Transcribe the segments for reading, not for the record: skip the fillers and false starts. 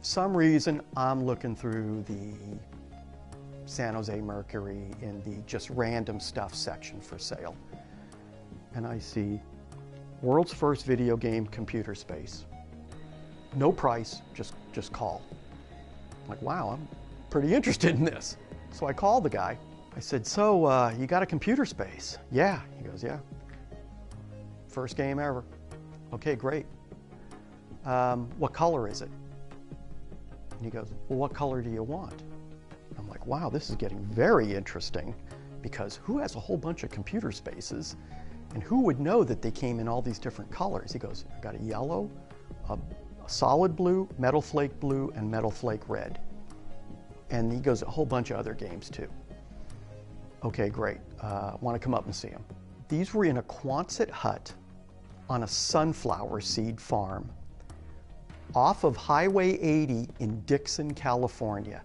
Some reason I'm looking through the San Jose Mercury in the just random stuff section for sale, and I see world's first video game computer space. No price, just call. I'm like, wow, I'm pretty interested in this. So I called the guy. I said, so you got a computer space? Yeah. He goes, yeah. First game ever. Okay, great. What color is it? And he goes, well, what color do you want? I'm like, wow, this is getting very interesting, because who has a whole bunch of computer spaces, and who would know that they came in all these different colors? He goes, I got a yellow, a solid blue, metal flake blue, and metal flake red. And he goes, a whole bunch of other games too. Okay, great. Want to come up and see them. These were in a Quonset hut on a sunflower seed farm off of Highway 80 in Dixon, California,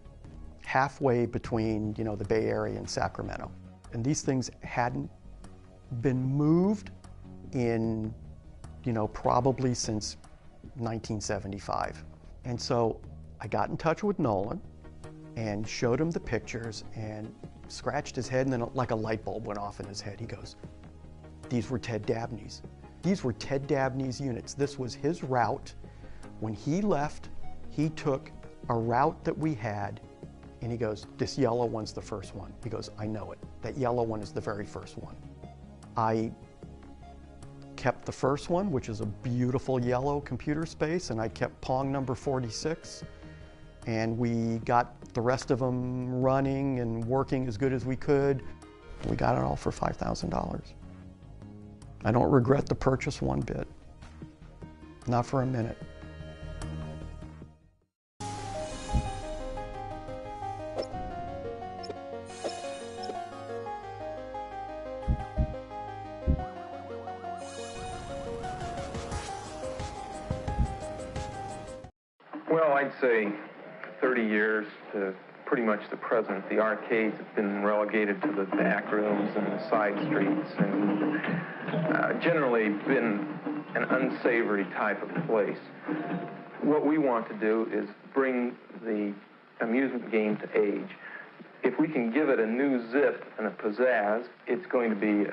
halfway between, the Bay Area and Sacramento. And these things hadn't been moved in, probably since 1975. And so I got in touch with Nolan and showed him the pictures and scratched his head, and then like a light bulb went off in his head. He goes, these were Ted Dabney's. These were Ted Dabney's units. This was his route. When he left, he took a route that we had, and he goes, this yellow one's the first one. He goes, I know it. That yellow one is the very first one. I kept the first one, which is a beautiful yellow computer space, and I kept Pong number 46, and we got the rest of them running and working as good as we could. We got it all for $5,000. I don't regret the purchase one bit. Not for a minute. Well, I'd say 30 years to pretty much the present. The arcades have been relegated to the back rooms and the side streets, and generally been an unsavory type of place. What we want to do is bring the amusement game to age. If we can give it a new zip and a pizzazz, it's going to be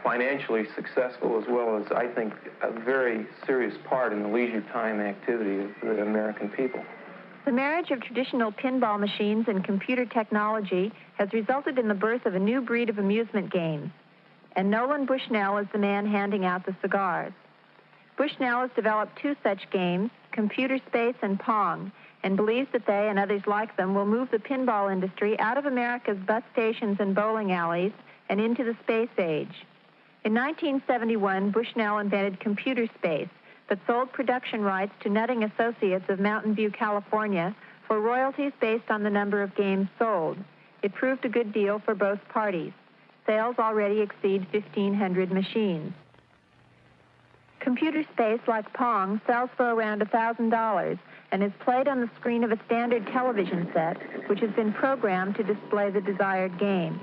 financially successful, as well as, I think, a very serious part in the leisure time activity of the American people. The marriage of traditional pinball machines and computer technology has resulted in the birth of a new breed of amusement games. And Nolan Bushnell is the man handing out the cigars. Bushnell has developed two such games, Computer Space and Pong, and believes that they and others like them will move the pinball industry out of America's bus stations and bowling alleys and into the space age. In 1971, Bushnell invented Computer Space, but sold production rights to Nutting Associates of Mountain View, California, for royalties based on the number of games sold. It proved a good deal for both parties. Sales already exceed 1,500 machines. Computer Space, like Pong, sells for around $1,000 and is played on the screen of a standard television set, which has been programmed to display the desired game.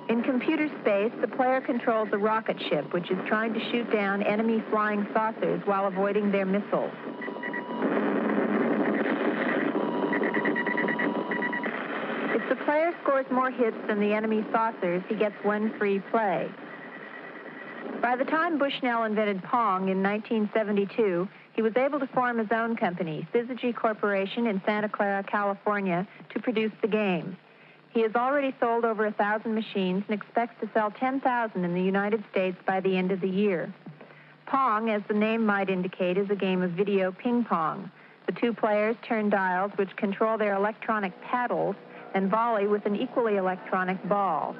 In Computer Space, the player controls a rocket ship, which is trying to shoot down enemy flying saucers while avoiding their missiles. If the player scores more hits than the enemy saucers, he gets one free play. By the time Bushnell invented Pong in 1972, he was able to form his own company, Syzygy Corporation in Santa Clara, California, to produce the game. He has already sold over 1,000 machines and expects to sell 10,000 in the United States by the end of the year. Pong, as the name might indicate, is a game of video ping pong. The two players turn dials which control their electronic paddles and volley with an equally electronic ball.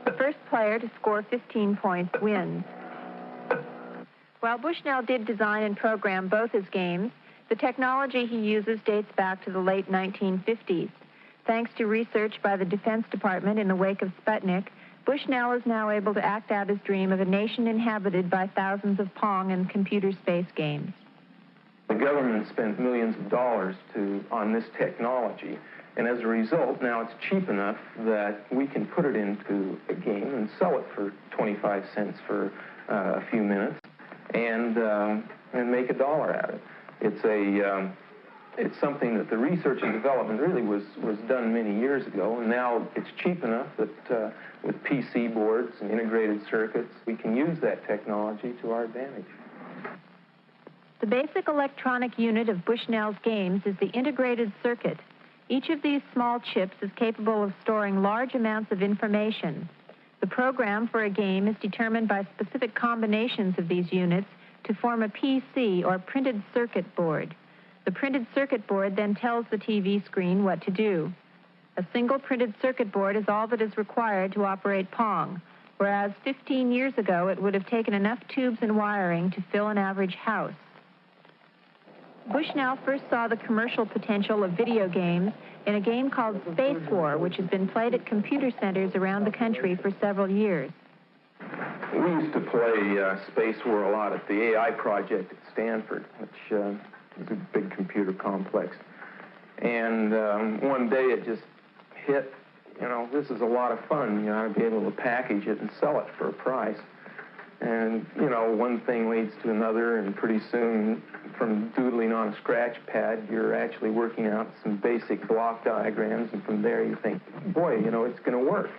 The first player to score 15 points wins. While Bushnell did design and program both his games, The technology he uses dates back to the late 1950s. Thanks to research by the Defense Department in the wake of Sputnik, Bushnell is now able to act out his dream of a nation inhabited by thousands of Pong and computer space games. The government spent millions of dollars on this technology, and as a result, now it's cheap enough that we can put it into a game and sell it for 25 cents for a few minutes and make $1 out of it. It's something that the research and development really was done many years ago, and now it's cheap enough that with PC boards and integrated circuits, we can use that technology to our advantage. The basic electronic unit of Bushnell's games is the integrated circuit. Each of these small chips is capable of storing large amounts of information. The program for a game is determined by specific combinations of these units to form a PC, or printed circuit board. The printed circuit board then tells the TV screen what to do. A single printed circuit board is all that is required to operate Pong, whereas 15 years ago it would have taken enough tubes and wiring to fill an average house. Bushnell first saw the commercial potential of video games in a game called Space War, which has been played at computer centers around the country for several years. We used to play Space War a lot at the AI project at Stanford, which is a big computer complex. And one day it just hit, this is a lot of fun. You ought to be able to package it and sell it for a price. And, one thing leads to another, and pretty soon, from doodling on a scratch pad, you're actually working out some basic block diagrams, and from there you think, boy, it's going to work.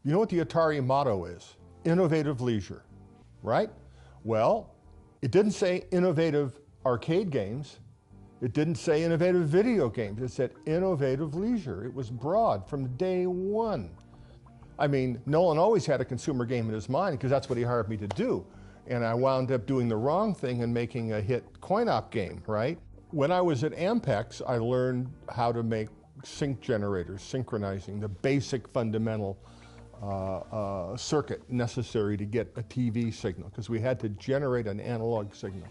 You know what the Atari motto is? Innovative leisure, right? Well, it didn't say innovative arcade games. It didn't say innovative video games. It said innovative leisure. It was broad from day one. I mean, Nolan always had a consumer game in his mind because that's what he hired me to do. And I wound up doing the wrong thing and making a hit coin-op game, right? When I was at Ampex, I learned how to make sync generators, synchronizing, the basic fundamental circuit necessary to get a TV signal, because we had to generate an analog signal.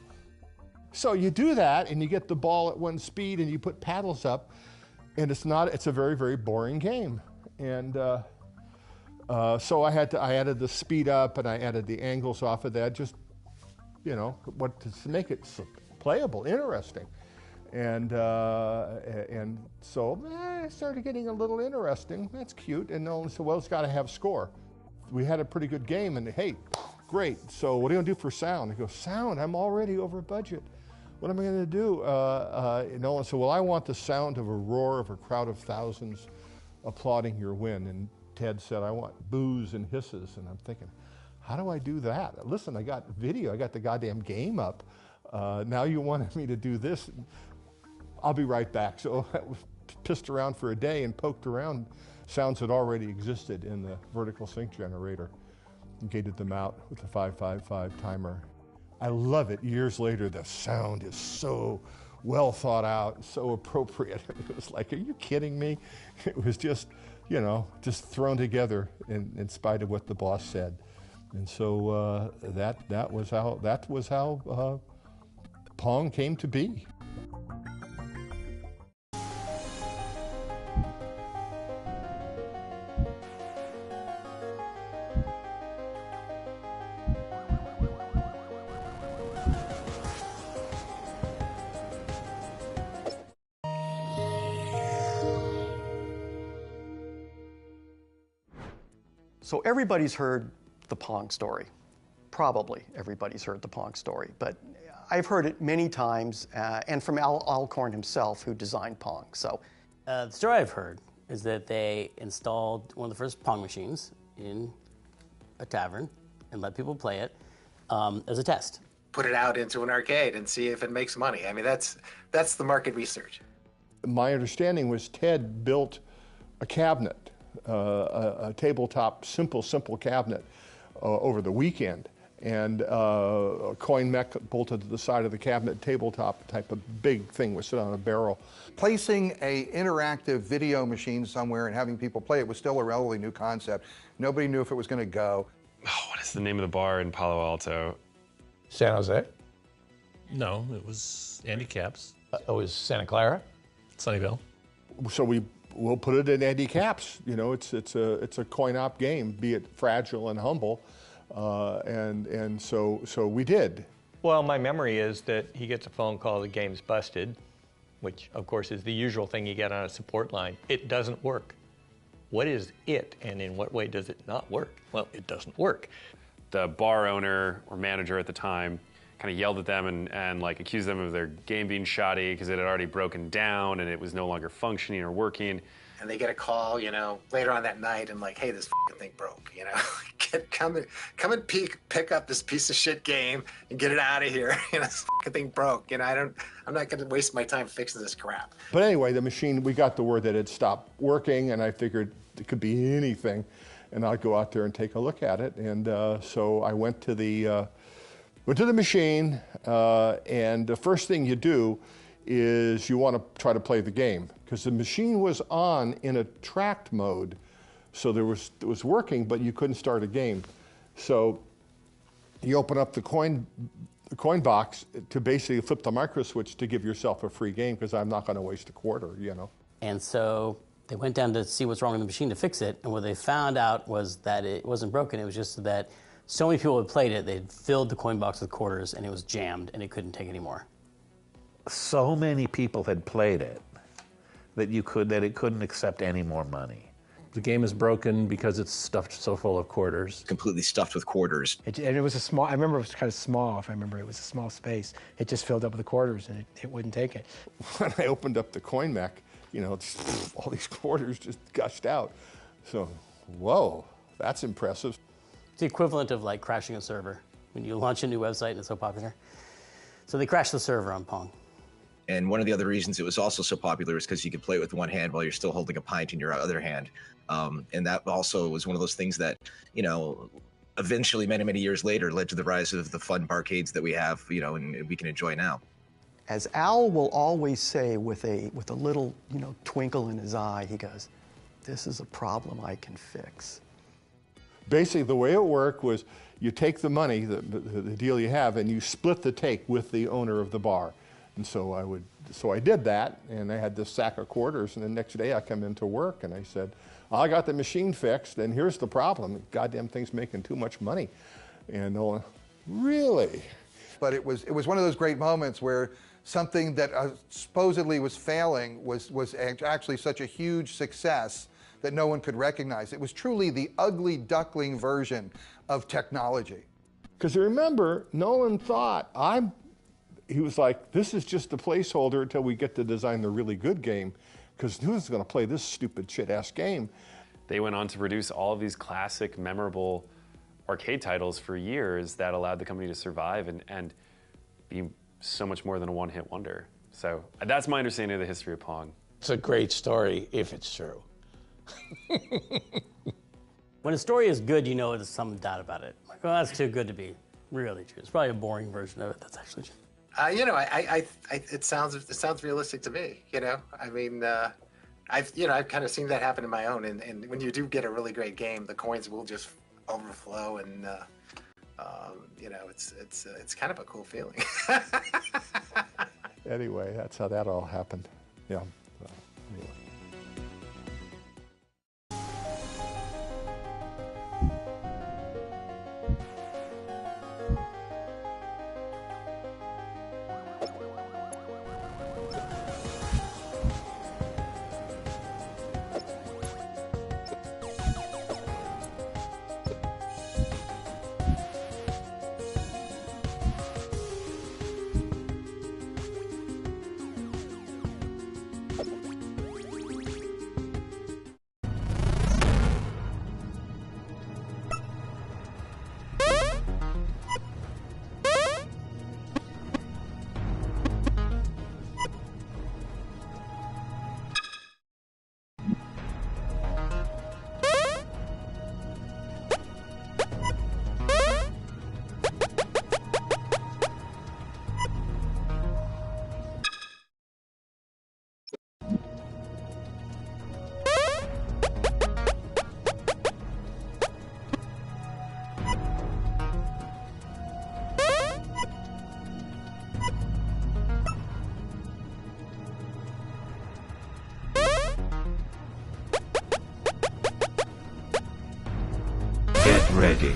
So you do that, and you get the ball at one speed, and you put paddles up, and it's a very, very boring game. And so I added the speed up, and I added the angles off of that, just, you know, to make it playable, interesting. And so it started getting a little interesting. That's cute. And Nolan said, well, it's got to have score. We had a pretty good game, and hey, great. So what are you going to do for sound? I go, sound? I'm already over budget. What am I going to do? Nolan said, well, I want the sound of a roar of a crowd of thousands applauding your win. And Ted said, I want boos and hisses. And I'm thinking, how do I do that? Listen, I got video. I got the goddamn game up. Now you wanted me to do this. I'll be right back. So I pissed around for a day and poked around sounds that already existed in the vertical sync generator and gated them out with the 555 timer. I love it. Years later, the sound is so well thought out, so appropriate. It was like, are you kidding me? It was just, you know, just thrown together in spite of what the boss said. And so that was how Pong came to be. So everybody's heard the Pong story. Probably everybody's heard the Pong story, but I've heard it many times, and from Al Alcorn himself, who designed Pong. So, the story I've heard is that they installed one of the first Pong machines in a tavern and let people play it as a test. Put it out into an arcade and see if it makes money. I mean, that's the market research. My understanding was Ted built a cabinet, a tabletop, simple cabinet over the weekend. And a coin mech bolted to the side of the cabinet, tabletop type of big thing was sit on a barrel. Placing a interactive video machine somewhere and having people play it was still a relatively new concept. Nobody knew if it was going to go. Oh, what is the name of the bar in Palo Alto? San Jose? No, it was Andy Capp's. It was Santa Clara? Sunnyvale. So we'll put it in Andy Capp's. You know, it's a coin-op game, be it fragile and humble. And so we did. Well, my memory is that he gets a phone call, the game's busted, which of course is the usual thing you get on a support line. It doesn't work. What is it, and in what way does it not work? Well, it doesn't work. The bar owner or manager at the time kind of yelled at them and like accused them of their game being shoddy because it had already broken down and it was no longer functioning or working. And they get a call, you know, later on that night and like, hey, this thing broke, you know. Come and pick up this piece of shit game and get it out of here. You know, this thing broke. You know, I'm not going to waste my time fixing this crap. But anyway, the machine, we got the word that it stopped working, and I figured it could be anything, and I'd go out there and take a look at it. And so I went to the machine, and the first thing you do is you want to try to play the game, because the machine was on in a tracked mode. So it was working, but you couldn't start a game. So you open up the coin box to basically flip the micro switch to give yourself a free game, because I'm not going to waste a quarter, you know. And so they went down to see what's wrong with the machine to fix it, and what they found out was that it wasn't broken. It was just that so many people had played it, they'd filled the coin box with quarters, and it was jammed, and it couldn't take any more. So many people had played it that it couldn't accept any more money. The game is broken because it's stuffed so full of quarters. Completely stuffed with quarters. And it was a small, I remember it was kind of small, if I remember. It was a small space. It just filled up with the quarters, and it wouldn't take it. When I opened up the coin mech, you know, all these quarters just gushed out. So, whoa, That's impressive. It's the equivalent of like crashing a server when you launch a new website and it's so popular. So they crashed the server on Pong. And one of the other reasons it was also so popular is because you could play it with one hand while you're still holding a pint in your other hand. And that also was one of those things that, you know, eventually many, many years later led to the rise of the fun barcades that we have, you know, and we can enjoy now. As Al will always say with a little, you know, twinkle in his eye, he goes, "This is a problem I can fix." Basically, the way it worked was you take the money, the deal you have, and you split the take with the owner of the bar. And so I did that, and I had this sack of quarters, and the next day I come into work and I said, I got the machine fixed, and here's the problem. Goddamn thing's making too much money. And they'll, really? But it was one of those great moments where something that supposedly was failing was actually such a huge success that no one could recognize. It was truly the ugly duckling version of technology. Because remember, Nolan thought, he was like, this is just a placeholder until we get to design the really good game, because who's going to play this stupid shit-ass game? They went on to produce all of these classic, memorable arcade titles for years that allowed the company to survive and be so much more than a one-hit wonder. So that's my understanding of the history of Pong. It's a great story, if it's true. When a story is good, you know there's some doubt about it. Like, oh, that's too good to be really true. It's probably a boring version of it that's actually true. You know, it sounds realistic to me. You know, I mean, I've kind of seen that happen in my own. And when you do get a really great game, the coins will just overflow, and you know, it's kind of a cool feeling. Anyway, that's how that all happened. Yeah. Anyway.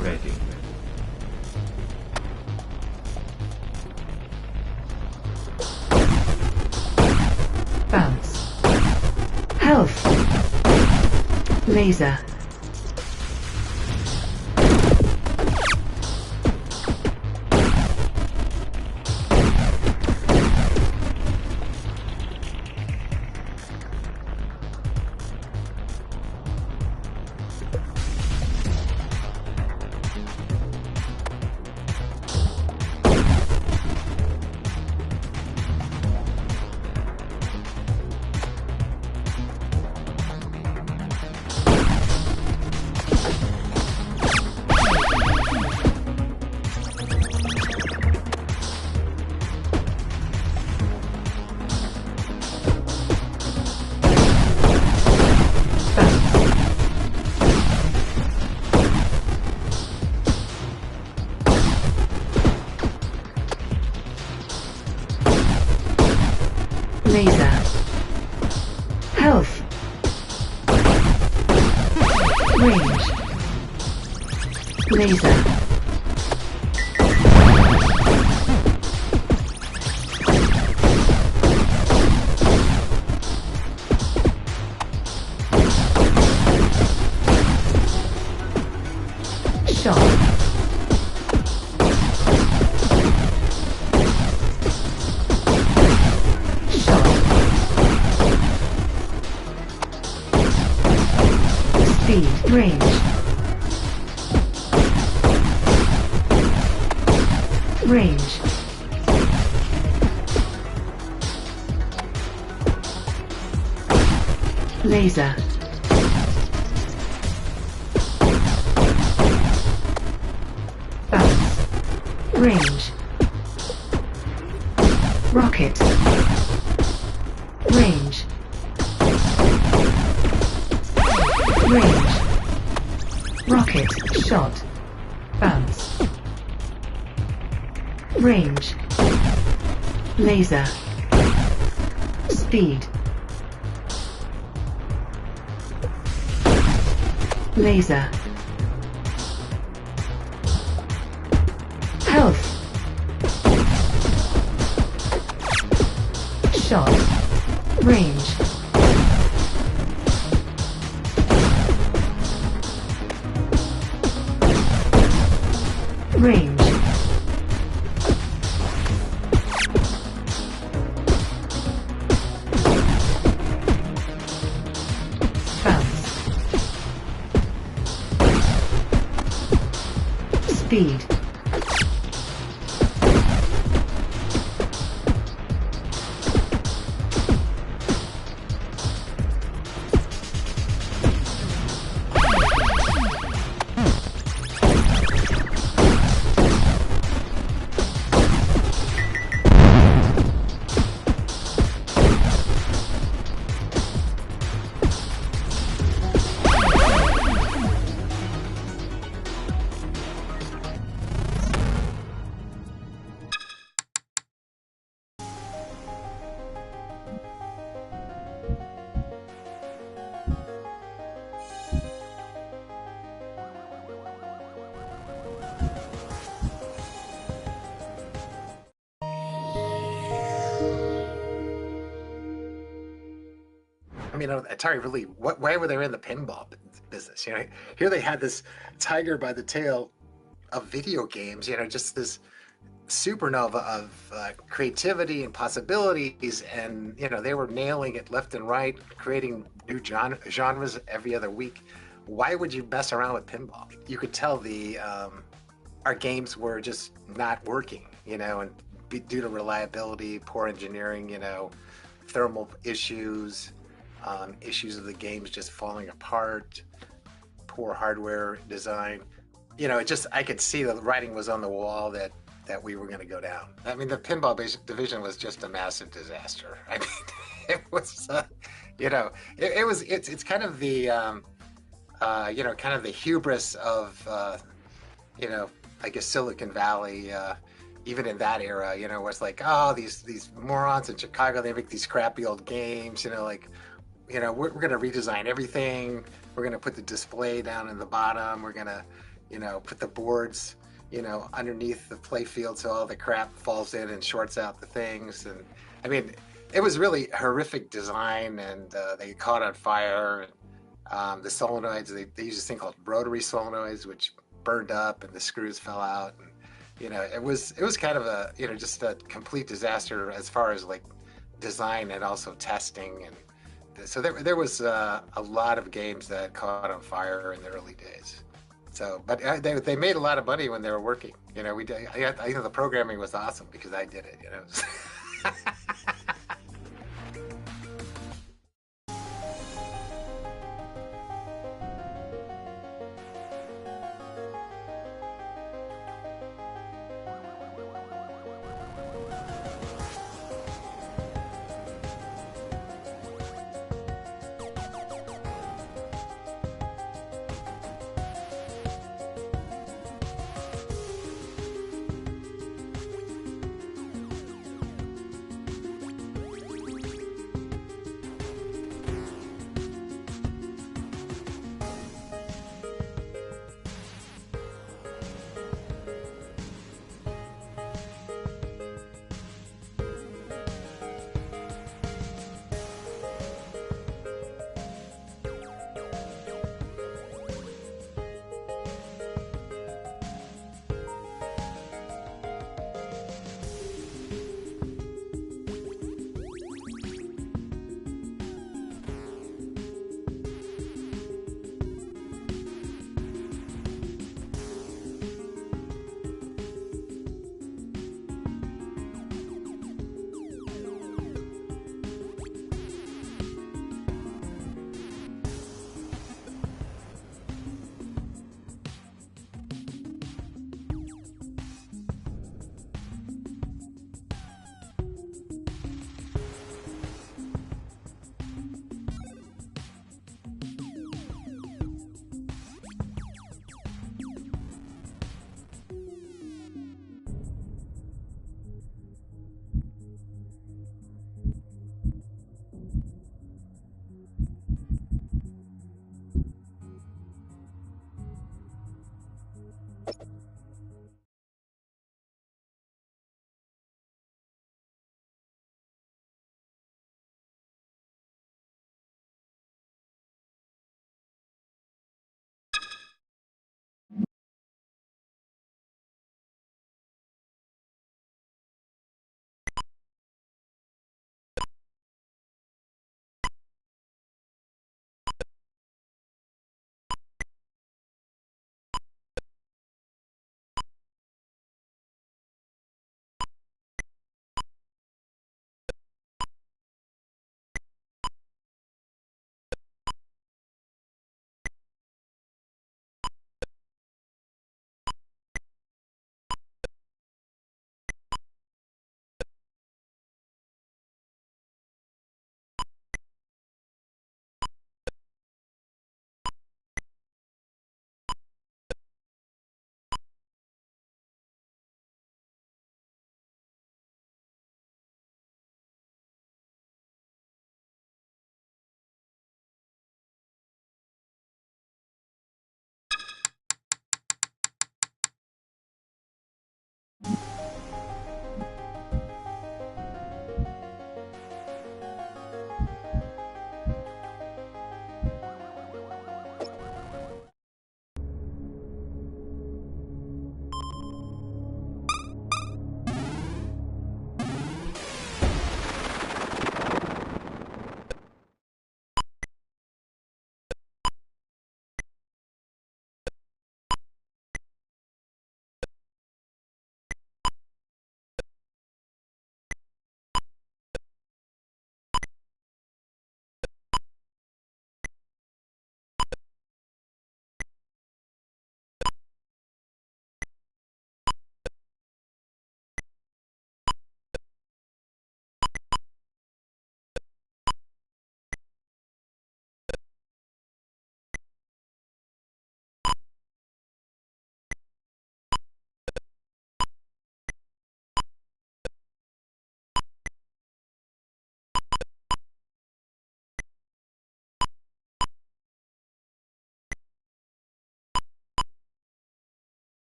Ready. Bounce. Health. Laser. Laser. Health. Range. Laser. Shot. Speed, range. Range. Laser. Bounce. Range. Rocket. Range. Range. Rocket. Shot. Bounce. Range. Laser. Speed. Laser. Health. Shot. Range. Range. Bounce. Speed. I mean, Atari really, why were they in the pinball business? You know, here they had this tiger by the tail of video games, you know, just this supernova of creativity and possibilities. And, you know, they were nailing it left and right, creating new genres every other week. Why would you mess around with pinball? You could tell our games were just not working, you know, and due to reliability, poor engineering, you know, thermal issues, issues of the games just falling apart, poor hardware design. You know, I could see the writing was on the wall that we were going to go down. I mean, the pinball division was just a massive disaster. I mean, it was, you know, it's kind of the, you know, kind of the hubris of, you know, I guess Silicon Valley, even in that era, you know, where it's like, oh, these morons in Chicago, they make these crappy old games, you know, like, you know, we're going to redesign everything. We're going to put the display down in the bottom. We're going to, you know, put the boards, you know, underneath the play field so all the crap falls in and shorts out the things. And I mean, it was really horrific design, and they caught on fire. And, the solenoids, they used this thing called rotary solenoids, which burned up and the screws fell out. And, you know, it was kind of a, you know, just a complete disaster as far as like design and also testing. And so there was a lot of games that caught on fire in the early days. So, but they made a lot of money when they were working. You know, I think the programming was awesome because I did it. You know.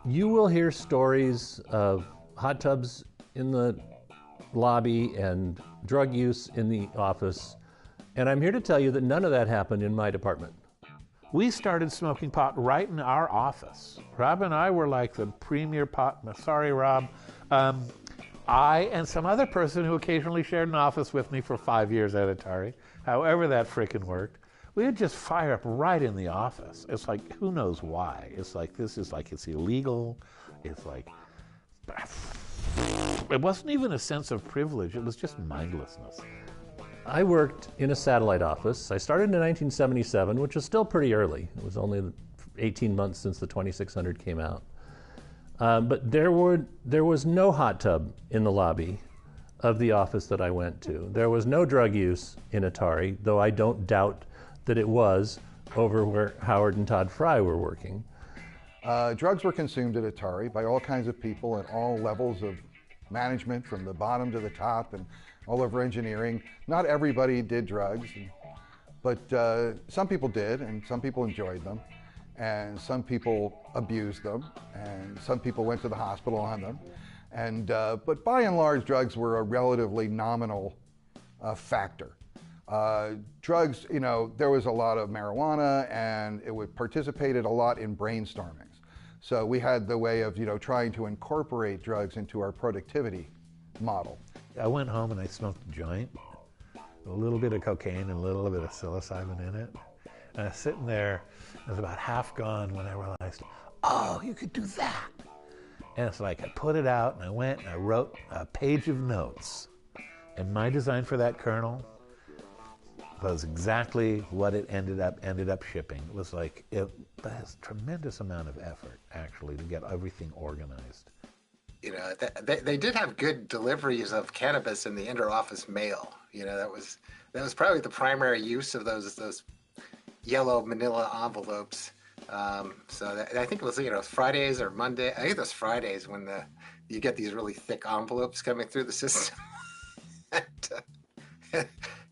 You will hear stories of hot tubs in the lobby and drug use in the office, and I'm here to tell you that none of that happened in my department. We started smoking pot right in our office. Rob and I were like the premier pot. Sorry, Rob. I and some other person who occasionally shared an office with me for 5 years at Atari, however that frickin' worked, we would just fire up right in the office. It's like, who knows why? It's like, this is like, it's illegal. It's like, it wasn't even a sense of privilege. It was just mindlessness. I worked in a satellite office. I started in 1977, which was still pretty early. It was only 18 months since the 2600 came out. But there was no hot tub in the lobby of the office that I went to. There was no drug use in Atari, though I don't doubt that it was over where Howard and Todd Fry were working. Drugs were consumed at Atari by all kinds of people at all levels of management, from the bottom to the top and all over engineering. Not everybody did drugs, but some people did, and some people enjoyed them, and some people abused them, and some people went to the hospital on them. And but by and large, drugs were a relatively nominal factor. Drugs, you know, there was a lot of marijuana, and it participated a lot in brainstormings. So we had the way of, you know, trying to incorporate drugs into our productivity model. I went home and I smoked a joint, a little bit of cocaine and a little bit of psilocybin in it. And I was sitting there, it was about half gone when I realized, oh, you could do that. And it's like, I put it out and I went and I wrote a page of notes. And my design for that kernel was exactly what it ended up shipping. It was like, it has a tremendous amount of effort, actually, to get everything organized. You know, they did have good deliveries of cannabis in the inter-office mail. You know, that was probably the primary use of those yellow manila envelopes. So I think it was, you know, Fridays or Monday. I think it was Fridays when you get these really thick envelopes coming through the system. And,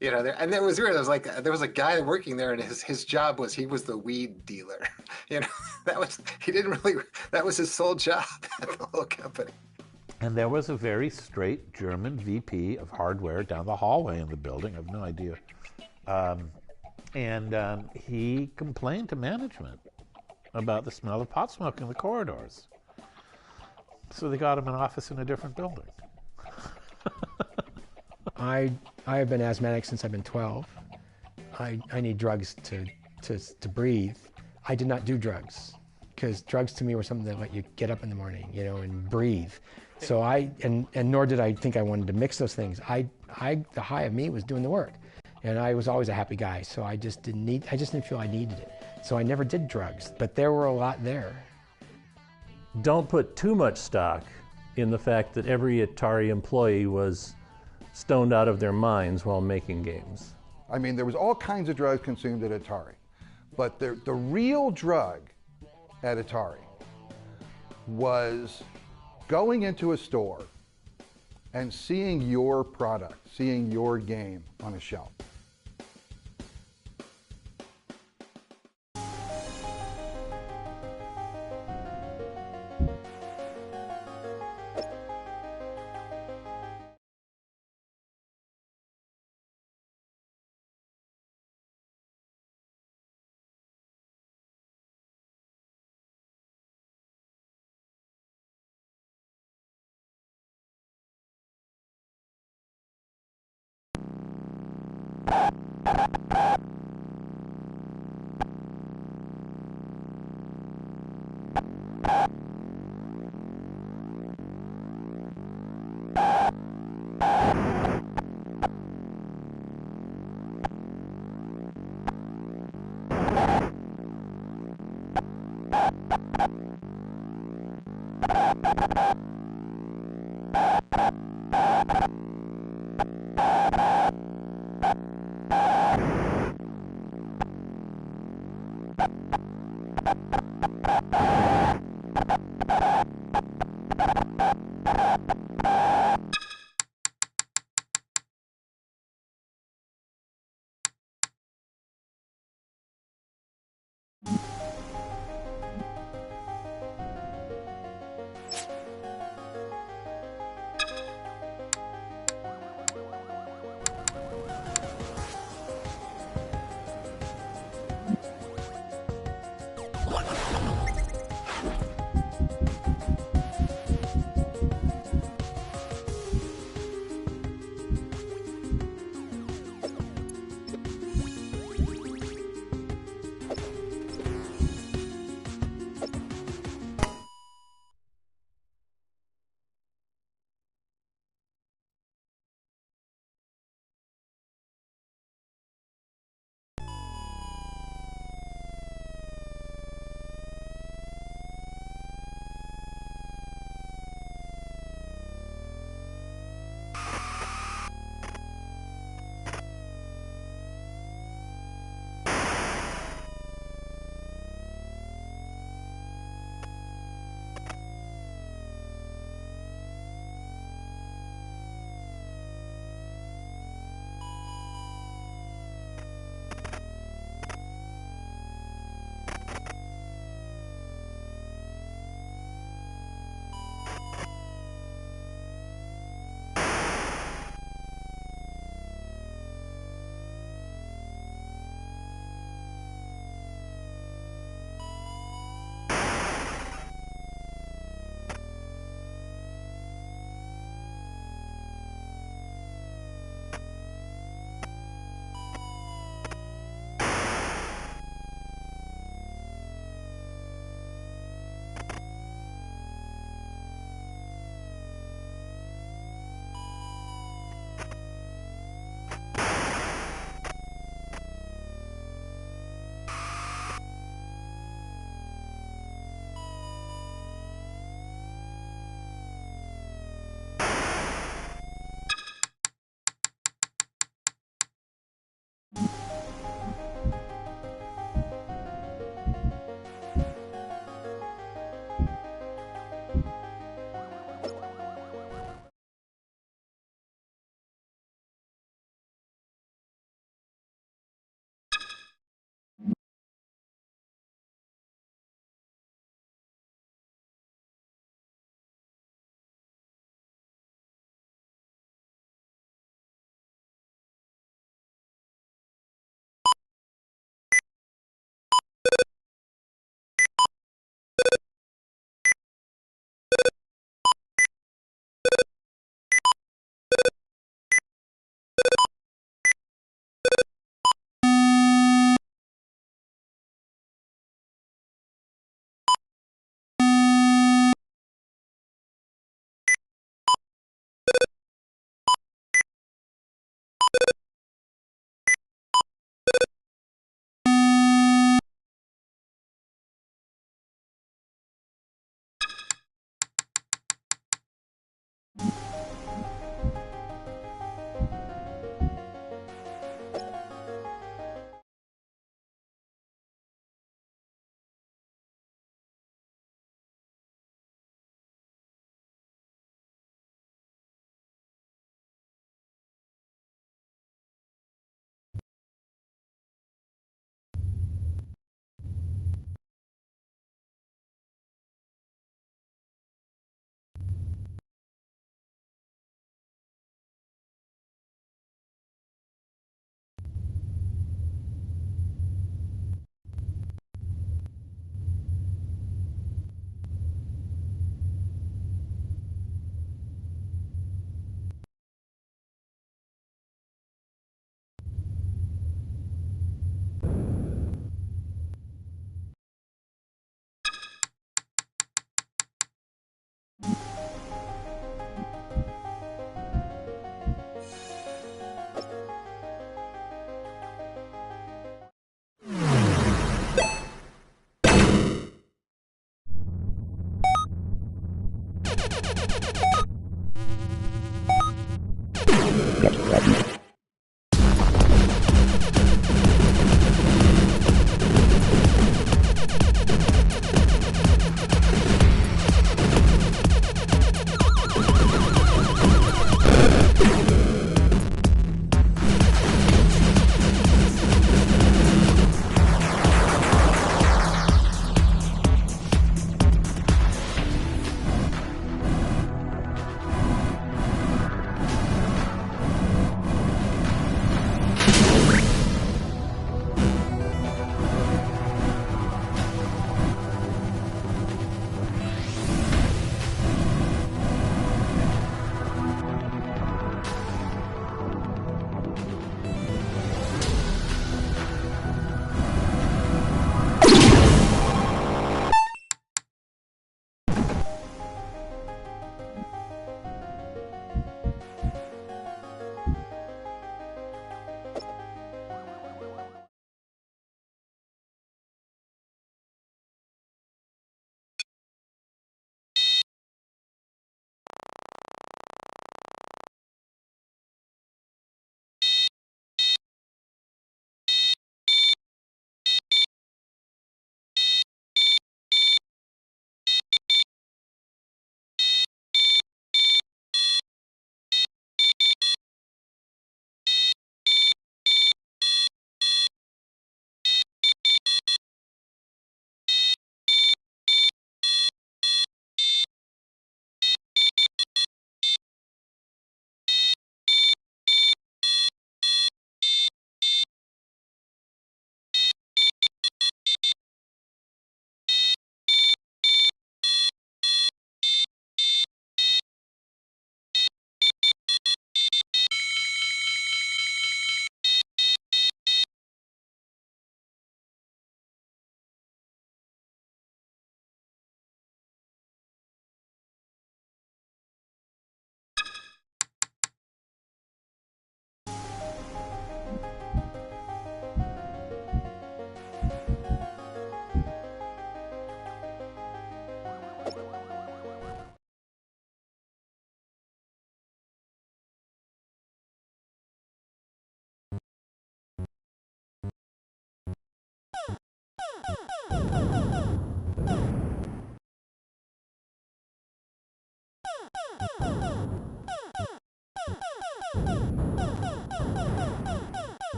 you know, and it was weird. There was a guy working there, and his job was he was the weed dealer. You know, that was his sole job at the whole company. And there was a very straight German VP of hardware down the hallway in the building. I have no idea. And he complained to management about the smell of pot smoke in the corridors. So they got him an office in a different building. I have been asthmatic since I've been 12. I need drugs to breathe. I did not do drugs because drugs to me were something that let you get up in the morning, you know, and breathe. So and nor did I think I wanted to mix those things. The high of me was doing the work, and I was always a happy guy. So I just didn't feel I needed it. So I never did drugs, but there were a lot there. Don't put too much stock in the fact that every Atari employee was stoned out of their minds while making games. I mean, there was all kinds of drugs consumed at Atari, but the real drug at Atari was going into a store and seeing your product, seeing your game on a shelf.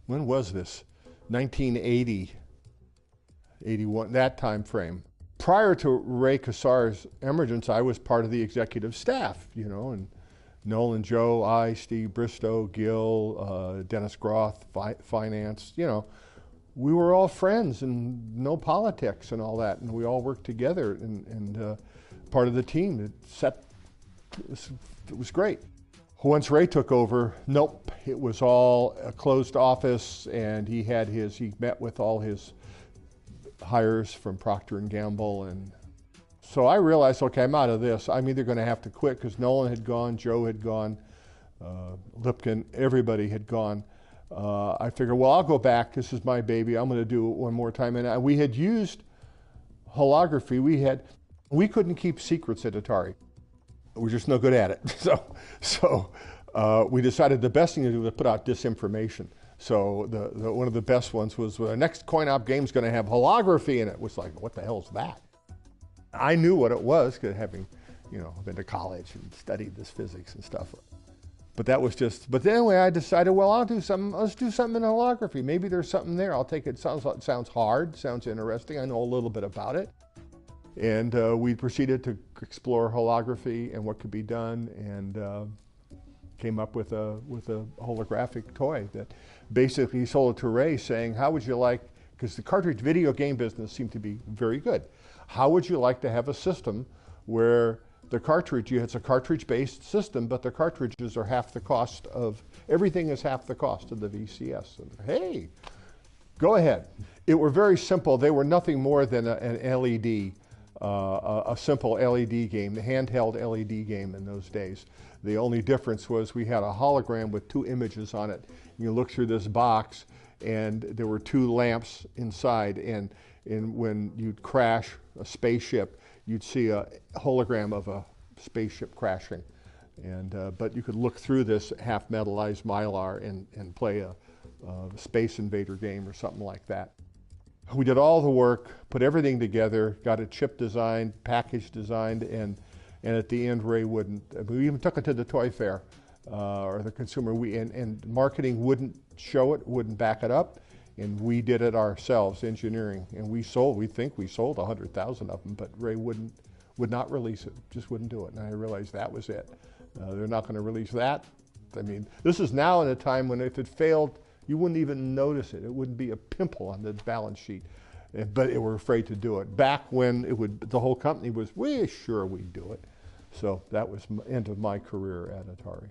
When was this? 1980, 81, that time frame. prior to Ray Kassar's emergence, I was part of the executive staff, you know, and Nolan, Joe, I, Steve Bristow, Gil, Dennis Groth, finance, you know, we were all friends and no politics and all that, and we all worked together and part of the team. It was great. Once Ray took over, nope, it was all a closed office, and he met with all his hires from Procter & Gamble, and so I realized, okay, I'm out of this. I'm either going to have to quit because Nolan had gone, Joe had gone, Lipkin, everybody had gone. I figured, well, I'll go back. This is my baby. I'm going to do it one more time. And we had used holography. We couldn't keep secrets at Atari. We're just no good at it. So we decided the best thing to do was put out disinformation. So one of the best ones was the next coin-op game is going to have holography in it. It was like, what the hell is that? I knew what it was, because having, you know, been to college and studied this physics and stuff. But that was just. But anyway, I decided, well, let's do something in holography. Maybe there's something there. I'll take it. Sounds hard. Sounds interesting. I know a little bit about it. And we proceeded to explore holography and what could be done, and came up with a holographic toy that basically sold it to Ray, saying, how would you like, because the cartridge video game business seemed to be very good, how would you like to have a system where the cartridge, it's a cartridge-based system, but the cartridges are half the cost of, everything is half the cost of the VCS. And, hey, go ahead. It were very simple. They were nothing more than an LED, a simple LED game, the handheld LED game in those days. The only difference was we had a hologram with 2 images on it. You look through this box, and there were 2 lamps inside, and when you'd crash a spaceship, you'd see a hologram of a spaceship crashing. But you could look through this half metallized Mylar and play a Space Invader game or something like that. We did all the work, put everything together, got a chip designed, package designed, and at the end, Ray wouldn't. We even took it to the toy fair or the consumer. And marketing wouldn't show it, wouldn't back it up, and we did it ourselves, engineering. And we think we sold 100,000 of them, but Ray would not release it, just wouldn't do it. And I realized that was it. They're not going to release that. I mean, this is now in a time when if it failed, you wouldn't even notice it. It wouldn't be a pimple on the balance sheet. But they were afraid to do it. Back when the whole company was, we're sure we'd do it. So that was the end of my career at Atari.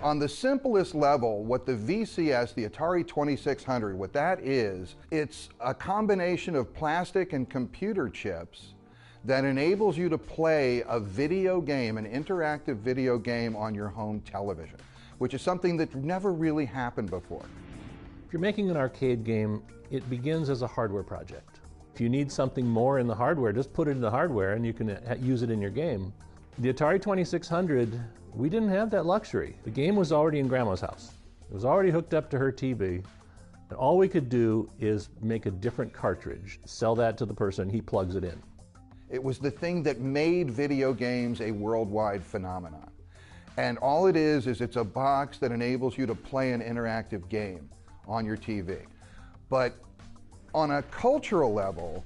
On the simplest level, what the VCS, the Atari 2600, what that is, it's a combination of plastic and computer chips that enables you to play a video game, an interactive video game on your home television, which is something that never really happened before. If you're making an arcade game, it begins as a hardware project. If you need something more in the hardware, just put it in the hardware and you can use it in your game. The Atari 2600, we didn't have that luxury. The game was already in Grandma's house. It was already hooked up to her TV. And all we could do is make a different cartridge, sell that to the person, he plugs it in. It was the thing that made video games a worldwide phenomenon. And all it is it's a box that enables you to play an interactive game on your TV. But on a cultural level,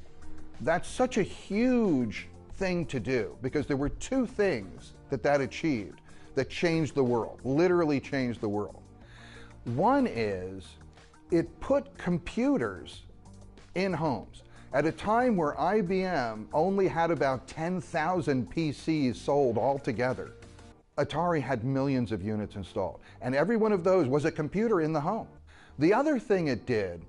that's such a huge thing to do, because there were two things that achieved that changed the world, literally changed the world. One is it put computers in homes. At a time where IBM only had about 10,000 PCs sold altogether, Atari had millions of units installed, and every one of those was a computer in the home. The other thing it did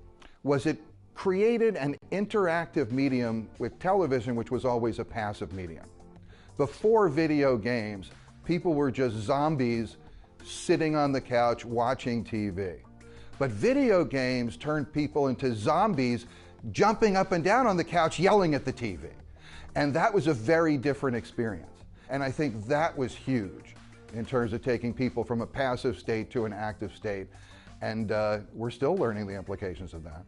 was it created an interactive medium with television, which was always a passive medium. Before video games, people were just zombies sitting on the couch watching TV. But video games turned people into zombies jumping up and down on the couch yelling at the TV. And that was a very different experience. And I think that was huge in terms of taking people from a passive state to an active state. And we're still learning the implications of that.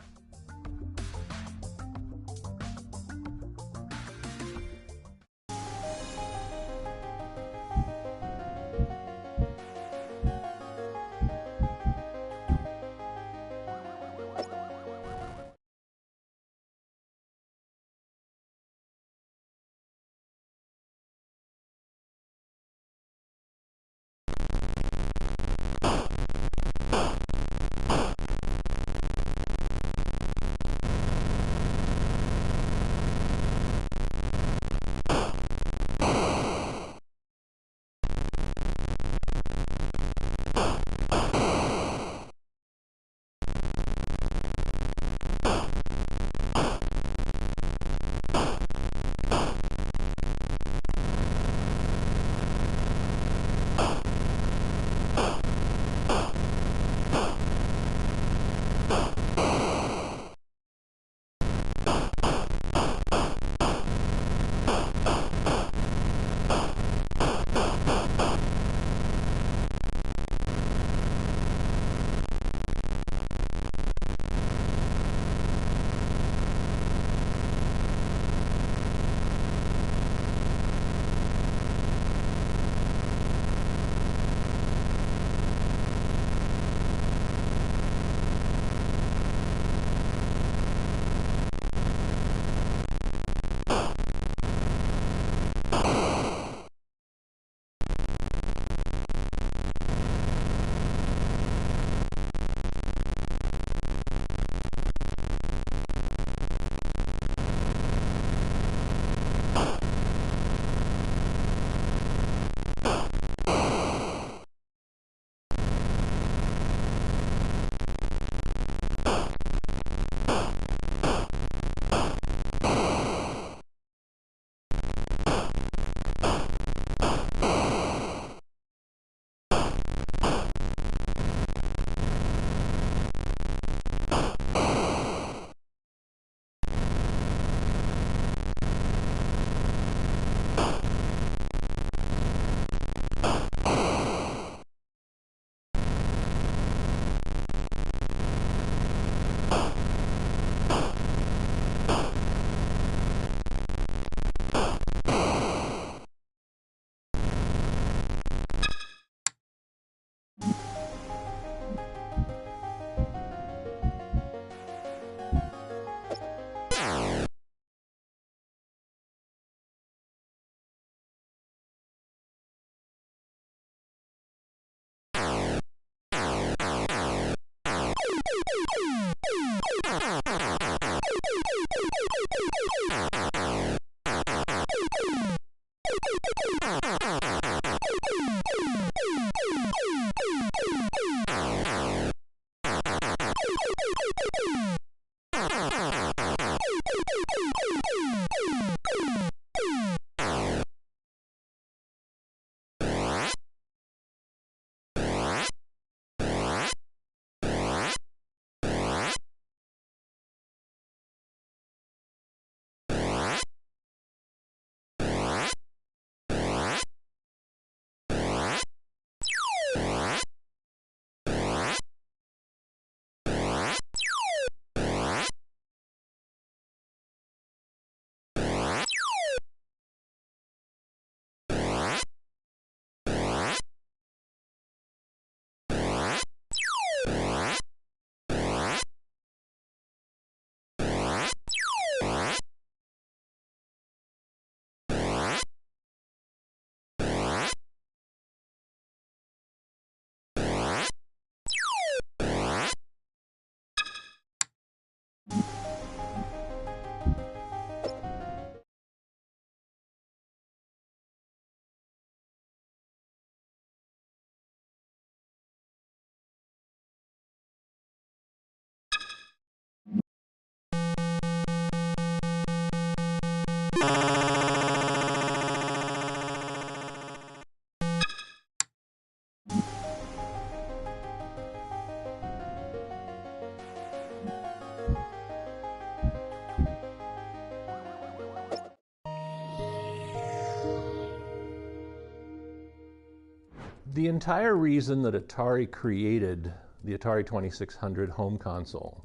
The entire reason that Atari created the Atari 2600 home console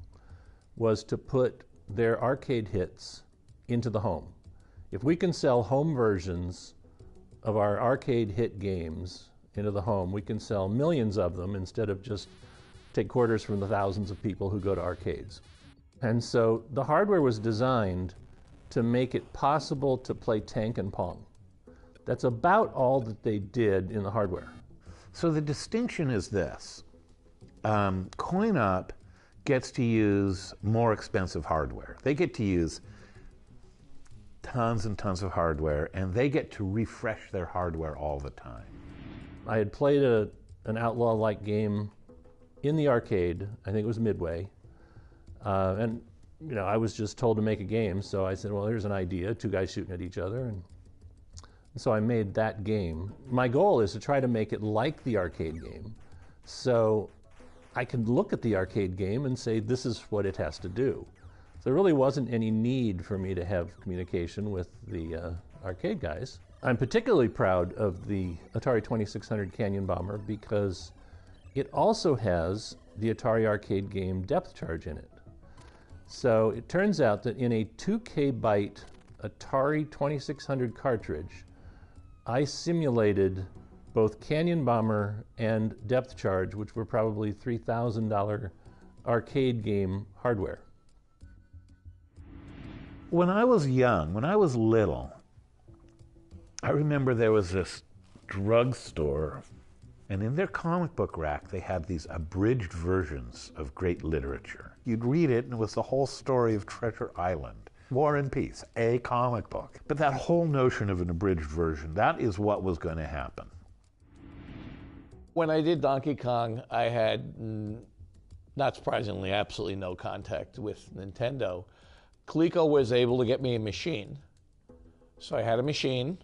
was to put their arcade hits into the home. If we can sell home versions of our arcade hit games into the home, we can sell millions of them instead of just take quarters from the thousands of people who go to arcades. And so the hardware was designed to make it possible to play Tank and Pong. That's about all that they did in the hardware. So the distinction is this. CoinUp gets to use more expensive hardware. They get to use tons and tons of hardware, and they get to refresh their hardware all the time. I had played an Outlaw-like game in the arcade. I think it was Midway. And I was just told to make a game, so I said, well, here's an idea, two guys shooting at each other. And so I made that game. My goal is to try to make it like the arcade game, so I could look at the arcade game and say, this is what it has to do. So there really wasn't any need for me to have communication with the arcade guys. I'm particularly proud of the Atari 2600 Canyon Bomber because it also has the Atari arcade game Depth Charge in it. So it turns out that in a 2K byte Atari 2600 cartridge, I simulated both Canyon Bomber and Depth Charge, which were probably $3,000 arcade game hardware. When I was young, when I was little, I remember there was this drugstore, and in their comic book rack, they had these abridged versions of great literature. You'd read it, and it was the whole story of Treasure Island. War and Peace, a comic book. But that whole notion of an abridged version, that is what was going to happen. When I did Donkey Kong, I had, not surprisingly, absolutely no contact with Nintendo. Coleco was able to get me a machine. So I had a machine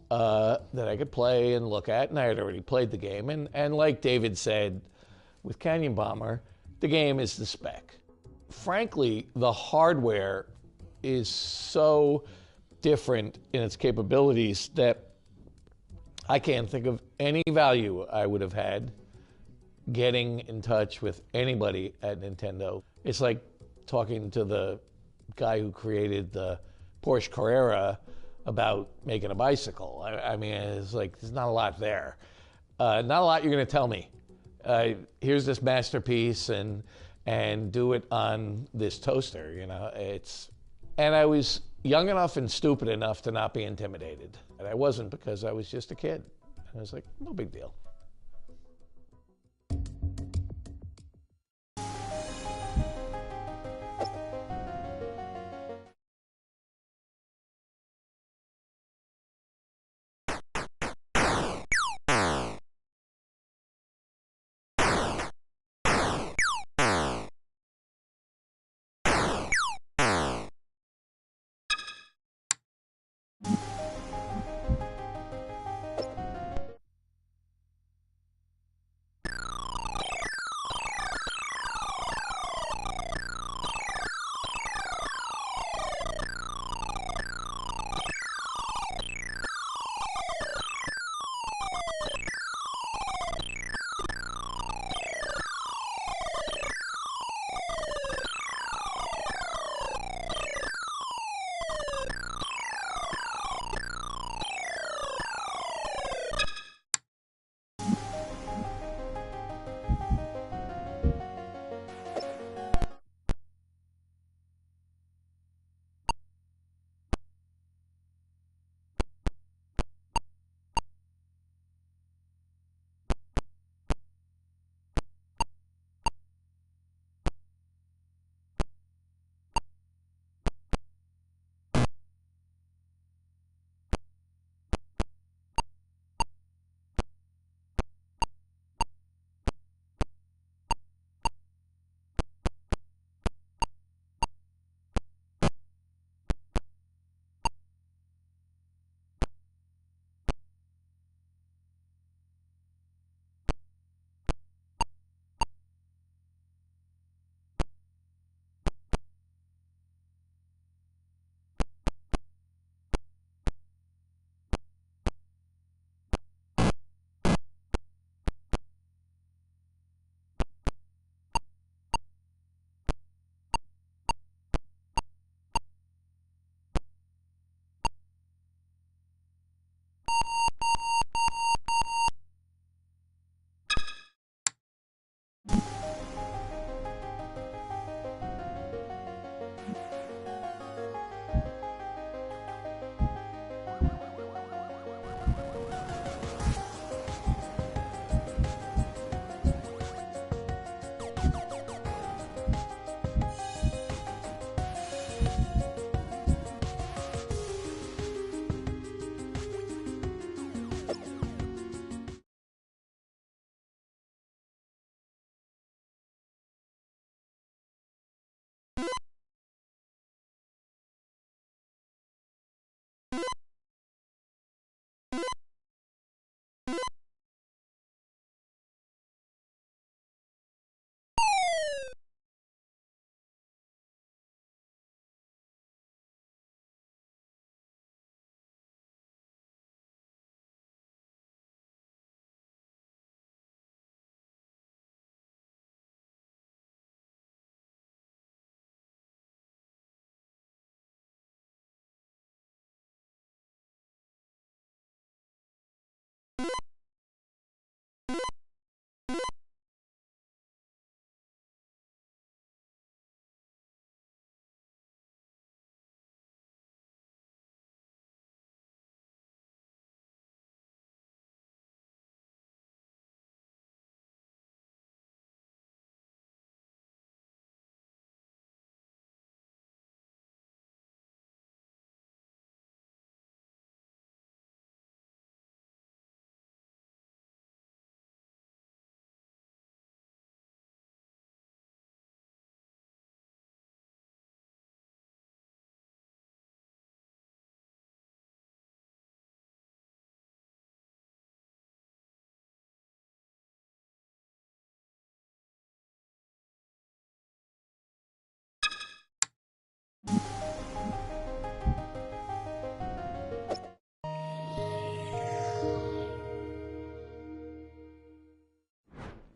that I could play and look at, and I had already played the game. And like David said, with Canyon Bomber, the game is the spec. Frankly, the hardware is so different in its capabilities that I can't think of any value I would have had getting in touch with anybody at Nintendo. It's like talking to the guy who created the Porsche Carrera about making a bicycle. I mean, it's like, there's not a lot there. Not a lot you're going to tell me. Here's this masterpiece and do it on this toaster, and I was young enough and stupid enough to not be intimidated. And I wasn't, because I was just a kid. I was like, no big deal.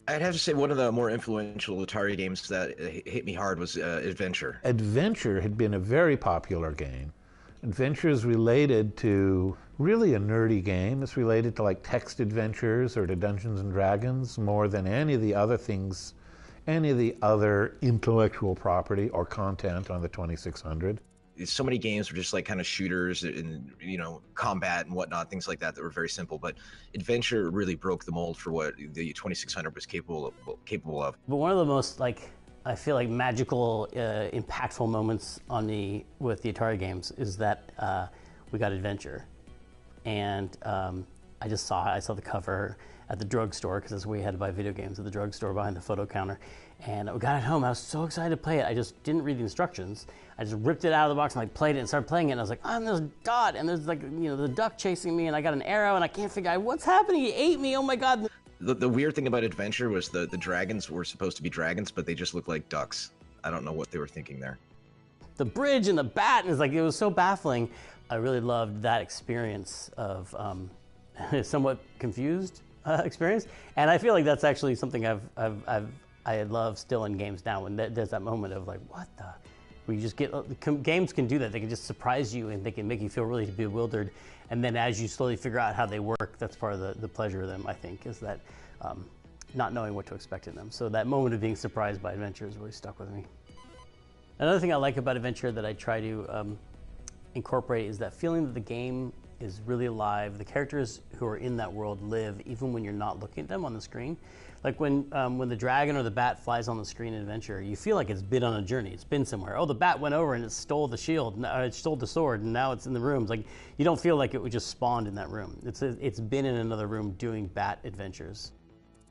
I'd have to say one of the more influential Atari games that hit me hard was Adventure. Adventure had been a very popular game. Adventure is related to really a nerdy game. It's related to like text adventures or to Dungeons and Dragons more than any of the other things, any of the other intellectual property or content on the 2600. So many games were just like kind of shooters and, you know, combat and whatnot, things like that were very simple. But Adventure really broke the mold for what the 2600 was capable of. But one of the most, like, I feel like magical, impactful moments on me with the Atari games is that we got Adventure. And I saw the cover at the drugstore, because that's where we had to buy video games, at the drugstore behind the photo counter. And we got it home. I was so excited to play it. I just didn't read the instructions. I just ripped it out of the box and like played it and started playing it. And I was like, I'm this dot, and there's like, you know, the duck chasing me, and I got an arrow, and I can't figure out what's happening. He ate me. Oh my God. The weird thing about Adventure was the dragons were supposed to be dragons, but they just looked like ducks. I don't know what they were thinking there. The bridge and the bat, and it was so baffling. I really loved that experience of somewhat confused experience, and I feel like that's actually something I love still in games now. When there's that moment of like, what the? Where you just get games can do that. They can just surprise you, and they can make you feel really bewildered. And then as you slowly figure out how they work, that's part of the pleasure of them. I think is that not knowing what to expect in them. So that moment of being surprised by Adventure is really stuck with me. Another thing I like about Adventure that I try to incorporate is that feeling that the game is really alive. The characters who are in that world live even when you're not looking at them on the screen. Like when the dragon or the bat flies on the screen in Adventure, you feel like it's been on a journey. It's been somewhere. Oh, the bat went over and it stole the shield. It stole the sword, and now it's in the rooms. Like, you don't feel like it was just spawned in that room. It's been in another room doing bat adventures.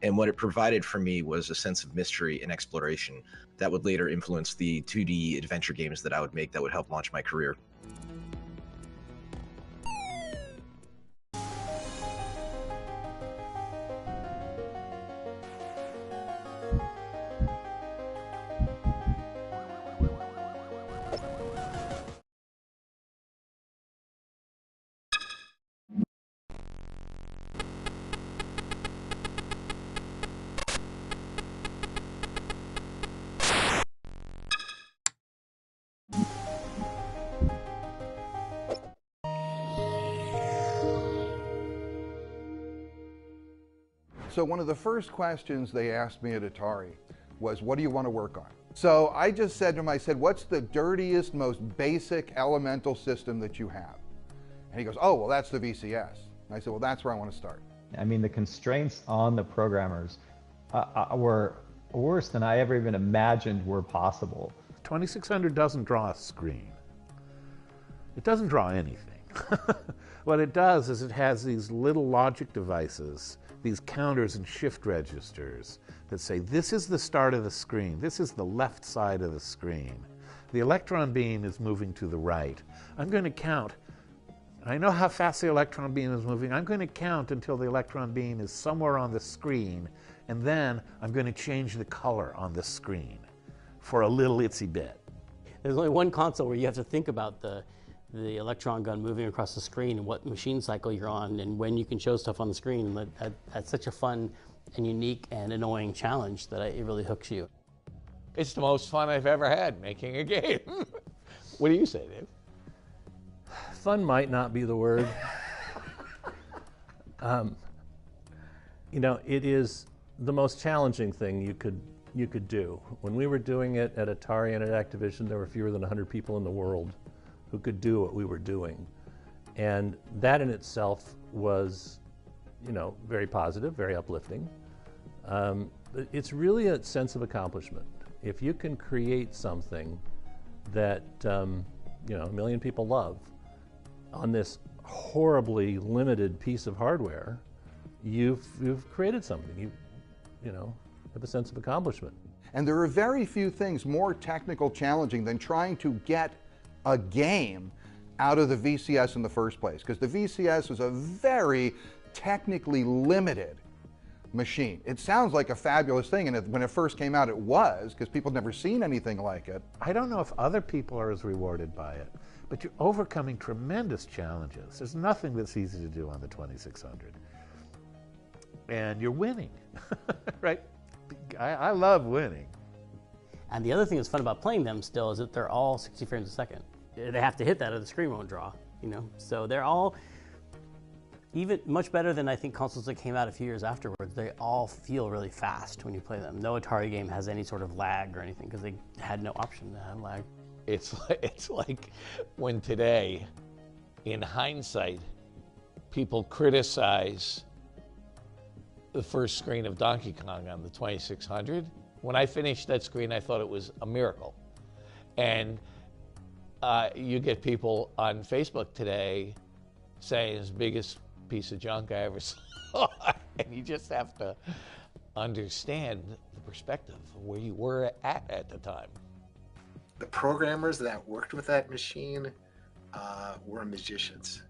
And what it provided for me was a sense of mystery and exploration that would later influence the 2D adventure games that I would make that would help launch my career. So one of the first questions they asked me at Atari was, what do you want to work on? So I just said to him, I said, what's the dirtiest, most basic elemental system that you have? And he goes, oh, well, that's the VCS. And I said, well, that's where I want to start. I mean, the constraints on the programmers were worse than I ever even imagined were possible. 2600 doesn't draw a screen. It doesn't draw anything. What it does is it has these little logic devices, these counters and shift registers that say, this is the start of the screen, this is the left side of the screen. The electron beam is moving to the right. I'm going to count. I know how fast the electron beam is moving. I'm going to count until the electron beam is somewhere on the screen, and then I'm going to change the color on the screen for a little itsy bit. There's only one console where you have to think about the electron gun moving across the screen and what machine cycle you're on and when you can show stuff on the screen. And that's such a fun and unique and annoying challenge that it really hooks you. It's the most fun I've ever had making a game. What do you say, Dave? Fun might not be the word. You know, it is the most challenging thing you could do. When we were doing it at Atari and at Activision, there were fewer than 100 people in the world who could do what we were doing. And that in itself was, you know, very positive, very uplifting. It's really a sense of accomplishment. If you can create something that, you know, 1 million people love on this horribly limited piece of hardware, you've created something. You know, have a sense of accomplishment. And there are very few things more technical challenging than trying to get a game out of the VCS in the first place, because the VCS was a very technically limited machine. It sounds like a fabulous thing, and when it first came out, it was, because people had never seen anything like it. I don't know if other people are as rewarded by it, but you're overcoming tremendous challenges. There's nothing that's easy to do on the 2600. And you're winning, right? I love winning. And the other thing that's fun about playing them still is that they're all 60 frames a second. They have to hit that or the screen won't draw, you know? So they're all even much better than I think consoles that came out a few years afterwards. They all feel really fast when you play them. No Atari game has any sort of lag or anything because they had no option to have lag. It's like when today, in hindsight, people criticize the first screen of Donkey Kong on the 2600. When I finished that screen, I thought it was a miracle. And you get people on Facebook today saying it's the biggest piece of junk I ever saw. And you just have to understand the perspective of where you were at the time. The programmers that worked with that machine were magicians.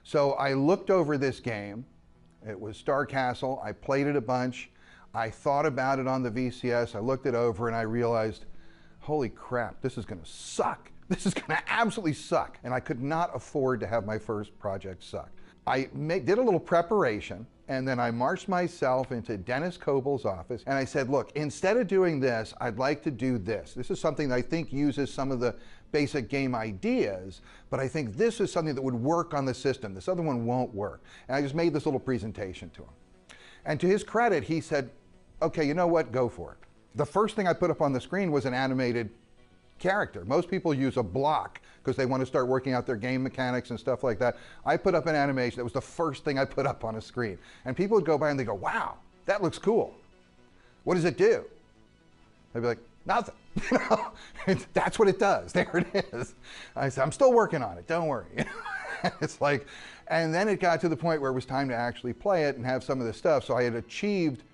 So I looked over this game. It was Star Castle. I played it a bunch. I thought about it on the VCS. I looked it over and I realized, holy crap, this is going to suck. This is going to absolutely suck. And I could not afford to have my first project suck. I did a little preparation And then I marched myself into Dennis Cobal's office and I said, look, instead of doing this, I'd like to do this. This is something that I think uses some of the basic game ideas, but I think this is something that would work on the system. This other one won't work. And I just made this little presentation to him. And to his credit, he said, okay, you know what, go for it. The first thing I put up on the screen was an animated character. Most people use a block because they want to start working out their game mechanics and stuff like that. I put up an animation. That was the first thing I put up on a screen. And people would go by and they go, wow, that looks cool. What does it do? I'd be like, nothing. You know, that's what it does. There it is. I said, I'm still working on it. Don't worry. It's like, and then it got to the point where it was time to actually play it and have some of this stuff. So I had achieved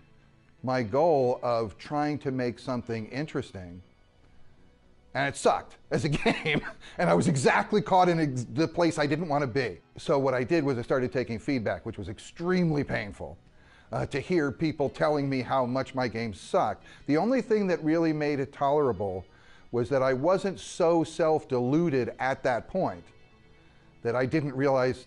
my goal of trying to make something interesting. And it sucked as a game, and I was exactly caught in the place I didn't want to be. So what I did was I started taking feedback, which was extremely painful to hear people telling me how much my game sucked. The only thing that really made it tolerable was that I wasn't so self-deluded at that point that I didn't realize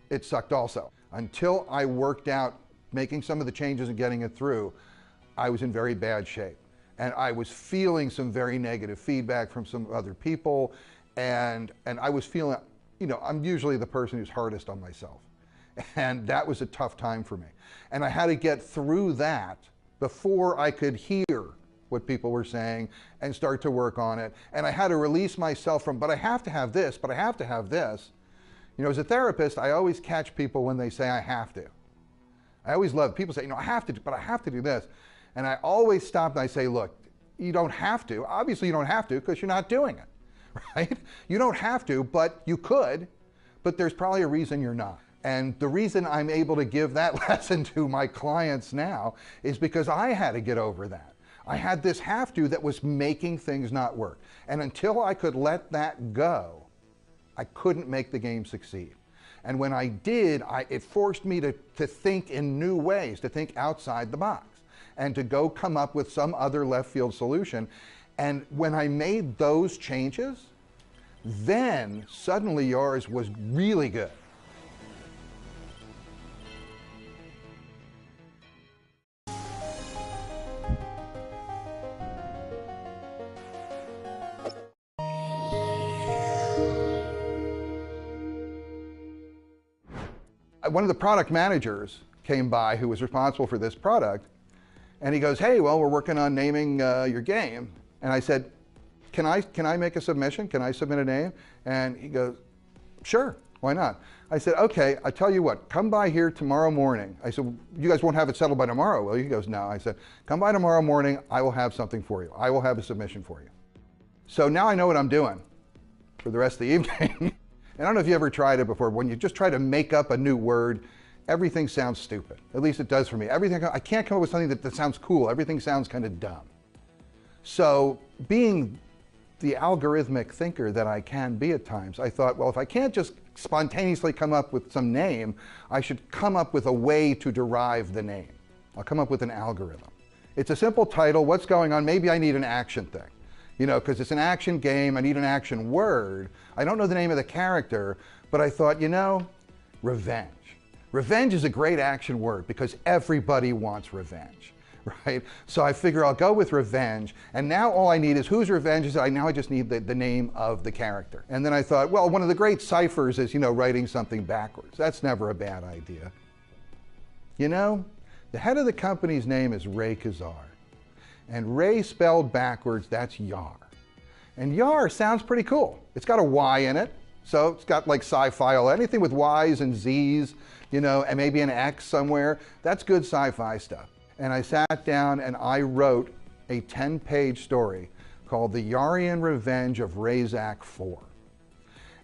it sucked also. Until I worked out making some of the changes and getting it through, I was in very bad shape. And I was feeling some very negative feedback from some other people. And I was feeling, you know, I'm usually the person who's hardest on myself. And that was a tough time for me. And I had to get through that before I could hear what people were saying and start to work on it. And I had to release myself from, but I have to have this, but I have to have this. You know, as a therapist, I always catch people when they say I have to. I always love, people say, you know, I have to, but I have to do this. And I always stop and I say, look, you don't have to. Obviously you don't have to because you're not doing it, right? You don't have to, but you could, but there's probably a reason you're not. And the reason I'm able to give that lesson to my clients now is because I had to get over that. I had this have to that was making things not work. And until I could let that go, I couldn't make the game succeed. And when I did, it forced me to think in new ways, to think outside the box, and to go come up with some other left field solution. And when I made those changes, then suddenly yours was really good. One of the product managers came by who was responsible for this product, and he goes, hey, well, we're working on naming your game. And I said, can I make a submission? Can I submit a name? And he goes, sure, why not? I said, okay, I tell you what, come by here tomorrow morning. I said, you guys won't have it settled by tomorrow, will you? He goes, no. I said, come by tomorrow morning, I will have something for you. I will have a submission for you. So now I know what I'm doing for the rest of the evening. And I don't know if you ever tried it before, when you just try to make up a new word, everything sounds stupid. At least it does for me. I can't come up with something that sounds cool. Everything sounds kind of dumb. So being the algorithmic thinker that I can be at times, I thought, well, if I can't just spontaneously come up with some name, I should come up with a way to derive the name. I'll come up with an algorithm. It's a simple title. What's going on? Maybe I need an action thing. You know, because it's an action game, I need an action word. I don't know the name of the character, but I thought, you know, revenge. Revenge is a great action word because everybody wants revenge, right? So I figure I'll go with revenge, and now all I need is whose revenge is it? Now I just need the name of the character. And then I thought, well, one of the great ciphers is, you know, writing something backwards. That's never a bad idea. You know, the head of the company's name is Ray Kazar. And Ray spelled backwards, that's Yar. And Yar sounds pretty cool. It's got a Y in it, so it's got like sci-fi, anything with Y's and Z's, you know, and maybe an X somewhere. That's good sci-fi stuff. And I sat down and I wrote a 10-page story called The Yarian Revenge of Razak IV.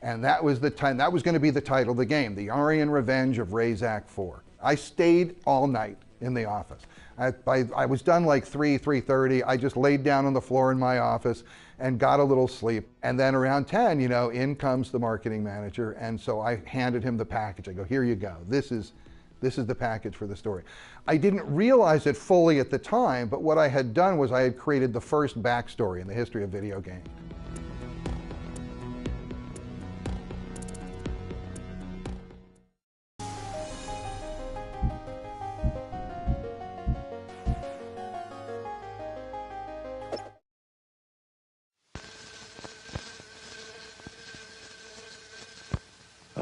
And that was that was going to be the title of the game, The Yarian Revenge of Razak IV. I stayed all night in the office. I was done like 3:30. I just laid down on the floor in my office and got a little sleep. And then around 10, you know, in comes the marketing manager. And so I handed him the package. I go, here you go. This is the package for the story. I didn't realize it fully at the time, but what I had done was I had created the first backstory in the history of video games.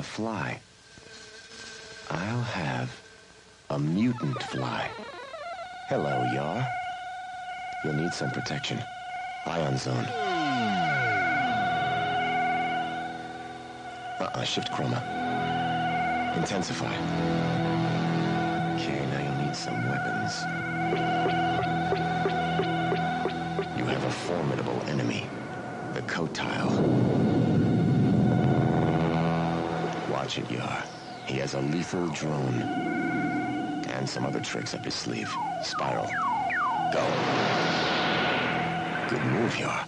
a fly. I'll have a mutant fly. Hello, Yar. You'll need some protection. Ion zone. Shift chroma. Intensify. Okay, now you'll need some weapons. You have a formidable enemy. The Kotile. Watch it, Yar. He has a lethal drone. And some other tricks up his sleeve. Spiral. Go. Good move, Yar.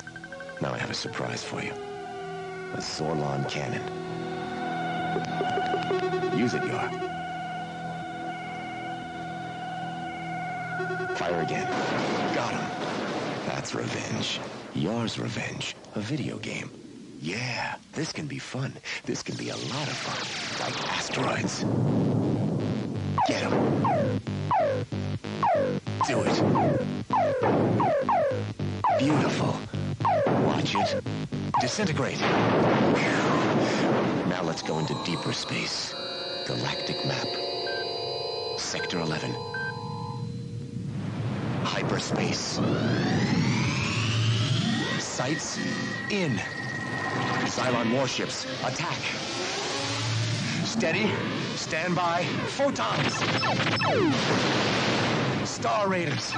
Now I have a surprise for you. A Zorlon cannon. Use it, Yar. Fire again. Got him. That's revenge. Yar's Revenge. A video game. Yeah, this can be fun. This can be a lot of fun. Like asteroids. Get him. Do it. Beautiful. Watch it. Disintegrate. Now let's go into deeper space. Galactic map. Sector 11. Hyperspace. Sights in. Cylon warships. Attack. Steady. Stand by. Photons. Star Raiders.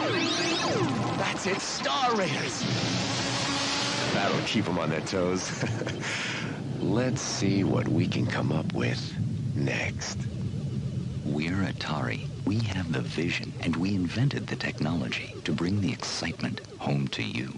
That's it. Star Raiders. That'll keep them on their toes. Let's see what we can come up with next. We're Atari. We have the vision, and we invented the technology to bring the excitement home to you.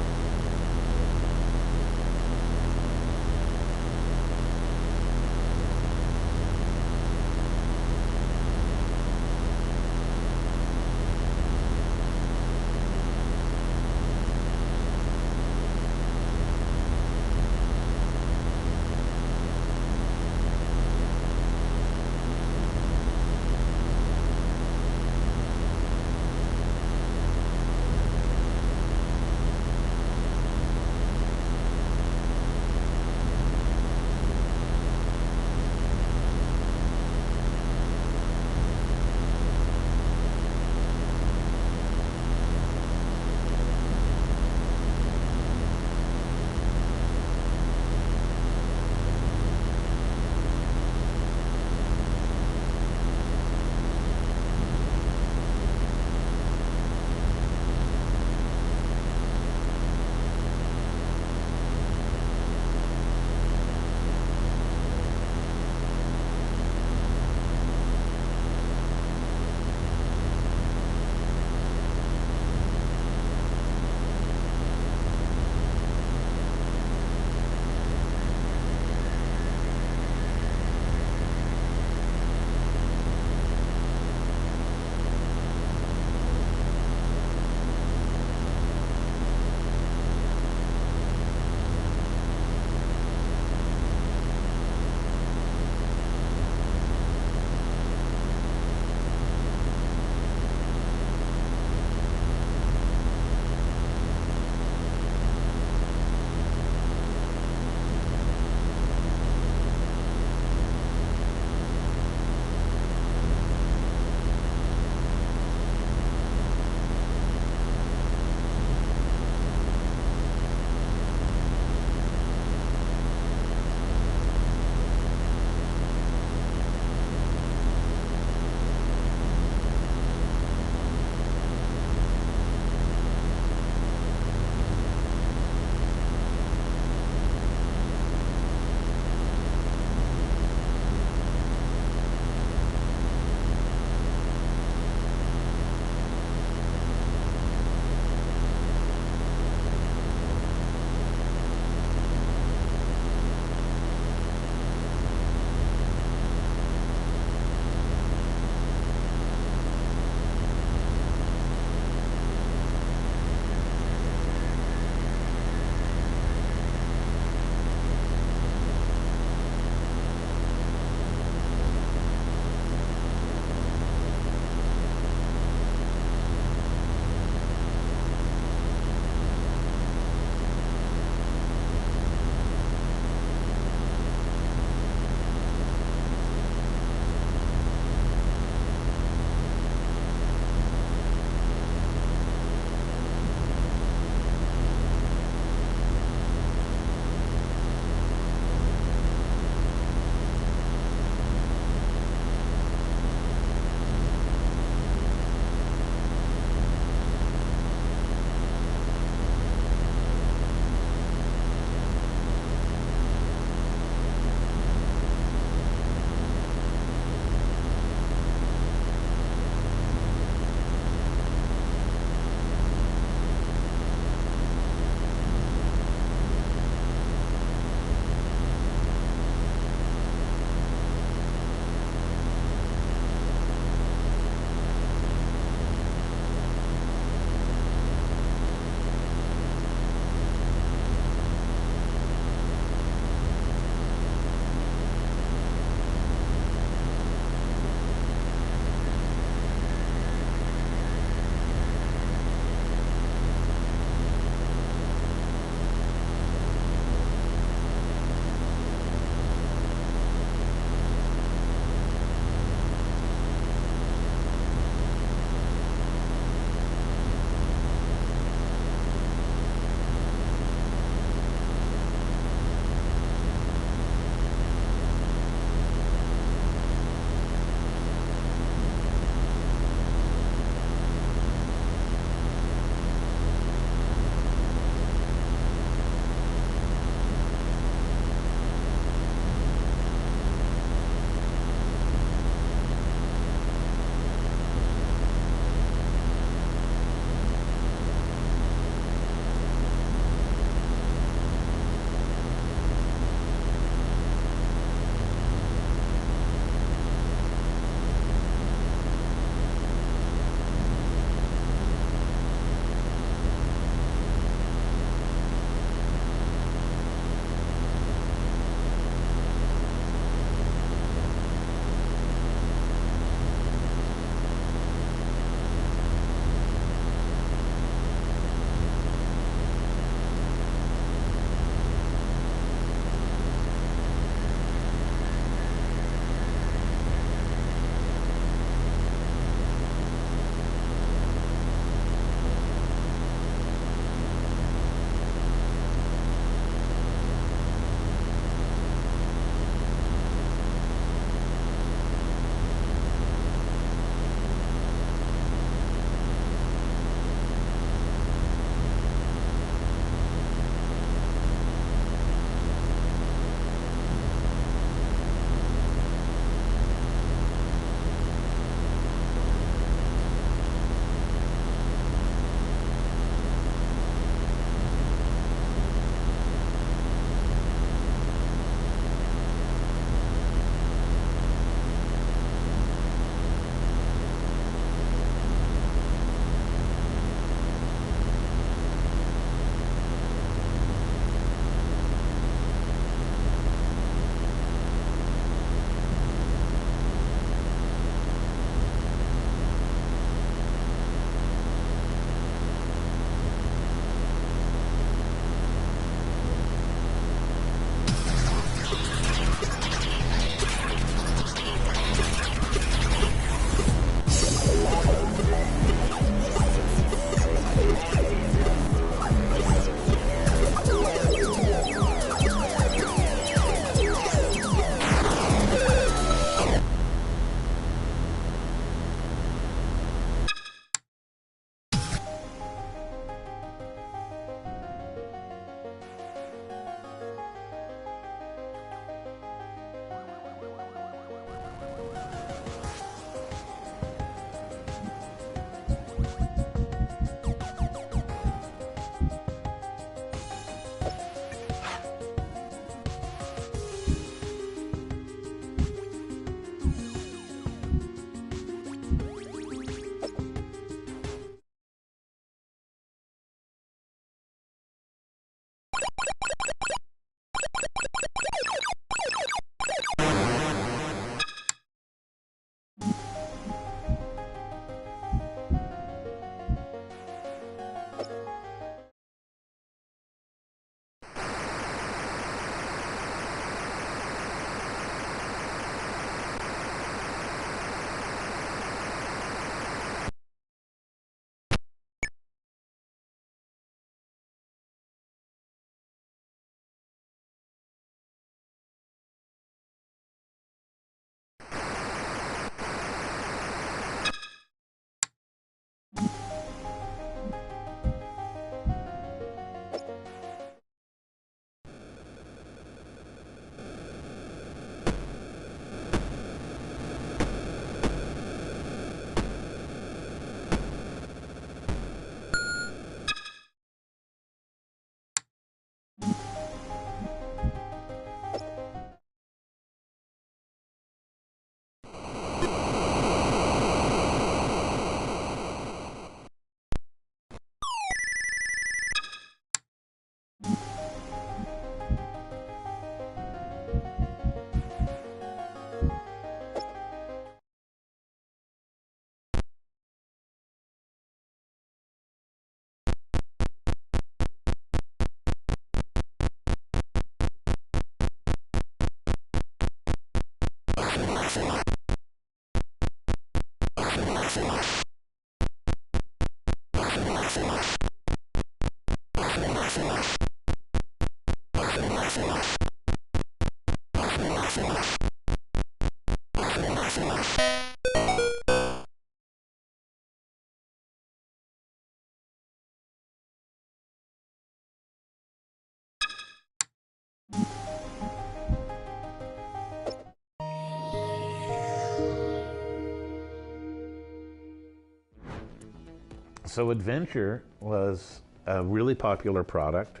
So Adventure was a really popular product,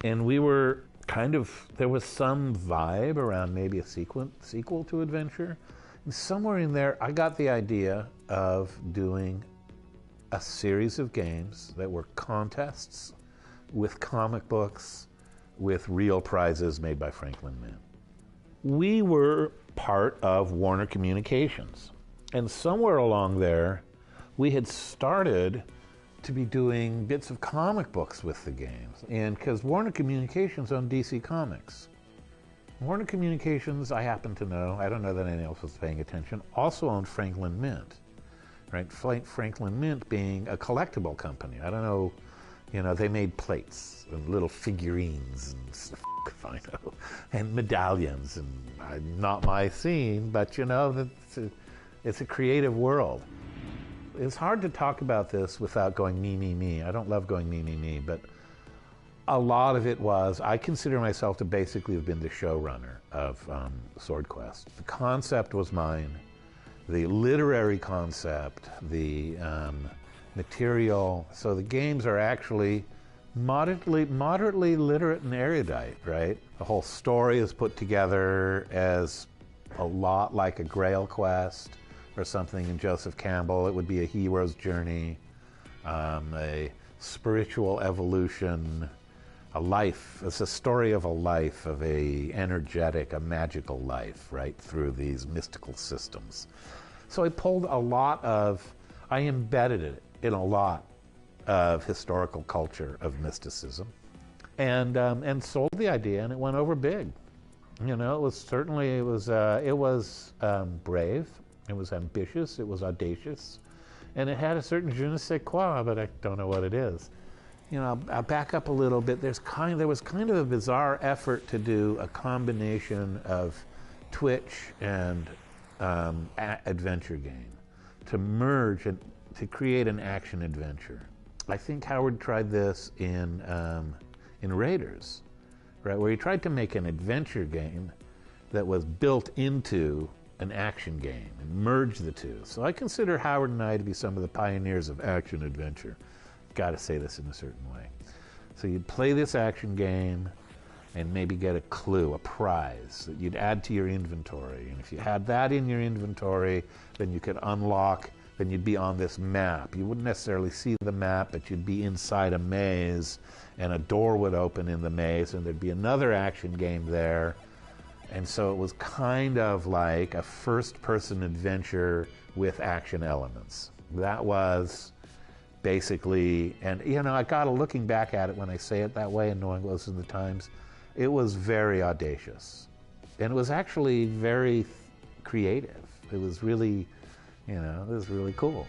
and we were there was some vibe around maybe a sequel to Adventure. And somewhere in there, I got the idea of doing a series of games that were contests with comic books, with real prizes made by Franklin Mint. We were part of Warner Communications, and somewhere along there, we had started to be doing bits of comic books with the games. And because Warner Communications owned DC Comics. Warner Communications, I happen to know, I don't know that anyone else was paying attention, also owned Franklin Mint, right? Franklin Mint being a collectible company. I don't know, they made plates and little figurines and stuff, I know, and medallions, and not my scene, but it's a creative world. It's hard to talk about this without going me, me, me. I don't love going me, me, me, but a lot of it was, I consider myself to basically have been the showrunner of Sword Quest. The concept was mine, the literary concept, the material. So the games are actually moderately literate and erudite, right? The whole story is put together as a lot like a Grail quest or something in Joseph Campbell. It would be a hero's journey, a spiritual evolution, a life. It's a story of a life, of a energetic, a magical life, right, through these mystical systems. So I embedded it in a lot of historical culture of mysticism, and sold the idea, and it went over big. It was brave. It was ambitious, it was audacious, and it had a certain je ne sais quoi, but I don't know what it is. I'll back up a little bit. There was kind of a bizarre effort to do a combination of Twitch and adventure game, to merge and to create an action adventure. I think Howard tried this in Raiders, right, where he tried to make an adventure game that was built into an action game and merge the two. So I consider Howard and I to be some of the pioneers of action adventure. Got to say this in a certain way. So you'd play this action game and maybe get a clue, a prize that you'd add to your inventory. And if you had that in your inventory, then you could unlock, then you'd be on this map. You wouldn't necessarily see the map, but you'd be inside a maze, and a door would open in the maze, and there'd be another action game there. And so it was kind of like a first-person adventure with action elements. That was basically, and I got looking back at it when I say it that way and knowing what was in the times, it was very audacious. And it was actually very creative. It was really, it was really cool.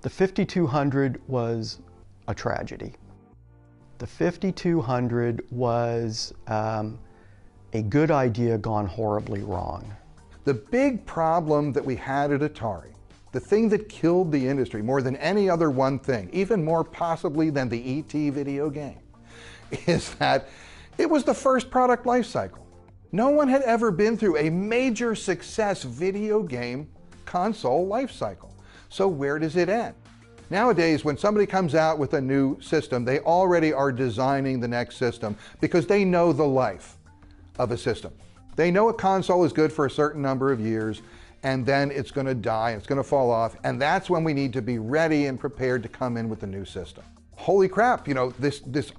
The 5200 was a tragedy. The 5200 was a good idea gone horribly wrong. The big problem that we had at Atari, the thing that killed the industry more than any other one thing, even more possibly than the E.T. video game, is that it was the first product life cycle. No one had ever been through a major success video game console life cycle. So where does it end? Nowadays, when somebody comes out with a new system, they already are designing the next system because they know the life of a system. They know a console is good for a certain number of years, and then it's going to die, it's going to fall off, and that's when we need to be ready and prepared to come in with the new system. Holy crap, you know,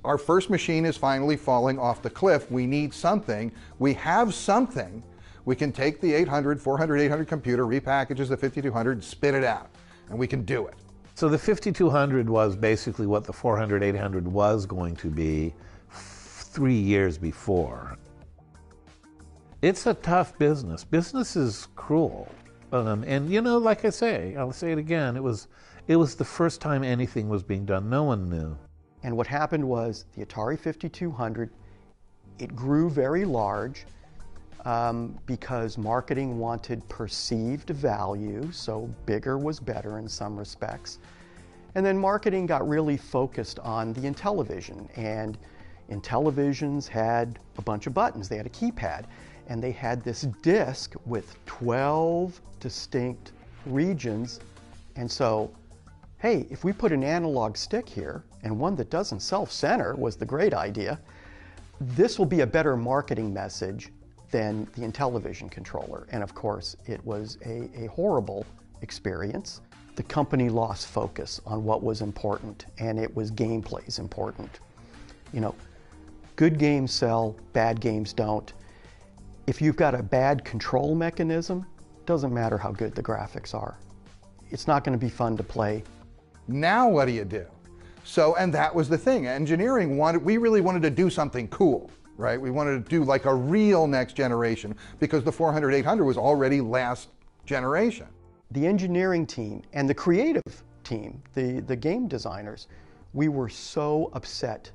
our first machine is finally falling off the cliff. We need something. We have something. We can take the 800, 400, 800 computer, repackages the 5200, spit it out, and we can do it. So the 5200 was basically what the 400, 800 was going to be 3 years before. It's a tough business. Business is cruel. And you know, like I say, I'll say it again, it was the first time anything was being done. No one knew. And what happened was the Atari 5200, it grew very large because marketing wanted perceived value, so bigger was better in some respects. And then marketing got really focused on the Intellivision, and Intellivisions had a bunch of buttons. They had a keypad, and they had this disc with 12 distinct regions. And so, hey, if we put an analog stick here, and one that doesn't self-center was the great idea, this will be a better marketing message than the Intellivision controller. And of course, it was a horrible experience. The company lost focus on what was important, and it was gameplay's important. You know, good games sell, bad games don't. If you've got a bad control mechanism, doesn't matter how good the graphics are. It's not going to be fun to play. Now what do you do? So, and that was the thing. Engineering we really wanted to do something cool, right? We wanted to do like a real next generation because the 400, 800 was already last generation. The engineering team and the creative team, the game designers, we were so upset,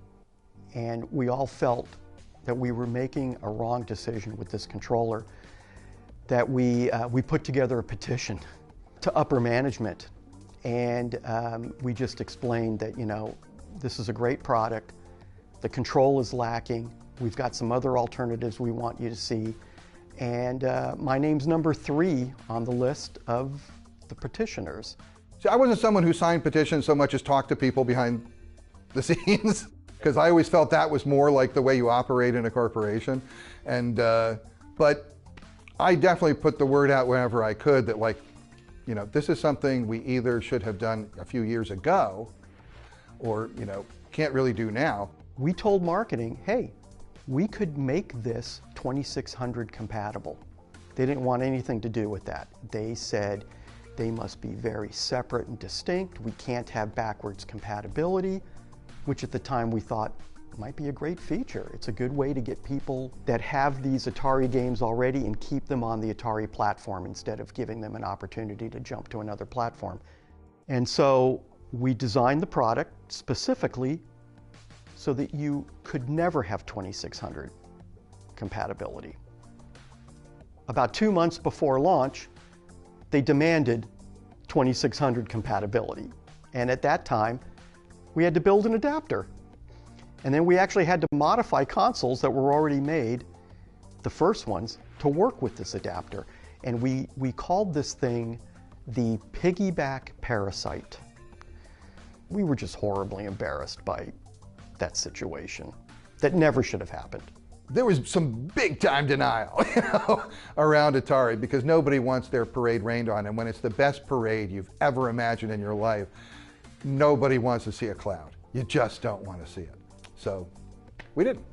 and we all felt that we were making a wrong decision with this controller, that we put together a petition to upper management, and we just explained that, you know, this is a great product, the control is lacking, we've got some other alternatives we want you to see, and my name's number 3 on the list of the petitioners. See, I wasn't someone who signed petitions so much as talked to people behind the scenes, because I always felt that was more like the way you operate in a corporation. And but I definitely put the word out whenever I could that, like, you know, this is something we either should have done a few years ago or, you know, can't really do now. We told marketing, hey, we could make this 2600 compatible. They didn't want anything to do with that. They said they must be very separate and distinct. We can't have backwards compatibility, which at the time we thought might be a great feature. It's a good way to get people that have these Atari games already and keep them on the Atari platform instead of giving them an opportunity to jump to another platform. And so we designed the product specifically so that you could never have 2600 compatibility. About 2 months before launch, they demanded 2600 compatibility. And at that time, we had to build an adapter. And then we actually had to modify consoles that were already made, the first ones, to work with this adapter. And we called this thing the piggyback parasite. We were just horribly embarrassed by that situation. That never should have happened. There was some big time denial, you know, around Atari, because nobody wants their parade rained on. And when it's the best parade you've ever imagined in your life, nobody wants to see a cloud. You just don't want to see it. So we didn't.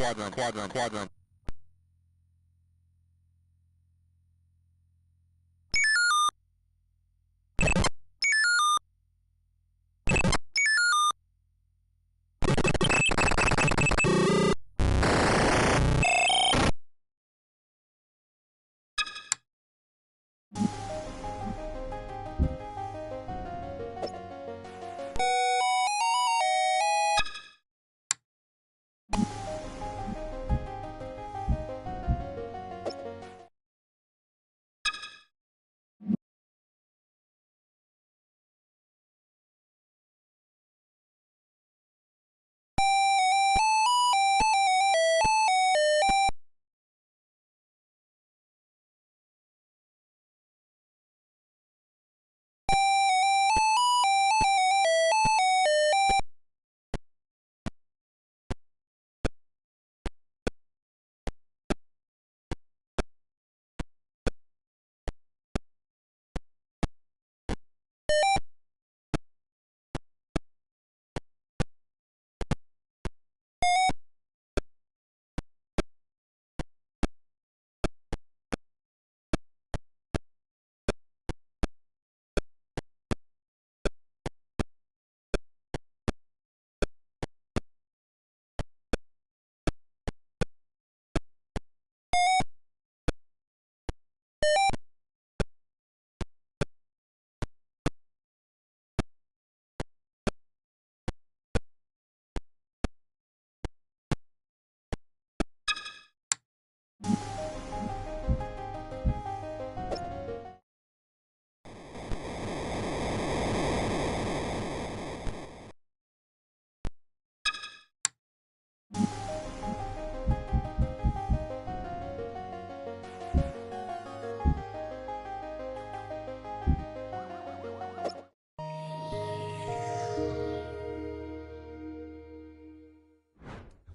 quadrant.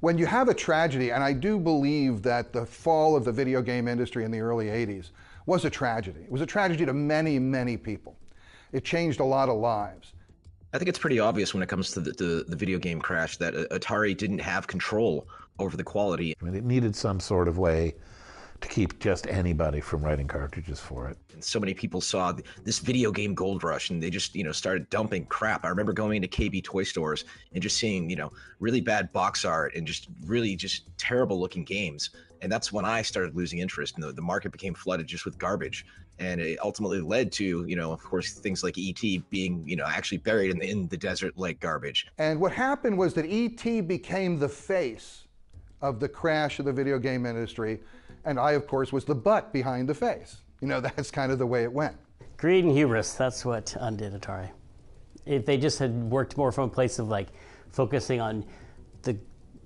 When you have a tragedy, and I do believe that the fall of the video game industry in the early 80s was a tragedy. It was a tragedy to many, many people. It changed a lot of lives. I think it's pretty obvious when it comes to the video game crash that Atari didn't have control over the quality. I mean, it needed some sort of way to keep just anybody from writing cartridges for it. And so many people saw this video game gold rush, and they just, started dumping crap. I remember going into KB toy stores and just seeing, really bad box art and just really just terrible looking games. And that's when I started losing interest, and the market became flooded just with garbage. And it ultimately led to, of course, things like E.T. being, actually buried in the desert like garbage. And what happened was that E.T. became the face of the crash of the video game industry. And I, of course, was the butt behind the face. That's kind of the way it went. Greed and hubris, that's what undid Atari. If they just had worked more from a place of focusing on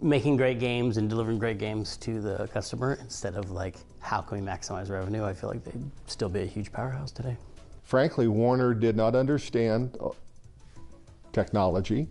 making great games and delivering great games to the customer instead of how can we maximize revenue, I feel like they'd still be a huge powerhouse today. Frankly, Warner did not understand technology.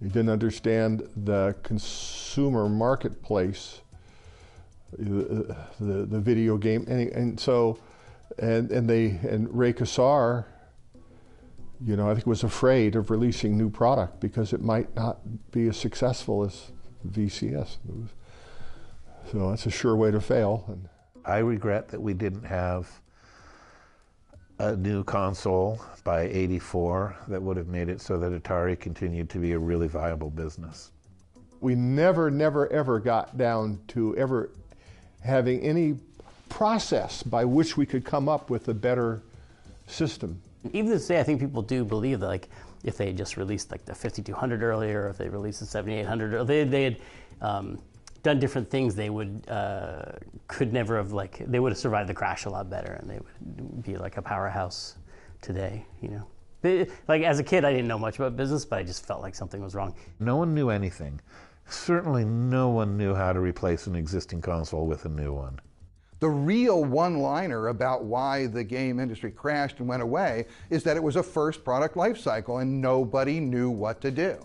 He didn't understand the consumer marketplace, the video game, and Ray Kassar, you know, I think was afraid of releasing new product because it might not be as successful as VCS. So that's a sure way to fail. I regret that we didn't have a new console by '84 that would have made it so that Atari continued to be a really viable business. We never, ever got down to ever having any process by which we could come up with a better system. Even to this day, I think people do believe that, like, if they had just released like the 5200 earlier, or if they released the 7800, or they had done different things, they would could never have, like, they would have survived the crash a lot better, and they would be like a powerhouse today. You know, like as a kid, I didn't know much about business, but I just felt like something was wrong. No one knew anything. Certainly, no one knew how to replace an existing console with a new one. The real one-liner about why the game industry crashed and went away is that it was a first product life cycle and nobody knew what to do.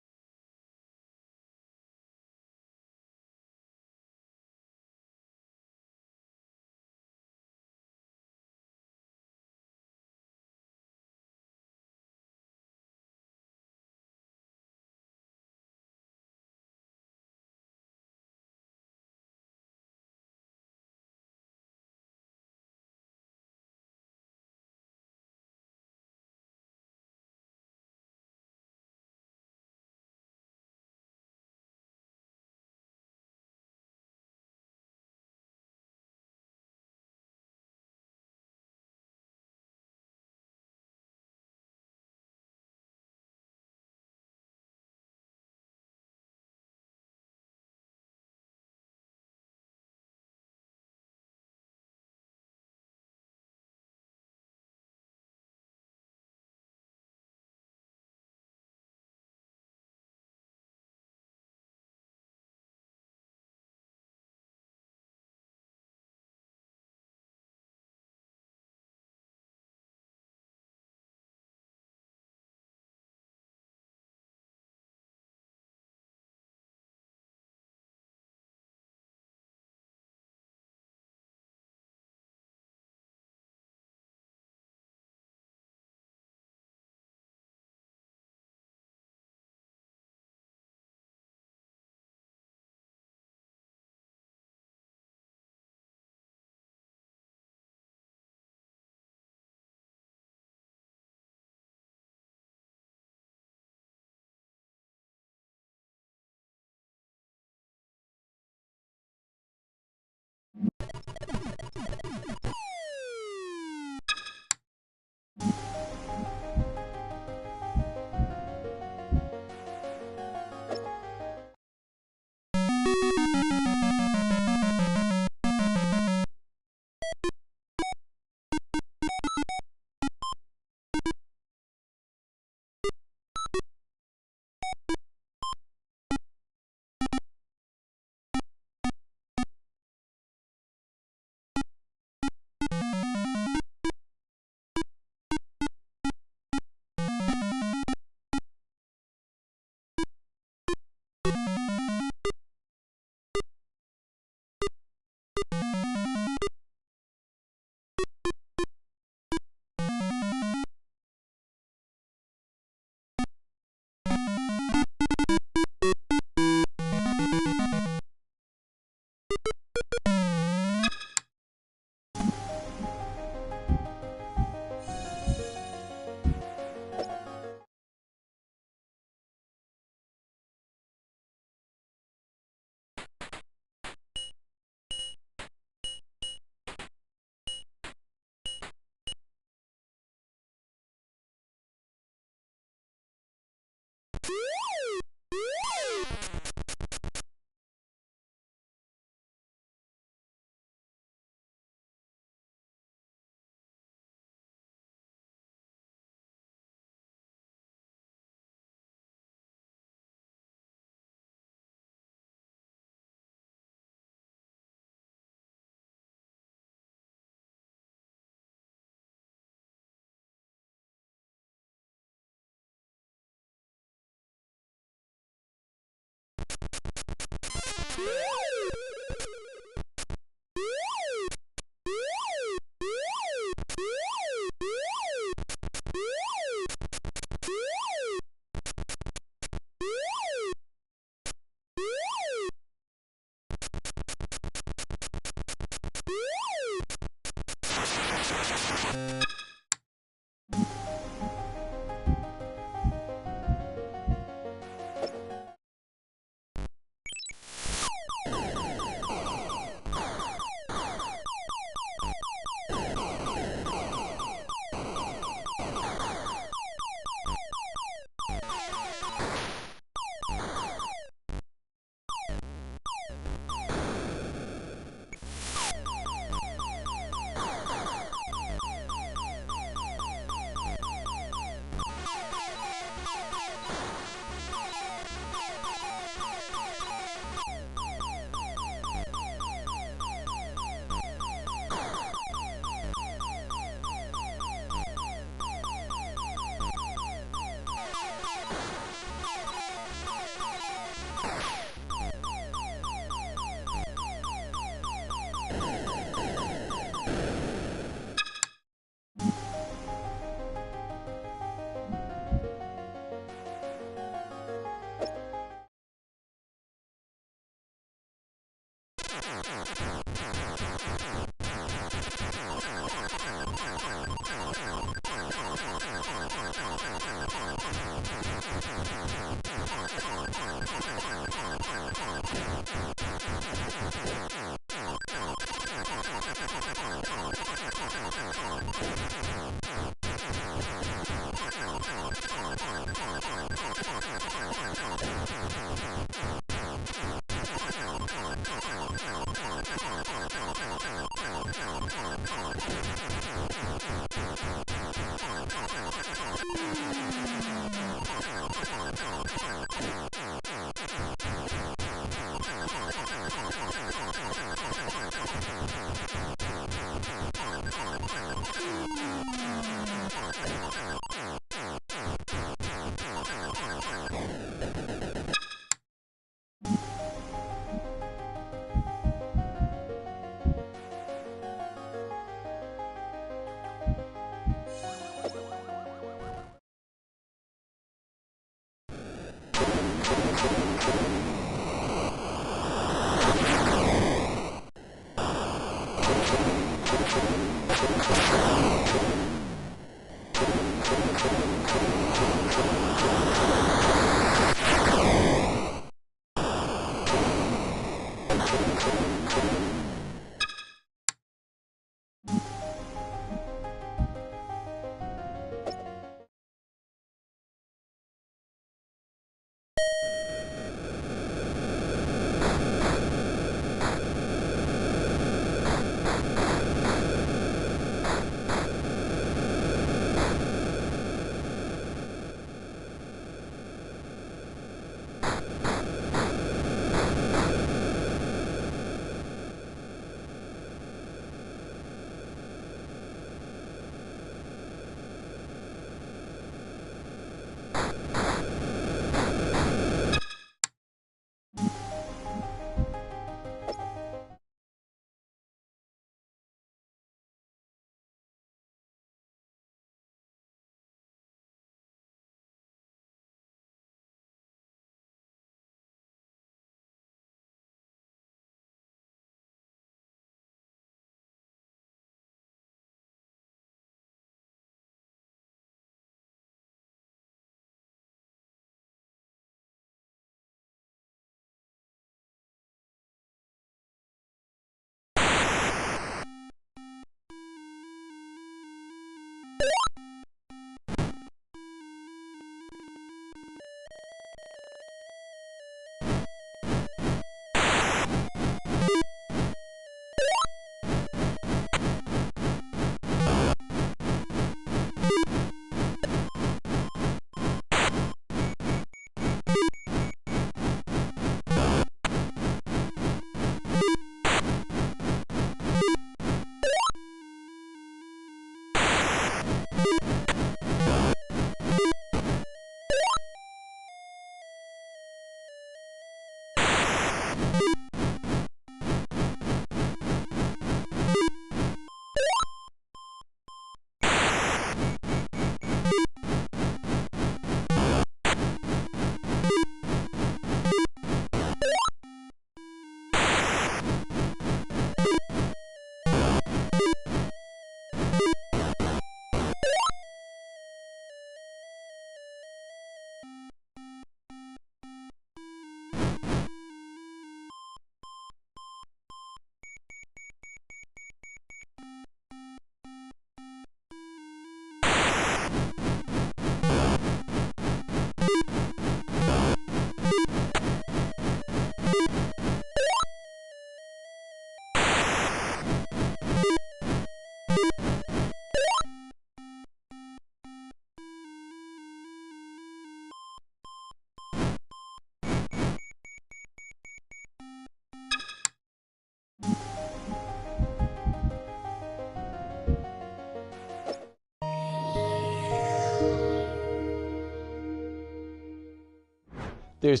there's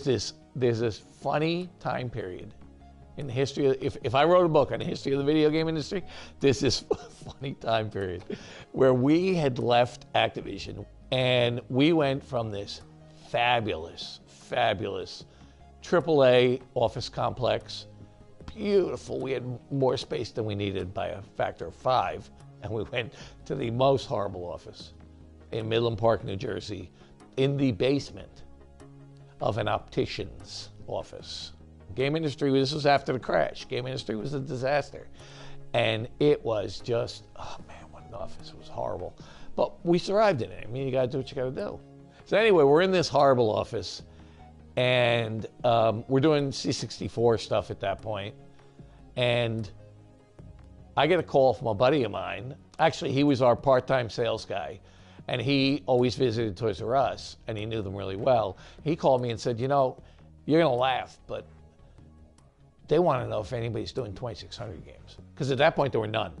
this funny time period in the history of, if I wrote a book on the history of the video game industry, there's this funny time period where we had left Activision and we went from this fabulous AAA office complex, beautiful. We had more space than we needed by a factor of 5, and we went to the most horrible office in Midland Park, New Jersey, in the basement of an optician's office. Game industry, this was after the crash. Game industry was a disaster. And it was just, oh man, what an office. It was horrible. But we survived in it. I mean, you gotta do what you gotta do. So anyway, we're in this horrible office, and we're doing C64 stuff at that point. And I get a call from a buddy of mine. Actually, he was our part-time sales guy, and he always visited Toys R Us, and he knew them really well. He called me and said, you know, you're gonna laugh, but they want to know if anybody's doing 2600 games. Because at that point, there were none.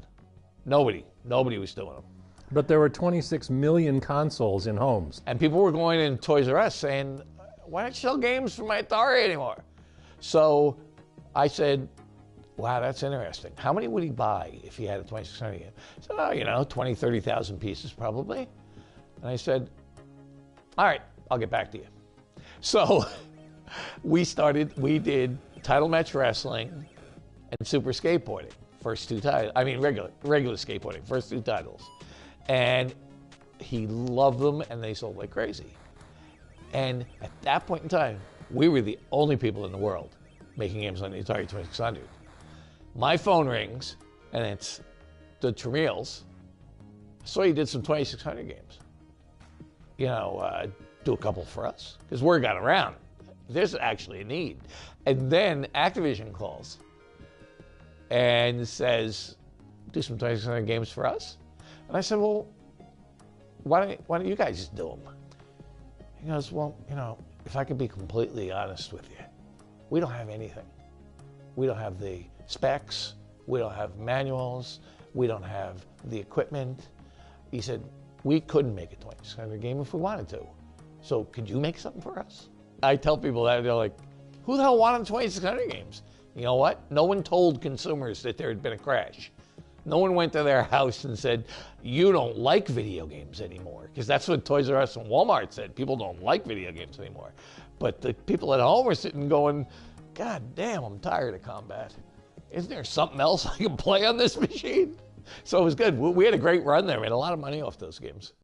Nobody was doing them. But there were 26 million consoles in homes. And people were going in Toys R Us saying, why don't you sell games for my Atari anymore? So I said, wow, that's interesting. How many would he buy if he had a 2600 game? He said, oh, you know, 20, 30,000 pieces probably. And I said, all right, I'll get back to you. So we did Title Match Wrestling and Super Skateboarding, first two titles. I mean, regular skateboarding, first two titles. And he loved them, and they sold like crazy. And at that point in time, we were the only people in the world making games on the Atari 2600. My phone rings, and it's the Tramiels. So he did some 2600 games. You know, do a couple for us, because word got around. There's actually a need. And then Activision calls and says, do some 2600 games for us? And I said, well, why don't you guys just do them? He goes, well, you know, if I could be completely honest with you, we don't have anything. We don't have the specs. We don't have manuals. We don't have the equipment. He said, we couldn't make a 2600 game if we wanted to. So could you make something for us? I tell people that, they're like, who the hell wanted 2600 games? You know what? No one told consumers that there had been a crash. No one went to their house and said, you don't like video games anymore. Because that's what Toys R Us and Walmart said. People don't like video games anymore. But the people at home were sitting going, God damn, I'm tired of combat. Isn't there something else I can play on this machine? So it was good. We had a great run there. We had a lot of money off those games.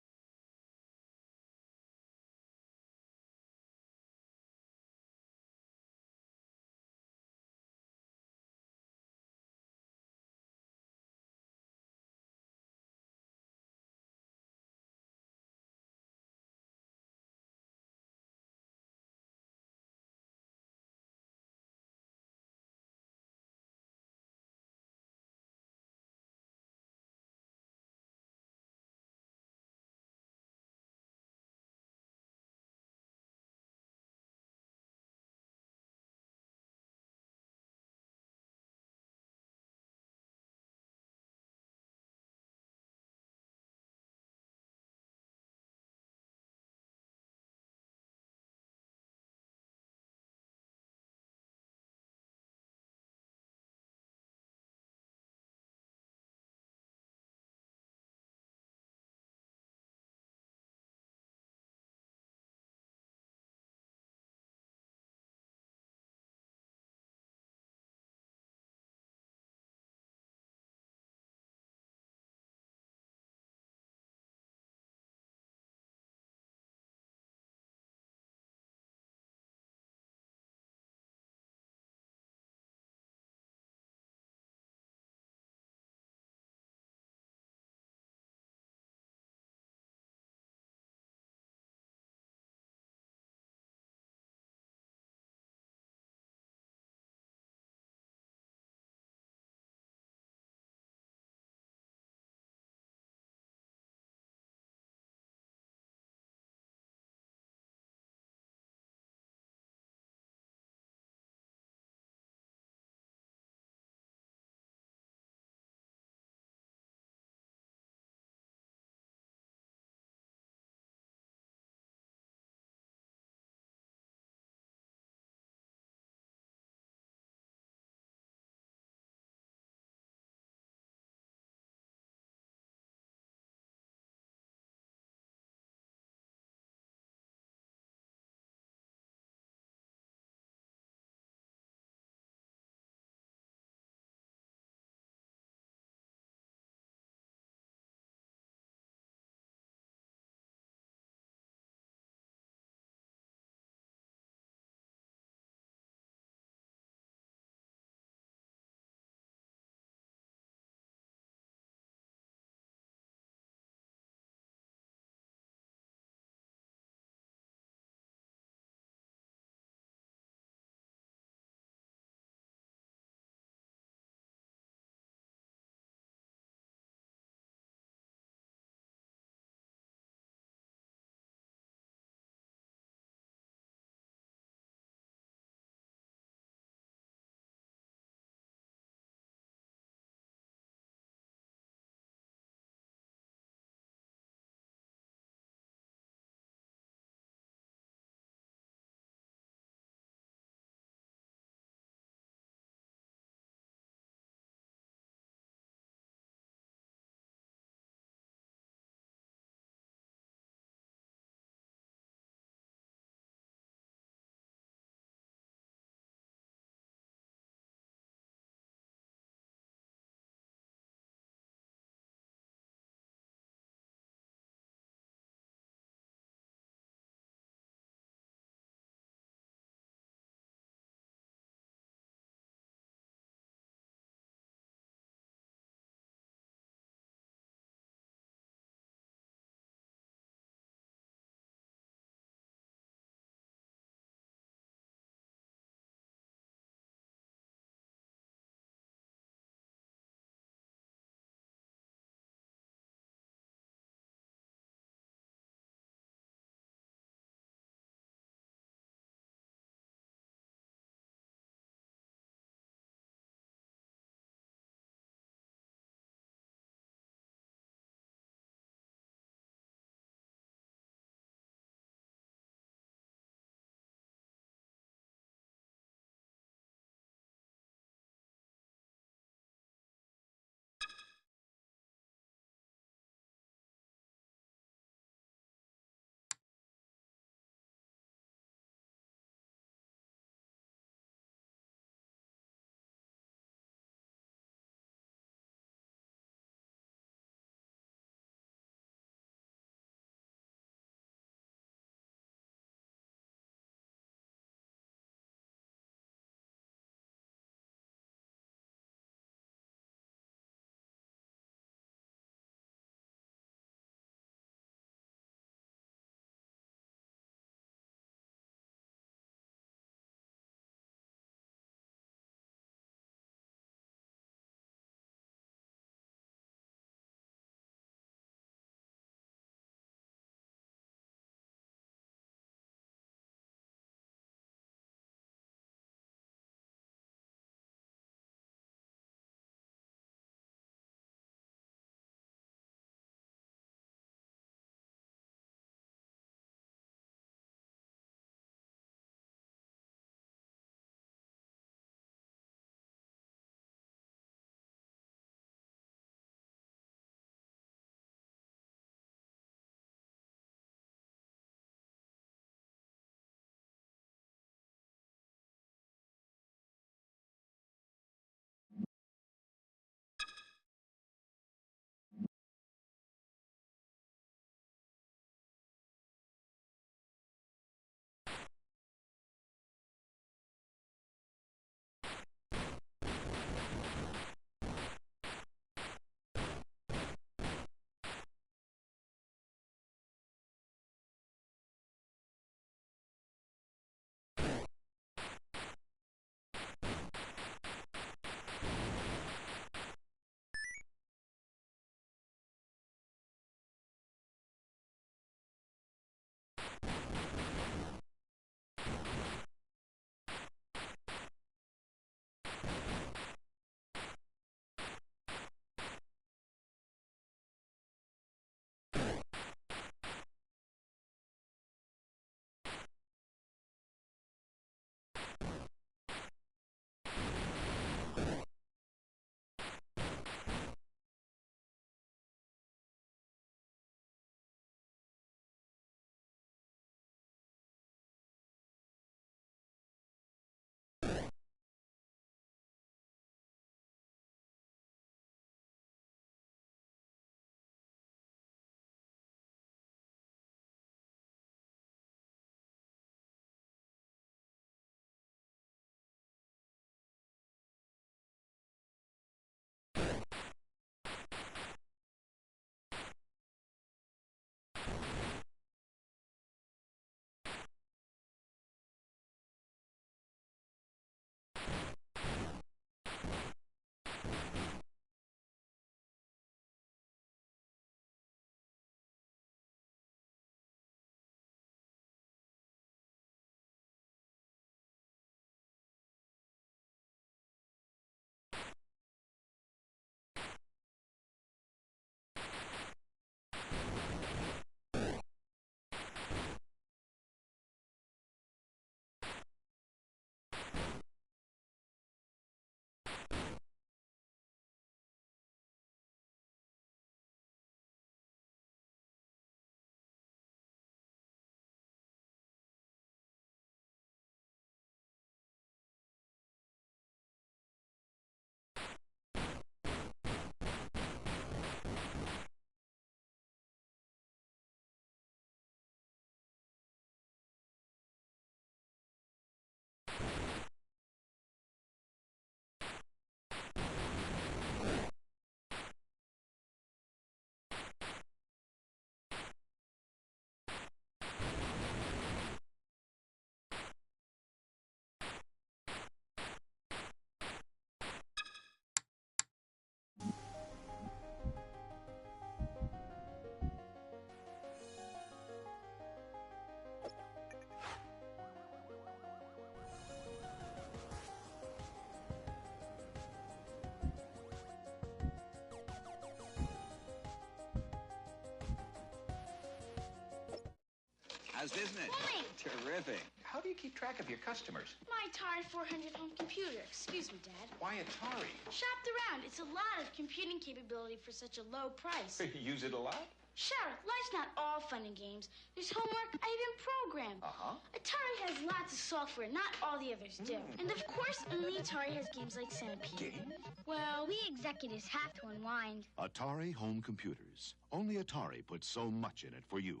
How's business? Morning. Terrific. How do you keep track of your customers? My Atari 400 home computer. Excuse me, Dad. Why Atari? Shopped around. It's a lot of computing capability for such a low price. You use it a lot? Sheriff, life's not all fun and games. There's homework, I even program. Uh-huh. Atari has lots of software, not all the others do. And of course, only Atari has games like Centipede. Games? Well, we executives have to unwind. Atari home computers. Only Atari puts so much in it for you.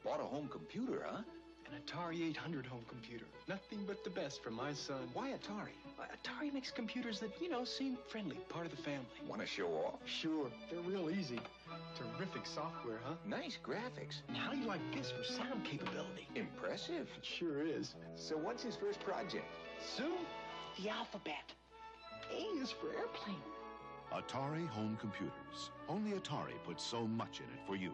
Bought a home computer, huh? An Atari 800 home computer. Nothing but the best for my son. Why Atari? Atari makes computers that, seem friendly, part of the family. Want to show off? Sure. They're real easy. Terrific software, huh? Nice graphics. And how do you like this for sound capability? Impressive. It sure is. So what's his first project? Soon, the alphabet. A is for airplane. Atari home computers. Only Atari puts so much in it for you.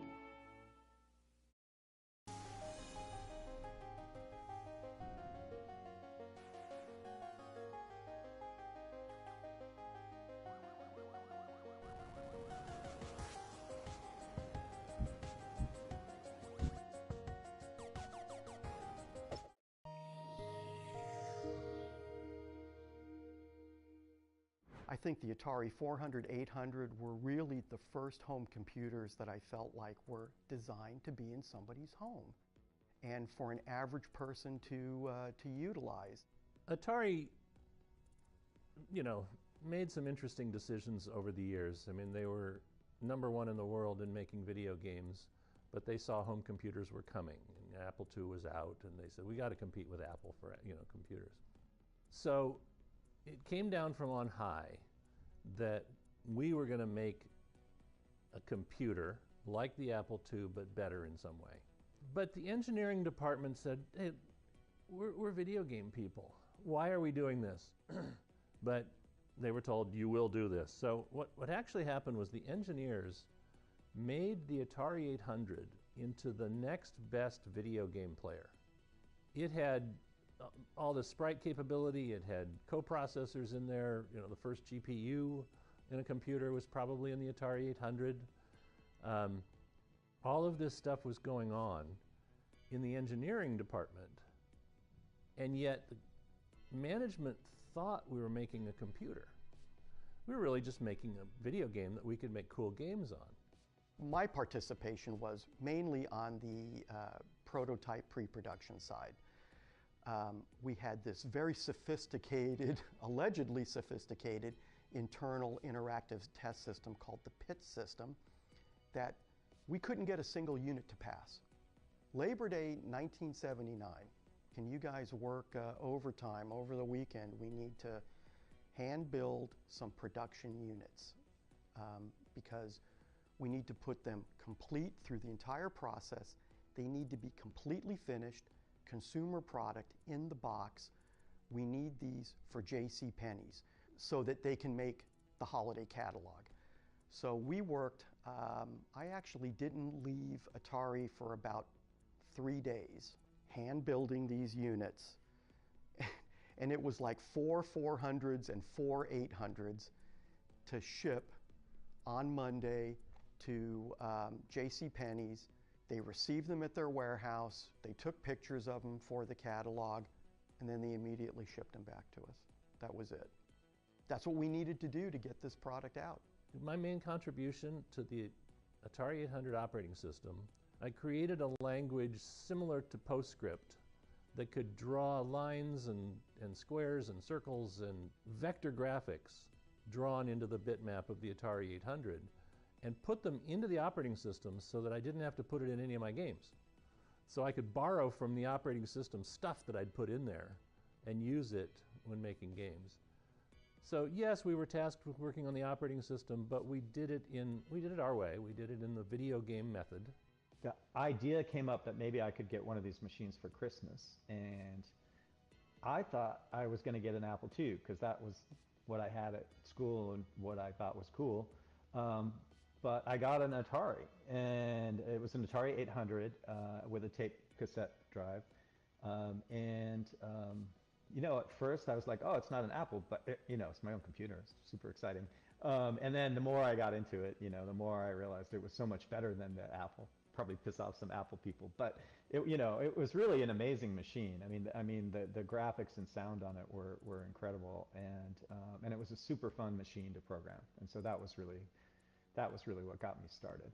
I think the Atari 400, 800 were really the first home computers that I felt like were designed to be in somebody's home and for an average person to utilize. Atari, made some interesting decisions over the years. I mean, they were #1 in the world in making video games, but they saw home computers were coming, and Apple II was out, and they said, we got to compete with Apple for, computers. So it came down from on high that we were going to make a computer like the Apple II, but better in some way. But the engineering department said, hey, we're video game people. Why are we doing this? But they were told, you will do this. So what actually happened was the engineers made the Atari 800 into the next best video game player. It had all the sprite capability, it had coprocessors in there. You know, the first GPU in a computer was probably in the Atari 800. All of this stuff was going on in the engineering department, and yet the management thought we were making a computer. We were really just making a video game that we could make cool games on. My participation was mainly on the prototype pre-production side. We had this very sophisticated, allegedly sophisticated, internal interactive test system called the PIT system that we couldn't get a single unit to pass. Labor Day 1979, can you guys work overtime over the weekend? We need to hand build some production units because we need to put them complete through the entire process. They need to be completely finished, consumer product in the box. We need these for JCPenney's so that they can make the holiday catalog. So we worked, I actually didn't leave Atari for about 3 days, hand building these units. And it was like 4 400s and 4 800s to ship on Monday to JCPenney's. They received them at their warehouse, they took pictures of them for the catalog, and then they immediately shipped them back to us. That was it. That's what we needed to do to get this product out. My main contribution to the Atari 800 operating system, I created a language similar to PostScript that could draw lines and squares and circles and vector graphics drawn into the bitmap of the Atari 800 and put them into the operating system so that I didn't have to put it in any of my games. So I could borrow from the operating system stuff that I'd put in there and use it when making games. So yes, we were tasked with working on the operating system, but we did it our way. We did it in the video game method. The idea came up that maybe I could get one of these machines for Christmas, and I thought I was going to get an Apple II because that was what I had at school and what I thought was cool. But I got an Atari, and it was an Atari 800 with a tape cassette drive. You know, at first I was like, oh, it's not an Apple, but you know, it's my own computer. It's super exciting. And then the more I got into it, you know, the more I realized it was so much better than the Apple. Probably piss off some Apple people, but it, you know, it was really an amazing machine. I mean, the graphics and sound on it were incredible, and it was a super fun machine to program. And so that was really what got me started.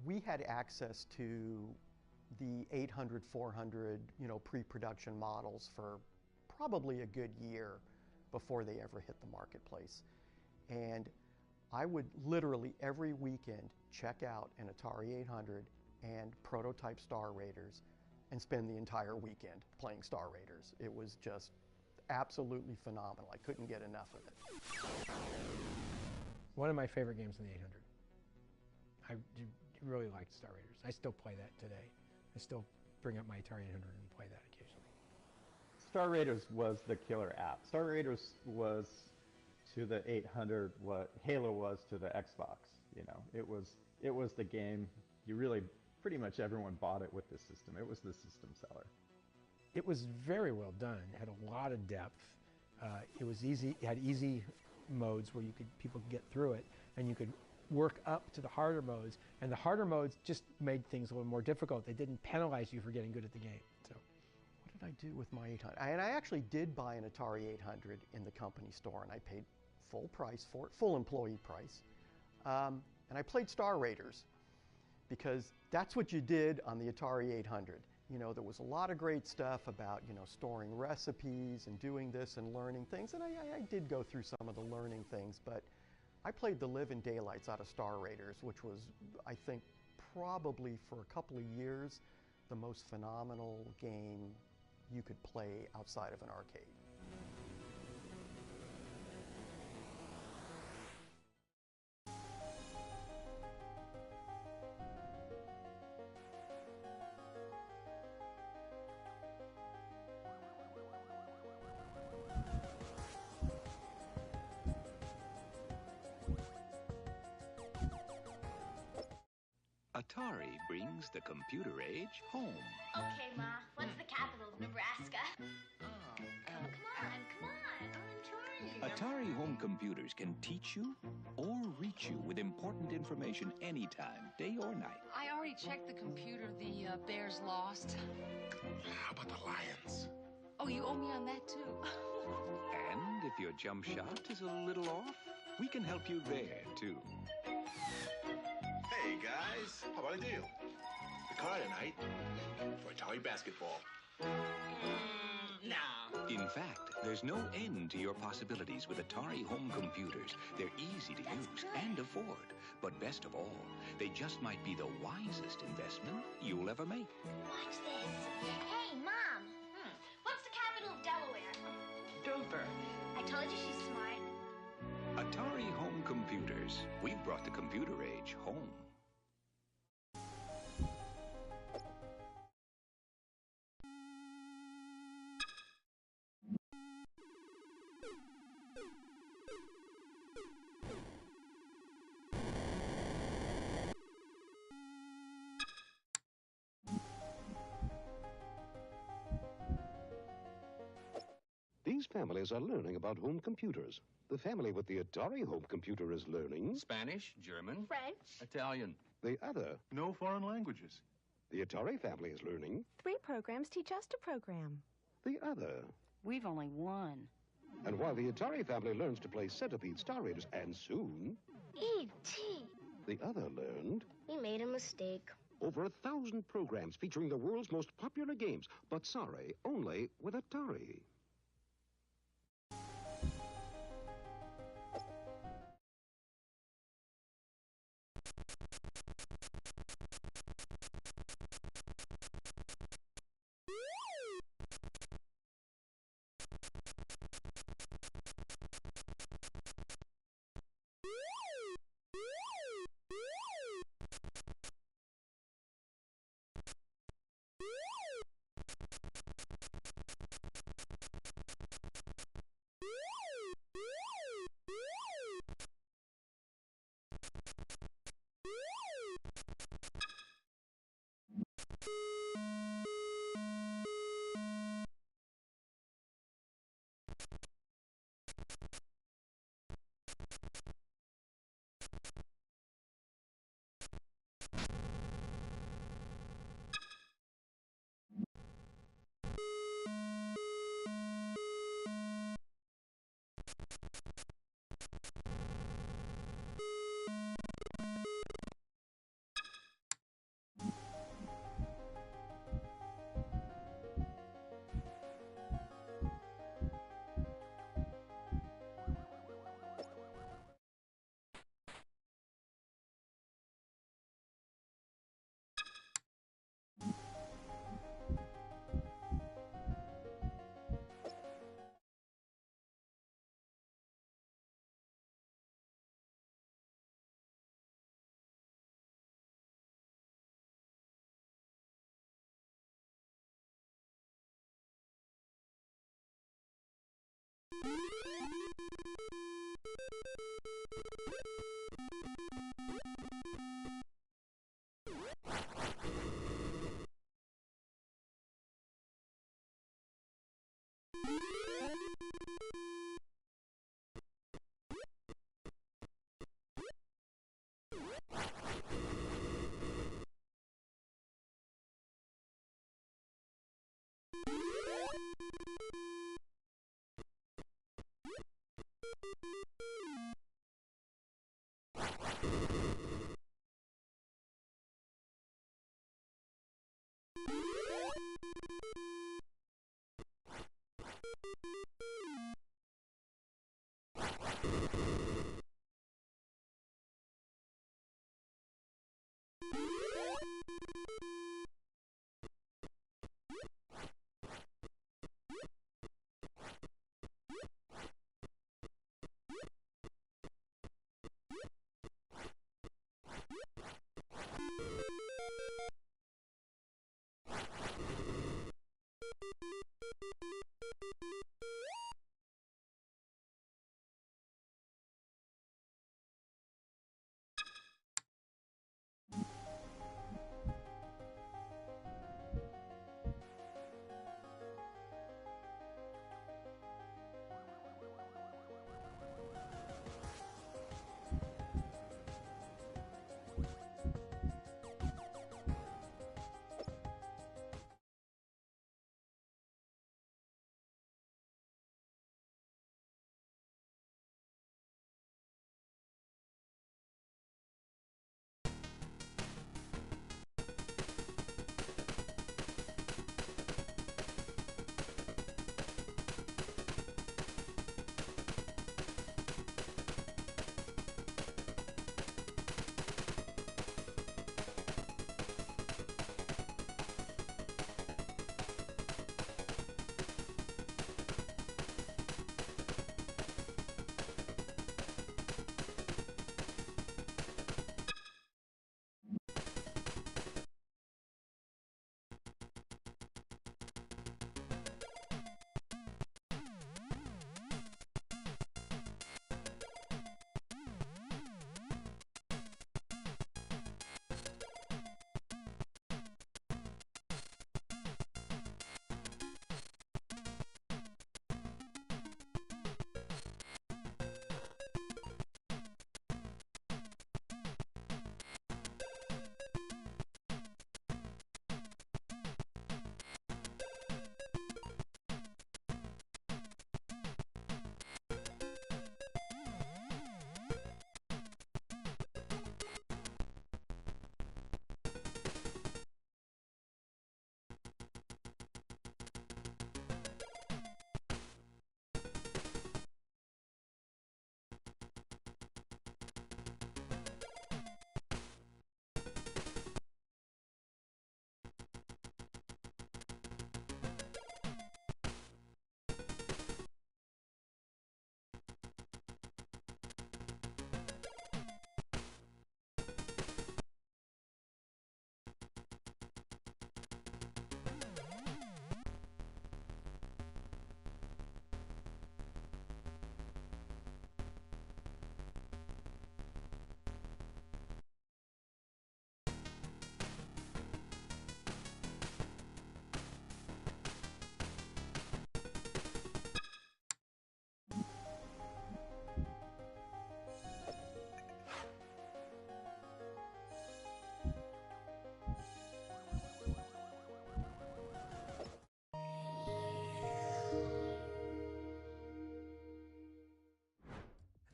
we had access to the 800, 400, pre-production models for probably a good year before they ever hit the marketplace. And I would literally every weekend check out an Atari 800 and prototype Star Raiders and spend the entire weekend playing Star Raiders. It was just absolutely phenomenal. I couldn't get enough of it. One of my favorite games in the 800. I really liked Star Raiders. I still play that today. I still bring up my Atari 800 and play that occasionally. Star Raiders was the killer app. Star Raiders was to the 800 what Halo was to the Xbox. It was the game. You really, pretty much everyone bought it with the system. It was the system seller. It was very well done. It had a lot of depth. It was easy. It had easy modes where people could get through it, and you could work up to the harder modes. And the harder modes just made things a little more difficult. They didn't penalize you for getting good at the game. So, what did I do with my 800? And I actually did buy an Atari 800 in the company store, and I paid full price for it, full employee price. And I played Star Raiders because that's what you did on the Atari 800. There was a lot of great stuff about, storing recipes and doing this and learning things. And I did go through some of the learning things, but I played the living daylights out of Star Raiders, which was, I think, probably for a couple of years, the most phenomenal game you could play outside of an arcade. Atari brings the computer age home. Okay, Ma, what's the capital of Nebraska? Come on, I'm trying. Atari home computers can teach you or reach you with important information anytime, day or night. I already checked the computer. The Bears lost. How about the Lions? Oh, you owe me on that, too. And if your jump shot is a little off, we can help you there, too. Hey, guys, how about a deal? The car tonight for Atari basketball. No. In fact, there's no end to your possibilities with Atari home computers. They're easy to use and afford. But best of all, they just might be the wisest investment you'll ever make. Watch this. Hey, Mom. What's the capital of Delaware? Dover. I told you she's smart. Atari home computers. We've brought the computer age home. These families are learning about home computers. The family with the Atari home computer is learning Spanish, German, French, Italian. The other, No foreign languages. the Atari family is learning 3 programs teach us to program. the other. We've only one. And while the Atari family learns to play Centipede Star Raiders and soon, E.T. the other learned We made a mistake. over 1,000 programs featuring the world's most popular games, but sorry, only with Atari.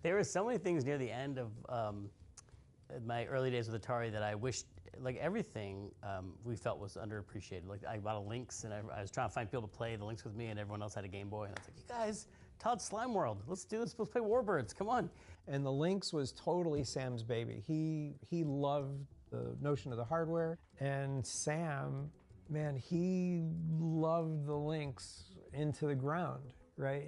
There were so many things near the end of my early days with Atari that I wished, like everything we felt was underappreciated. Like I bought a Lynx and I was trying to find people to play the Lynx with me and everyone else had a Game Boy. And I was like, you guys, Todd's Slime World, let's do this, let's play Warbirds, come on. And the Lynx was totally Sam's baby. He loved the notion of the hardware. And Sam, man, he loved the Lynx into the ground, right?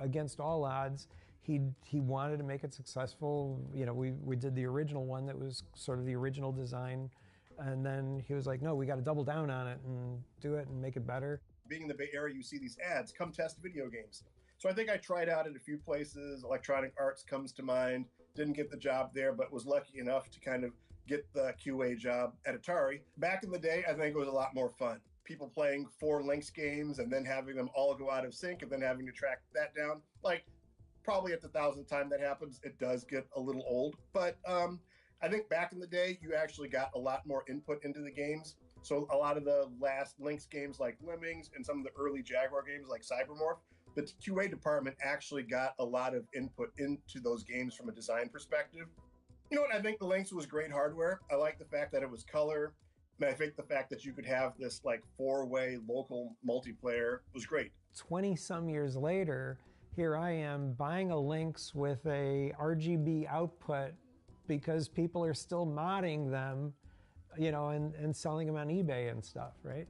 Against all odds, he wanted to make it successful. We did the original one that was sort of the original design. And then he was like, no, we got to double down on it and do it and make it better. being in the Bay Area, you see these ads, come test video games. So I think I tried out at a few places. Electronic Arts comes to mind. Didn't get the job there, but was lucky enough to kind of get the QA job at Atari. Back in the day, I think it was a lot more fun. People playing 4 Lynx games and then having them all go out of sync and then having to track that down. Like, probably at the 1,000th time that happens, it does get a little old. But I think back in the day, you actually got a lot more input into the games. So a lot of the last Lynx games like Lemmings and some of the early Jaguar games like Cybermorph, the QA department actually got a lot of input into those games from a design perspective. You know what? I think the Lynx was great hardware. I like the fact that it was color. And I think the fact that you could have this like 4-way local multiplayer was great. 20 some years later, here I am buying a Lynx with a RGB output because people are still modding them, you know, and selling them on eBay and stuff, right?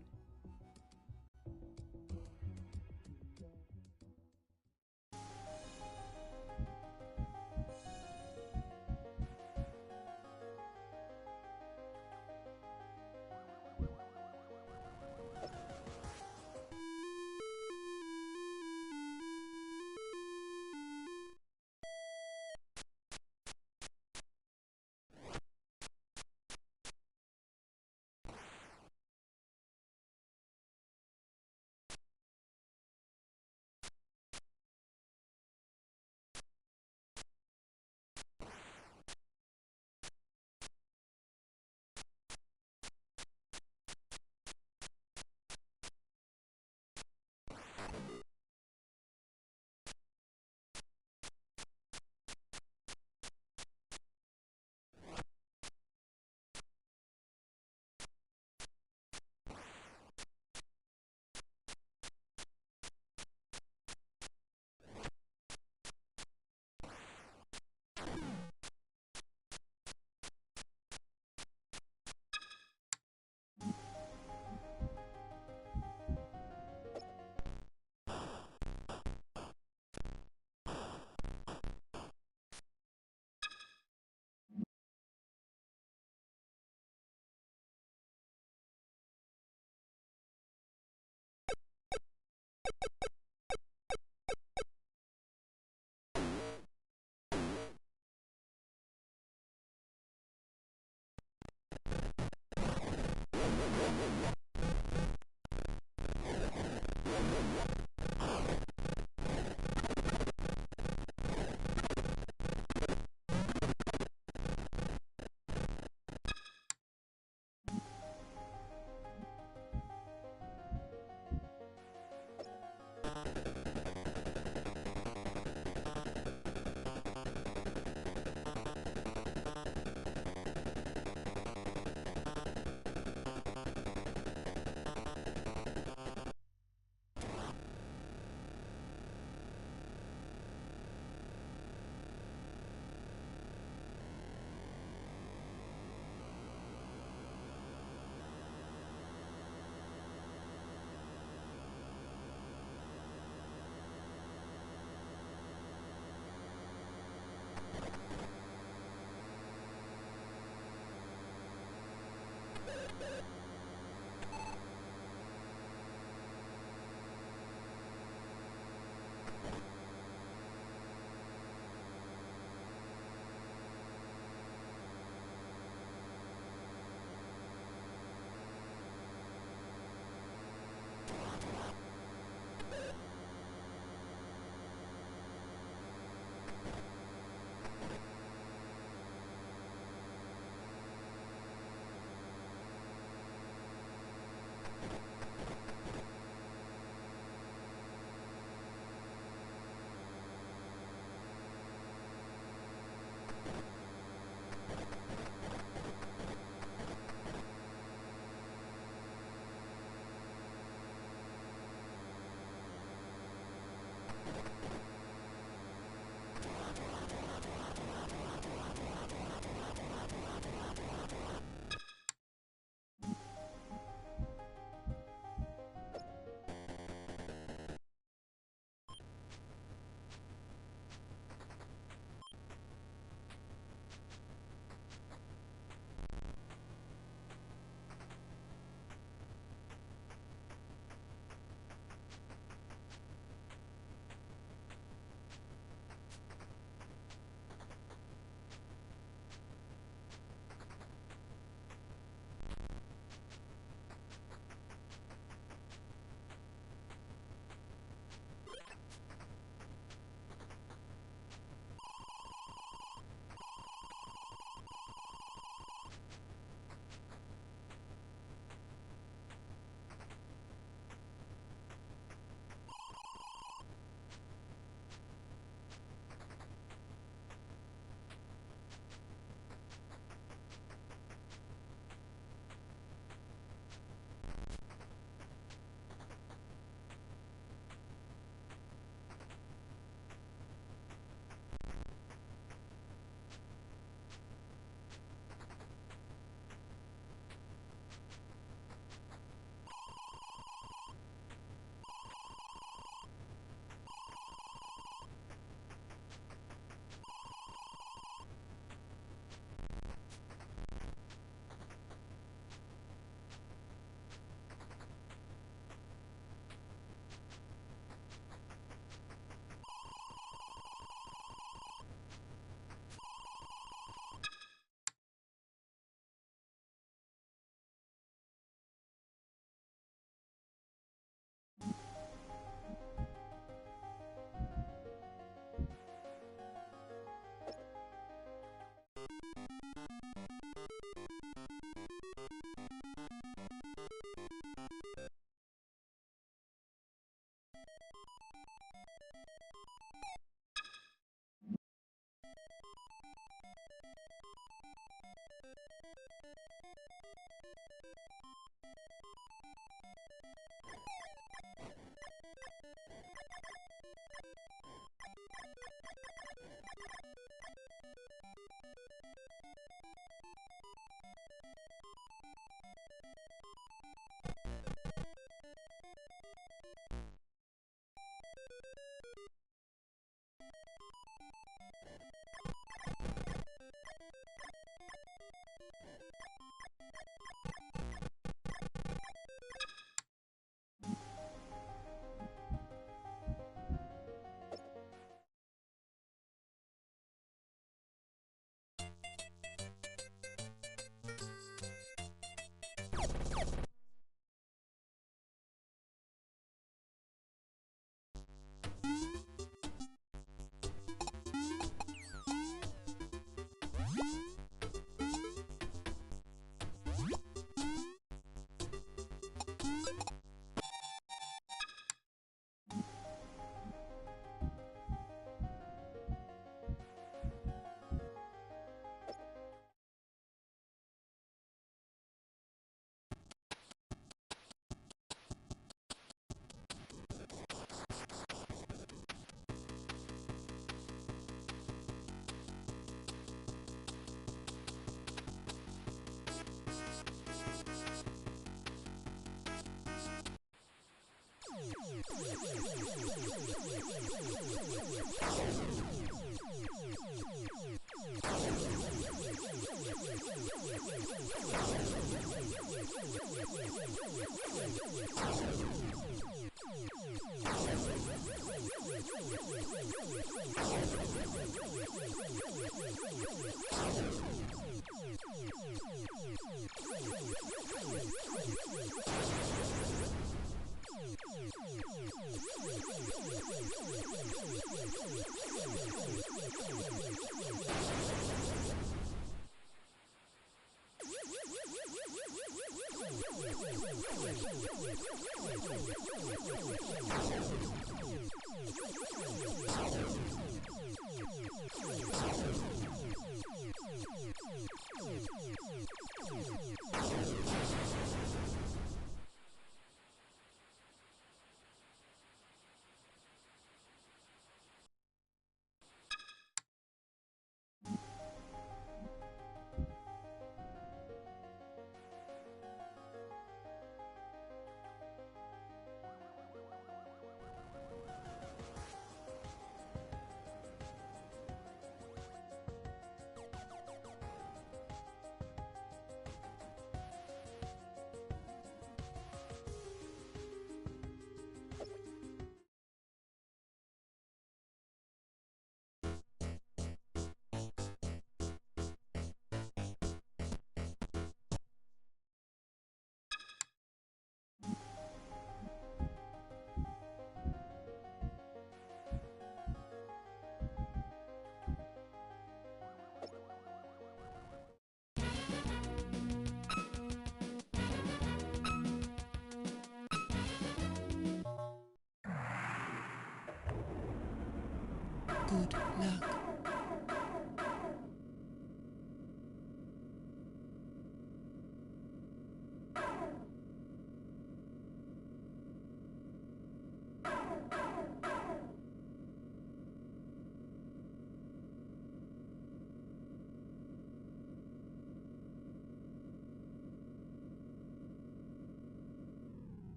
Good luck.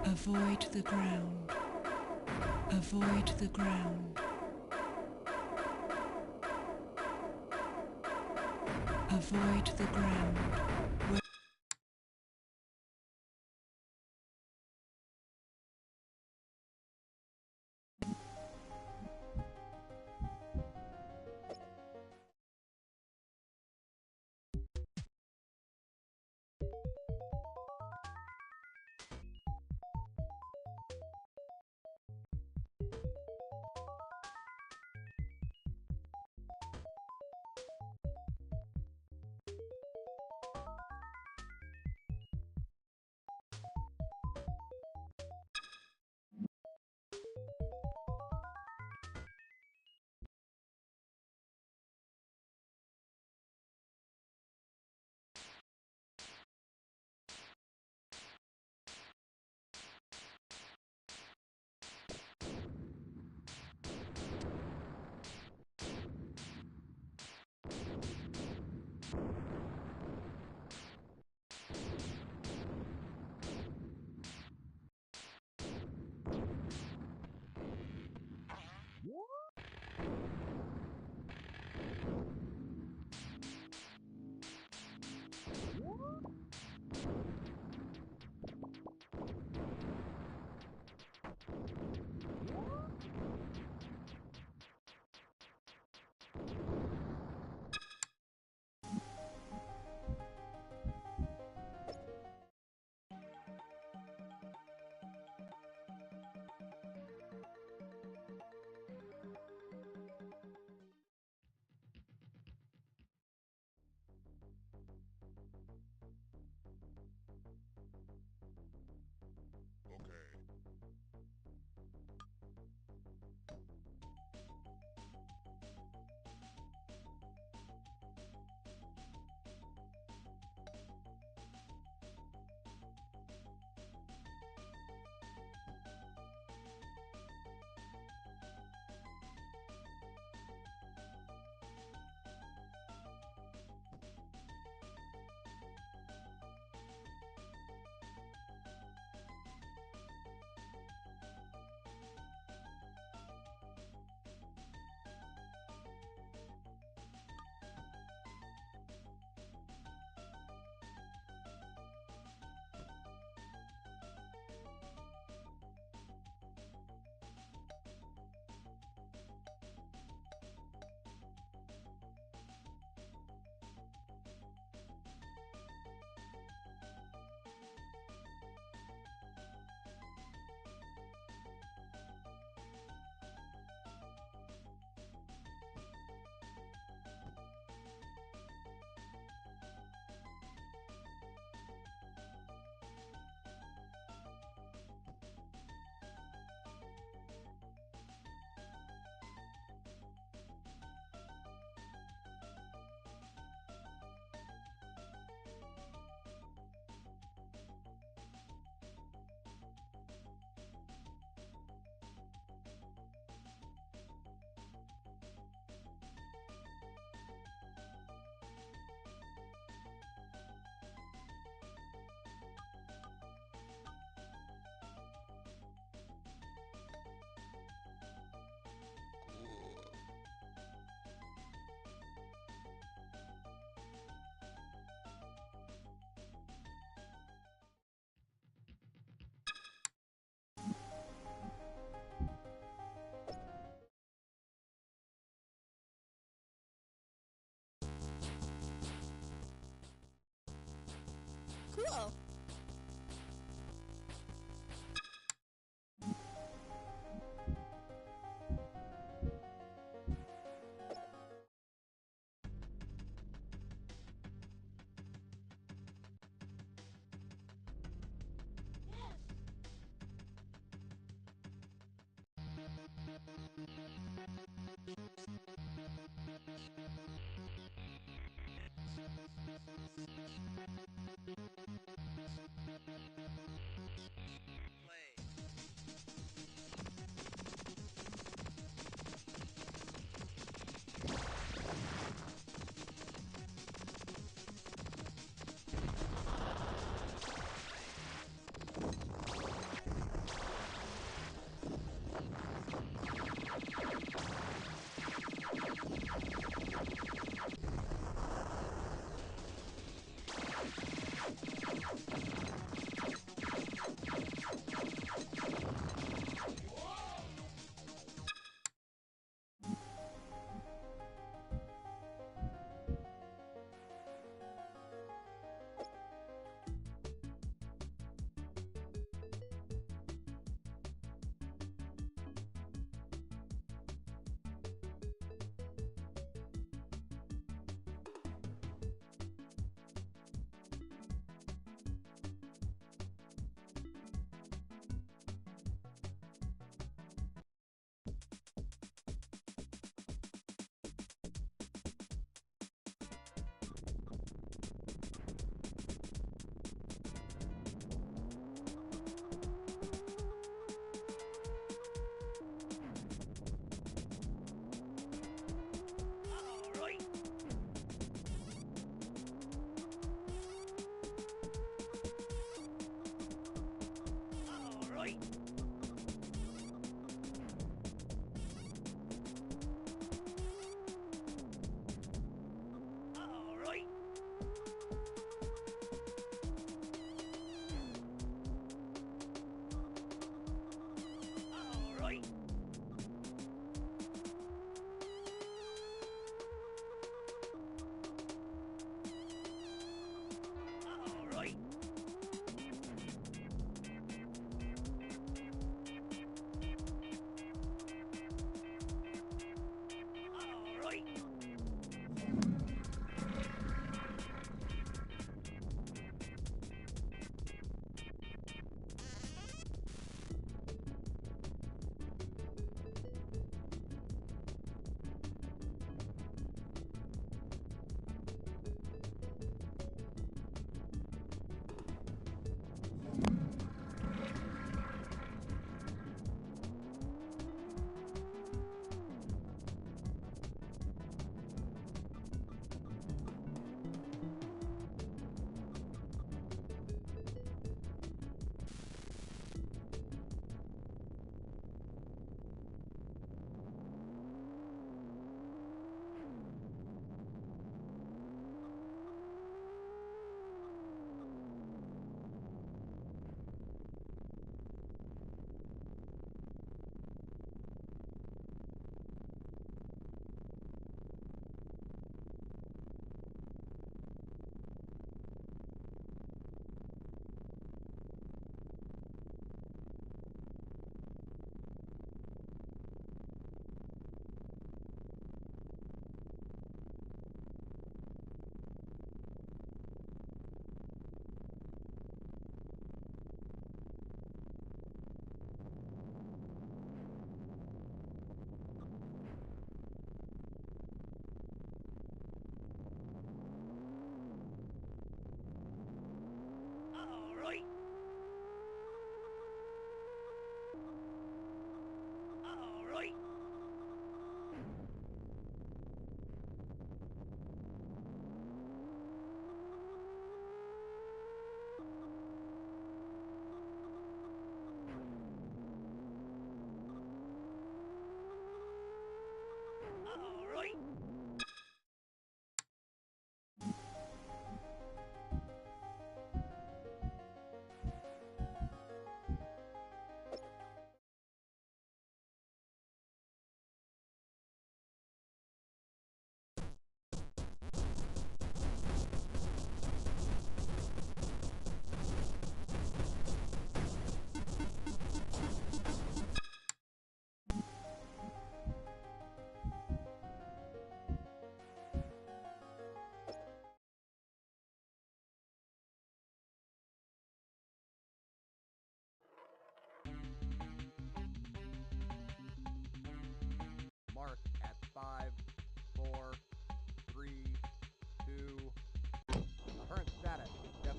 Avoid the ground. Avoid the ground. Avoid the ground. Cool.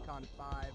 Recon 5.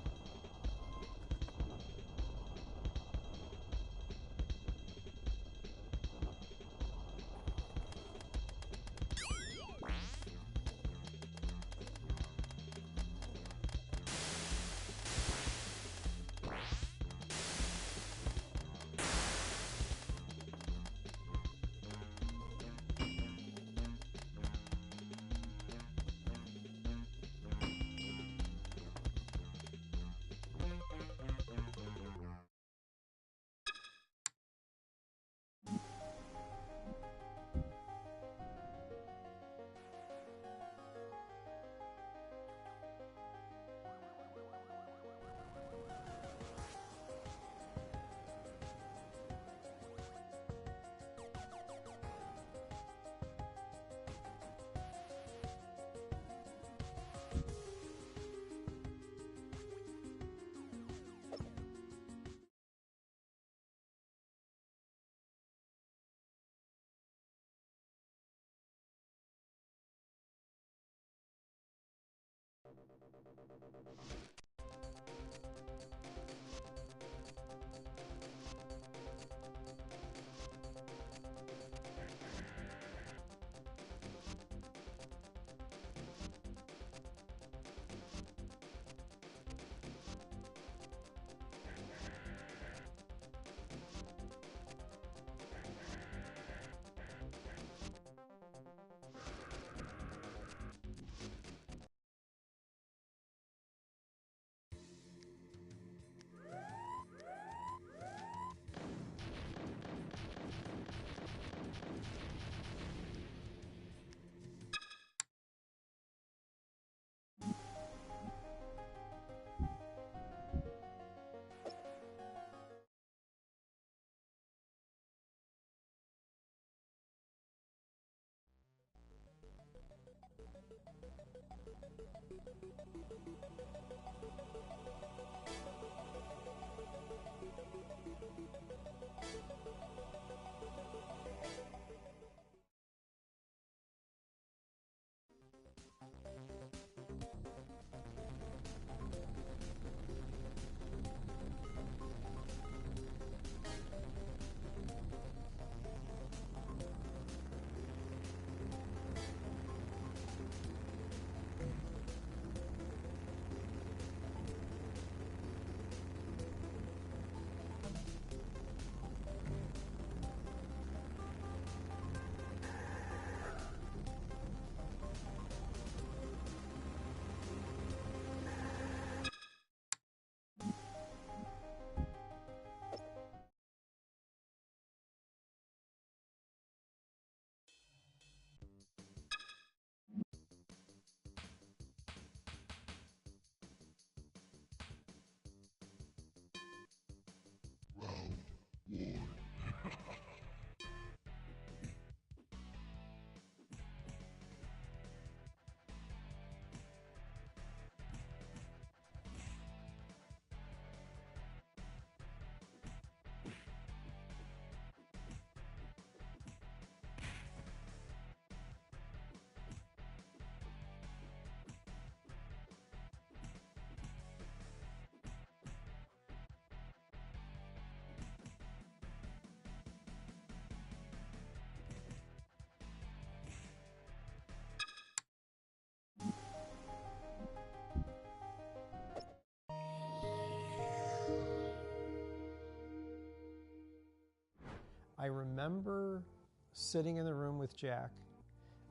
I remember sitting in the room with Jack,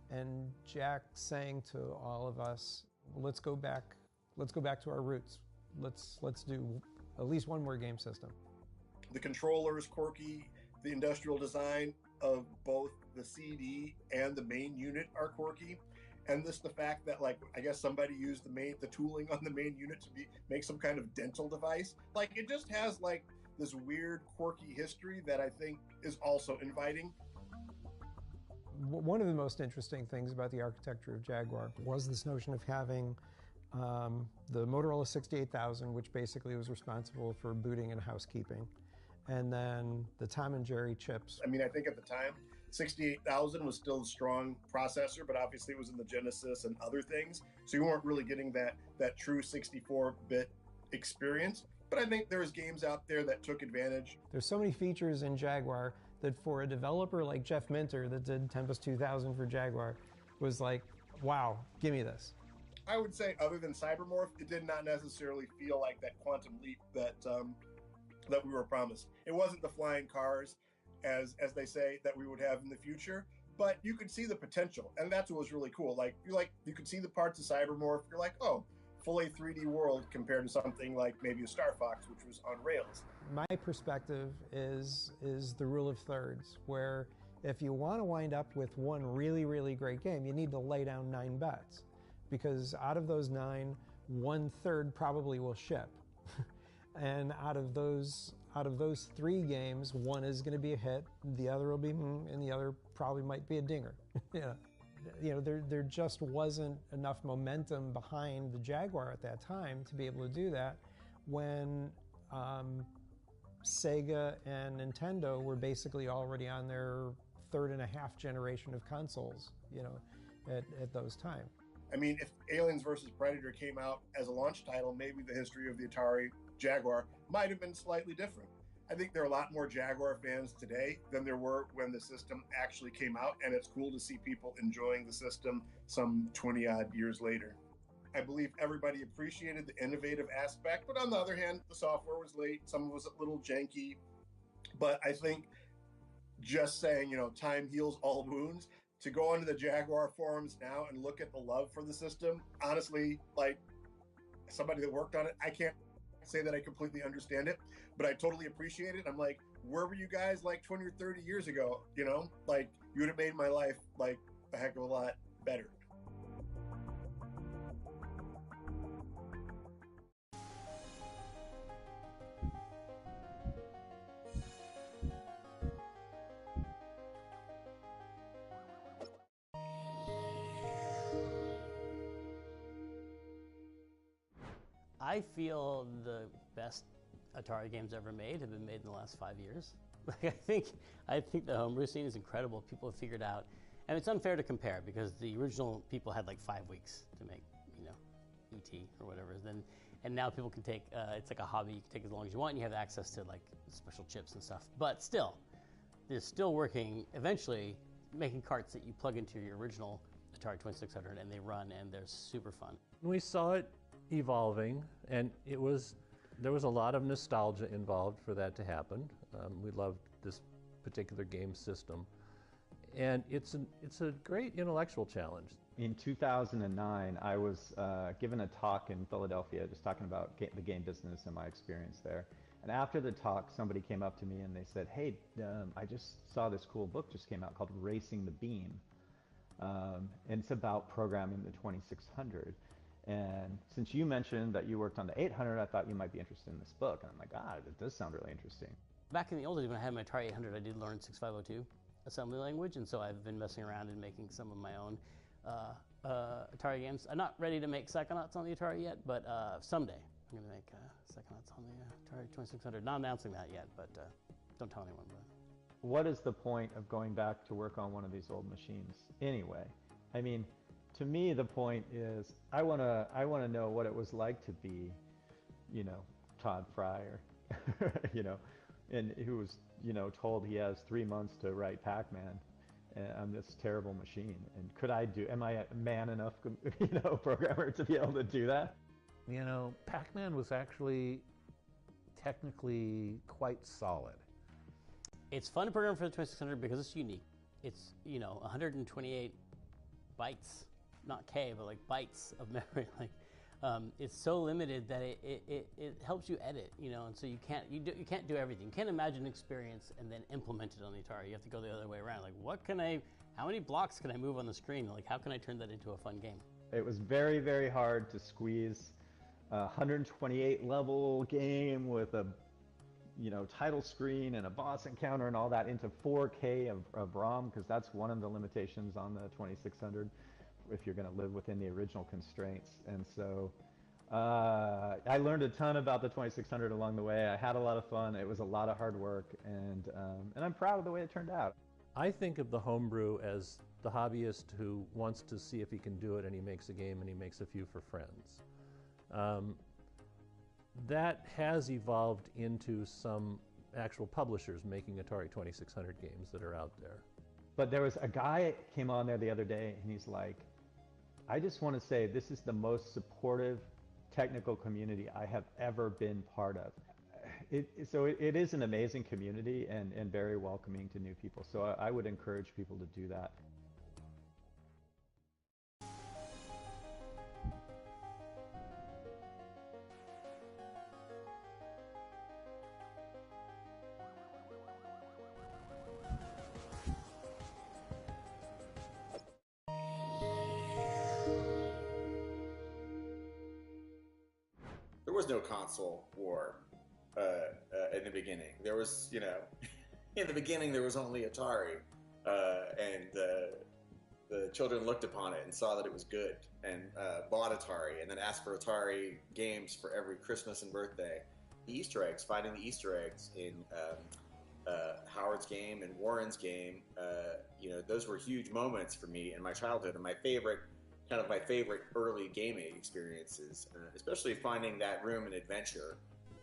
and Jack saying to all of us, let's go back to our roots. Let's do at least one more game system. The controller is quirky. The industrial design of both the CD and the main unit are quirky. And the fact that, like, I guess somebody used the tooling on the main unit to make some kind of dental device. Like, it just has like this weird, quirky history that I think is also inviting. One of the most interesting things about the architecture of Jaguar was this notion of having the Motorola 68000, which basically was responsible for booting and housekeeping, and then the Tom and Jerry chips. I mean, I think at the time, 68,000 was still a strong processor, but obviously it was in the Genesis and other things, so you weren't really getting that true 64-bit experience. But I think there's games out there that took advantage. There's so many features in Jaguar that for a developer like Jeff Minter that did Tempest 2000 for Jaguar was like, wow, give me this. I would say other than Cybermorph, it did not necessarily feel like that quantum leap that we were promised. It wasn't the flying cars, as they say, that we would have in the future, but you could see the potential, and that's what was really cool. You could see the parts of Cybermorph. You're like, oh, fully 3D world compared to something like maybe a Star Fox, which was on rails. My perspective is the rule of thirds, where if you want to wind up with one really, really great game, you need to lay down 9 bets, because out of those 9, 1/3 probably will ship. And out of those 3 games, one is going to be a hit, the other will be, and the other probably might be a dinger. Yeah. You know, there just wasn't enough momentum behind the Jaguar at that time to be able to do that when Sega and Nintendo were basically already on their 3.5 generation of consoles, you know, at those times. I mean, if Aliens vs. Predator came out as a launch title, maybe the history of the Atari Jaguar might have been slightly different. I think there are a lot more Jaguar fans today than there were when the system actually came out, and it's cool to see people enjoying the system some 20-odd years later. I believe everybody appreciated the innovative aspect, but on the other hand, the software was late, some of it was a little janky, but I think just saying, you know, time heals all wounds, to go onto the Jaguar forums now and look at the love for the system, honestly, like somebody that worked on it, I can't say that I completely understand it, but I totally appreciate it. I'm like, where were you guys like 20 or 30 years ago? You know, like you would have made my life like a heck of a lot better. I feel the best Atari games ever made have been made in the last 5 years. Like I think the homebrew scene is incredible. People have figured out, and it's unfair to compare because the original people had like 5 weeks to make, you know, ET or whatever. And now people can take it's like a hobby. You can take as long as you want. And you have access to like special chips and stuff. But still, they're still working. Eventually, making carts that you plug into your original Atari 2600 and they run and they're super fun. We saw it evolving, and there was a lot of nostalgia involved for that to happen. We loved this particular game system, and it's a great intellectual challenge. In 2009, I was given a talk in Philadelphia, just talking about the game business and my experience there. And after the talk, somebody came up to me and they said, "Hey, I just saw this cool book just came out called Racing the Beam, and it's about programming the 2600. And since you mentioned that you worked on the 800, I thought you might be interested in this book." And I'm like, it does sound really interesting. Back in the old days when I had my Atari 800, I did learn 6502 assembly language, and so I've been messing around and making some of my own Atari games. I'm not ready to make Psychonauts on the Atari yet, but someday I'm going to make Psychonauts on the Atari 2600. Not announcing that yet, but don't tell anyone. But what is the point of going back to work on one of these old machines anyway? I mean, to me, the point is I want to know what it was like to be, you know, Todd Fryer, you know, and who was, you know, told he has 3 months to write Pac-Man on this terrible machine. And am I a man enough, you know, programmer to be able to do that? You know, Pac-Man was actually technically quite solid. it's fun to program for the 2600 because it's unique. It's, you know, 128 bytes, not K, but like bytes of memory. Like, it's so limited that it helps you edit, you know, and so you can't do everything. You can't imagine an experience and then implement it on the Atari. You have to go the other way around. Like, how many blocks can I move on the screen? Like, how can I turn that into a fun game? It was very, very hard to squeeze a 128 level game with a, you know, title screen and a boss encounter and all that into 4K of ROM, because that's one of the limitations on the 2600 if you're going to live within the original constraints. And so I learned a ton about the 2600 along the way. I had a lot of fun. It was a lot of hard work, and I'm proud of the way it turned out. I think of the homebrew as the hobbyist who wants to see if he can do it, and he makes a game and he makes a few for friends. That has evolved into some actual publishers making Atari 2600 games that are out there. But there was a guy came on there the other day, and he's like, I just want to say this is the most supportive technical community I have ever been part of. So it is an amazing community and very welcoming to new people. So I would encourage people to do that. There was no console war in the beginning. There was, you know, in the beginning there was only Atari, and the children looked upon it and saw that it was good and bought Atari and then asked for Atari games for every Christmas and birthday. The Easter eggs, finding the Easter eggs in Howard's game and Warren's game, you know, those were huge moments for me in my childhood, and my favorite early gaming experiences, especially finding that room in Adventure.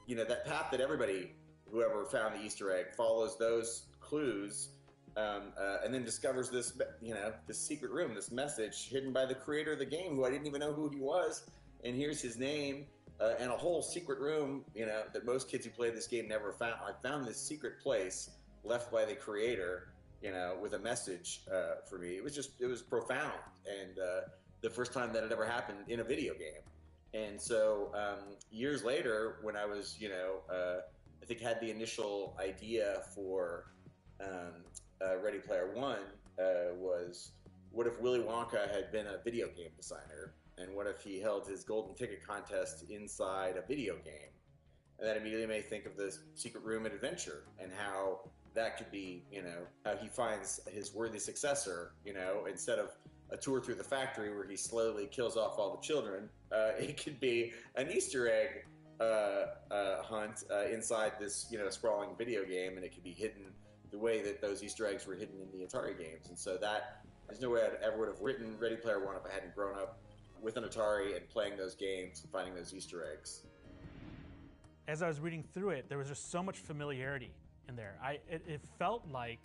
You know, that path that everybody, whoever found the Easter egg, follows those clues, and then discovers this, you know, this secret room, this message hidden by the creator of the game, who I didn't even know who he was, and here's his name, and a whole secret room, you know, that most kids who played this game never found. I found this secret place left by the creator, you know, with a message for me. It was profound, and the first time that it ever happened in a video game. And so years later, when I was, you know, I think had the initial idea for Ready Player One, was what if Willy Wonka had been a video game designer? And what if he held his golden ticket contest inside a video game? And that immediately made me think of this secret room at Adventure and how that could be, you know, how he finds his worthy successor, you know, instead of a tour through the factory where he slowly kills off all the children. It could be an Easter egg hunt inside this, you know, sprawling video game, and it could be hidden the way that those Easter eggs were hidden in the Atari games. And so that, there's no way I ever would have written Ready Player One if I hadn't grown up with an Atari and playing those games and finding those Easter eggs. As I was reading through it, there was just so much familiarity in there. It felt like,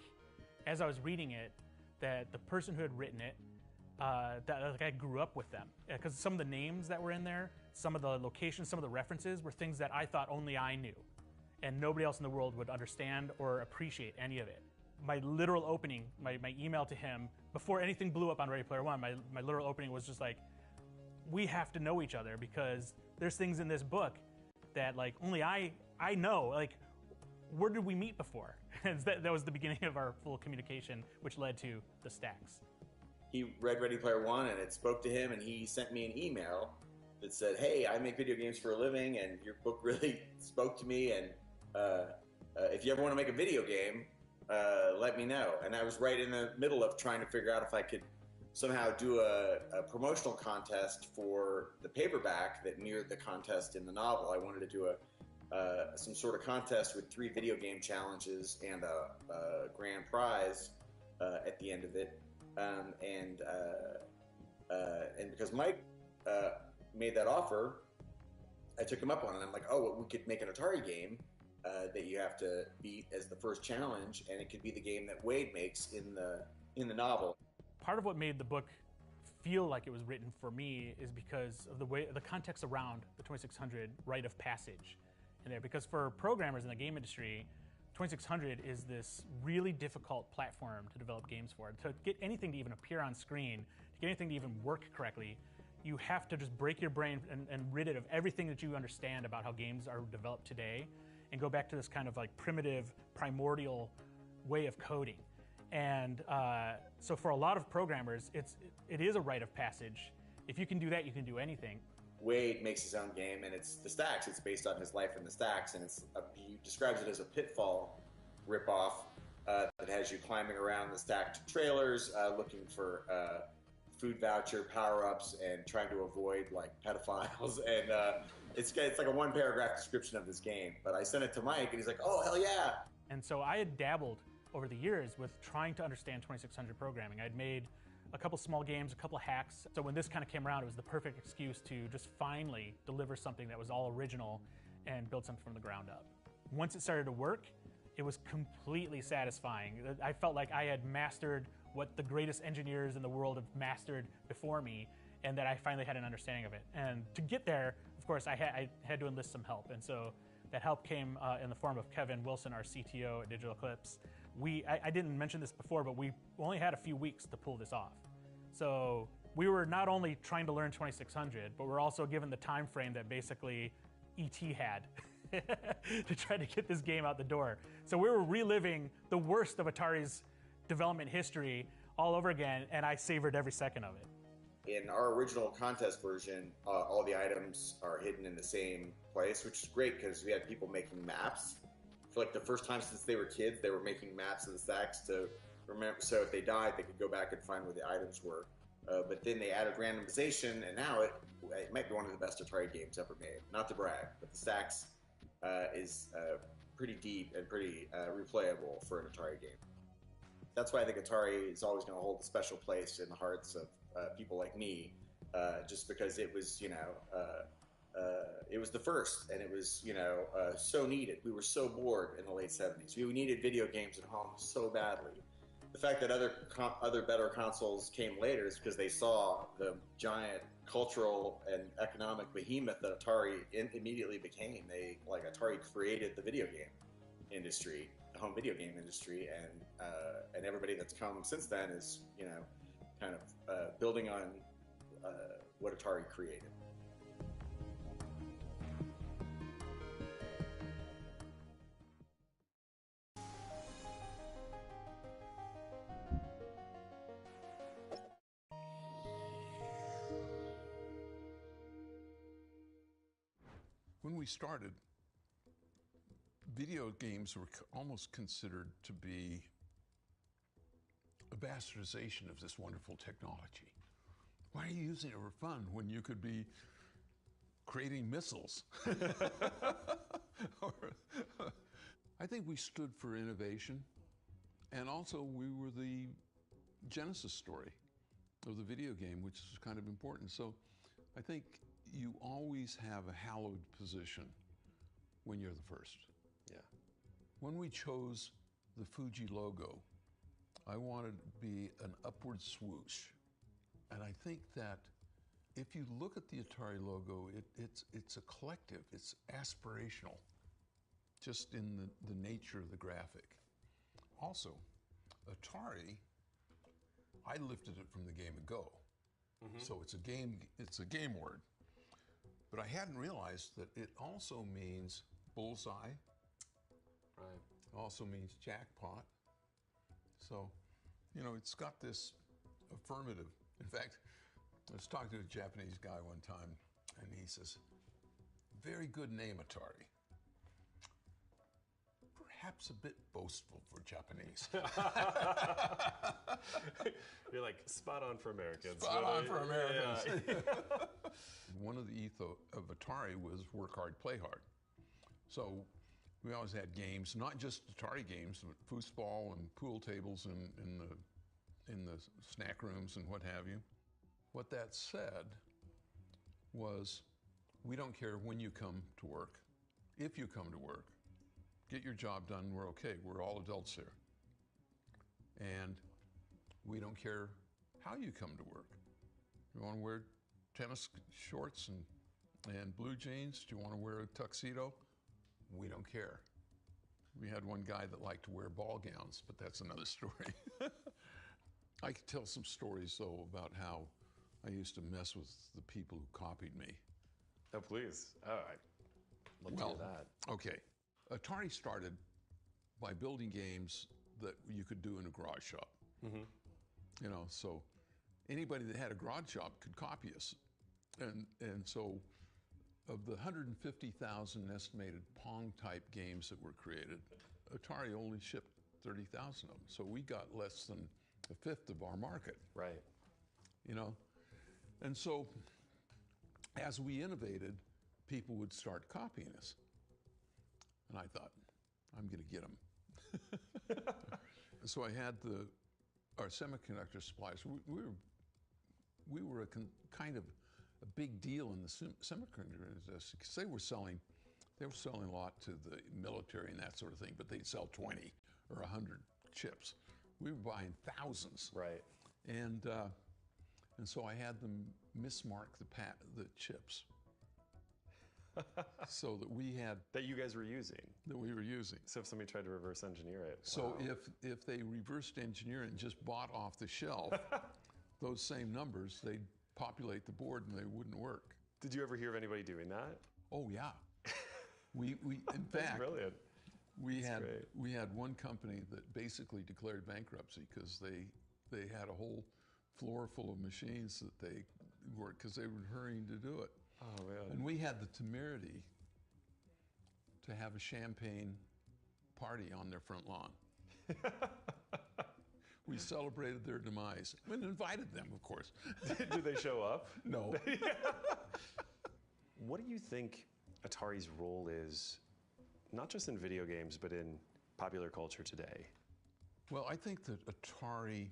as I was reading it, that the person who had written it, that like I grew up with them, because some of the names that were in there, some of the locations, some of the references were things that I thought only I knew, and nobody else in the world would understand or appreciate any of it. My literal opening, my email to him, before anything blew up on Ready Player One, my literal opening was just like, we have to know each other because there's things in this book that like only I know. Like, where did we meet before? That was the beginning of our full communication, which led to the stacks. He read Ready Player One and it spoke to him, and he sent me an email that said, hey, I make video games for a living and your book really spoke to me, and if you ever want to make a video game, let me know. And I was right in the middle of trying to figure out if I could somehow do a promotional contest for the paperback that mirrored the contest in the novel. I wanted to do some sort of contest with 3 video game challenges and a grand prize at the end of it. And because Mike made that offer, I took him up on it. I'm like, oh, well, we could make an Atari game that you have to beat as the first challenge, and it could be the game that Wade makes in the novel. Part of what made the book feel like it was written for me is because of the context around the 2600 rite of passage in there. Because for programmers in the game industry, 2600 is this really difficult platform to develop games for. To get anything to even appear on screen, to get anything to even work correctly, you have to just break your brain and rid it of everything that you understand about how games are developed today and go back to this kind of like primitive, primordial way of coding. And so for a lot of programmers, it is a rite of passage. If you can do that, you can do anything. Wade makes his own game, and it's the Stacks. It's based on his life in the Stacks, and he describes it as a Pitfall ripoff that has you climbing around the stacked trailers, looking for food voucher power-ups and trying to avoid like pedophiles. And it's like a 1-paragraph description of this game. But I sent it to Mike, and he's like, "Oh hell yeah!" And so I had dabbled over the years with trying to understand 2600 programming. I'd made a couple small games, a couple hacks. So when this kind of came around, it was the perfect excuse to just finally deliver something that was all original and build something from the ground up. Once it started to work, it was completely satisfying. I felt like I had mastered what the greatest engineers in the world have mastered before me, and that I finally had an understanding of it. And to get there, of course, I had to enlist some help. And so that help came in the form of Kevin Wilson, our CTO at Digital Eclipse. I didn't mention this before, but we only had a few weeks to pull this off. So we were not only trying to learn 2600, but we're also given the time frame that basically ET had to try to get this game out the door. So we were reliving the worst of Atari's development history all over again, and I savored every second of it. In our original contest version, all the items are hidden in the same place, which is great because we had people making maps. For like the first time since they were kids, they were making maps of the stacks to remember. So if they died, they could go back and find where the items were. But then they added randomization, and now it might be one of the best Atari games ever made. Not to brag, but the stacks is pretty deep and pretty replayable for an Atari game. That's why I think Atari is always going to hold a special place in the hearts of people like me, just because it was, it was the first, and it was, so needed. We were so bored in the late 70s. We needed video games at home so badly. The fact that other better consoles came later is because they saw the giant cultural and economic behemoth that Atari immediately became. Atari created the video game industry, the home video game industry, and everybody that's come since then is, kind of building on what Atari created. When we started, video games were almost considered to be a bastardization of this wonderful technology. Why are you using it for fun when you could be creating missiles? I think we stood for innovation, and also we were the genesis story of the video game, which is kind of important. So I think you always have a hallowed position when you're the first. Yeah. When we chose the Fuji logo, I wanted to be an upward swoosh. And I think that if you look at the Atari logo, it's a collective, it's aspirational, just in the nature of the graphic. Also, Atari, I lifted it from the game of Go. Mm-hmm. So it's a game word. But I hadn't realized that it also means bullseye. Right. It also means jackpot. So, it's got this affirmative. In fact, I was talking to a Japanese guy one time, and he says, very good name, Atari. Perhaps a bit boastful for Japanese. You're like, spot on for Americans. Spot on for Americans. Yeah. One of the ethos of Atari was work hard, play hard. So we always had games, not just Atari games, but foosball and pool tables in the snack rooms and what have you. What that said was, we don't care when you come to work. If you come to work, get your job done, we're okay. We're all adults here. And we don't care how you come to work. You want to wear tennis shorts and blue jeans? Do you want to wear a tuxedo? We don't care. We had one guy that liked to wear ball gowns, but that's another story. I could tell some stories, though, about how I used to mess with the people who copied me. Oh, please. All right. Let's hear that. Okay. Atari started by building games that you could do in a garage shop. Mm-hmm. So anybody that had a garage shop could copy us. And so of the 150,000 estimated Pong-type games that were created, Atari only shipped 30,000 of them. So we got less than a fifth of our market. Right. And so as we innovated, people would start copying us. And I thought, I'm going to get them. So I had our semiconductor suppliers. We were kind of a big deal in the semiconductor industry because they were selling a lot to the military and that sort of thing, but they'd sell 20 or 100 chips. We were buying thousands. Right. And so I had them mismark the chips. So that we had... That you guys were using. That we were using. So if somebody tried to reverse engineer it. So wow. if they reversed engineer it and just bought off the shelf those same numbers, they'd populate the board and they wouldn't work. Did you ever hear of anybody doing that? Oh yeah. We in fact, brilliant. We had one company that basically declared bankruptcy because they had a whole floor full of machines that they worked because they were hurrying to do it. Oh man. And we had the temerity to have a champagne party on their front lawn. We celebrated their demise and invited them, of course. Did they show up? No. What do you think Atari's role is, not just in video games, but in popular culture today? Well, I think that Atari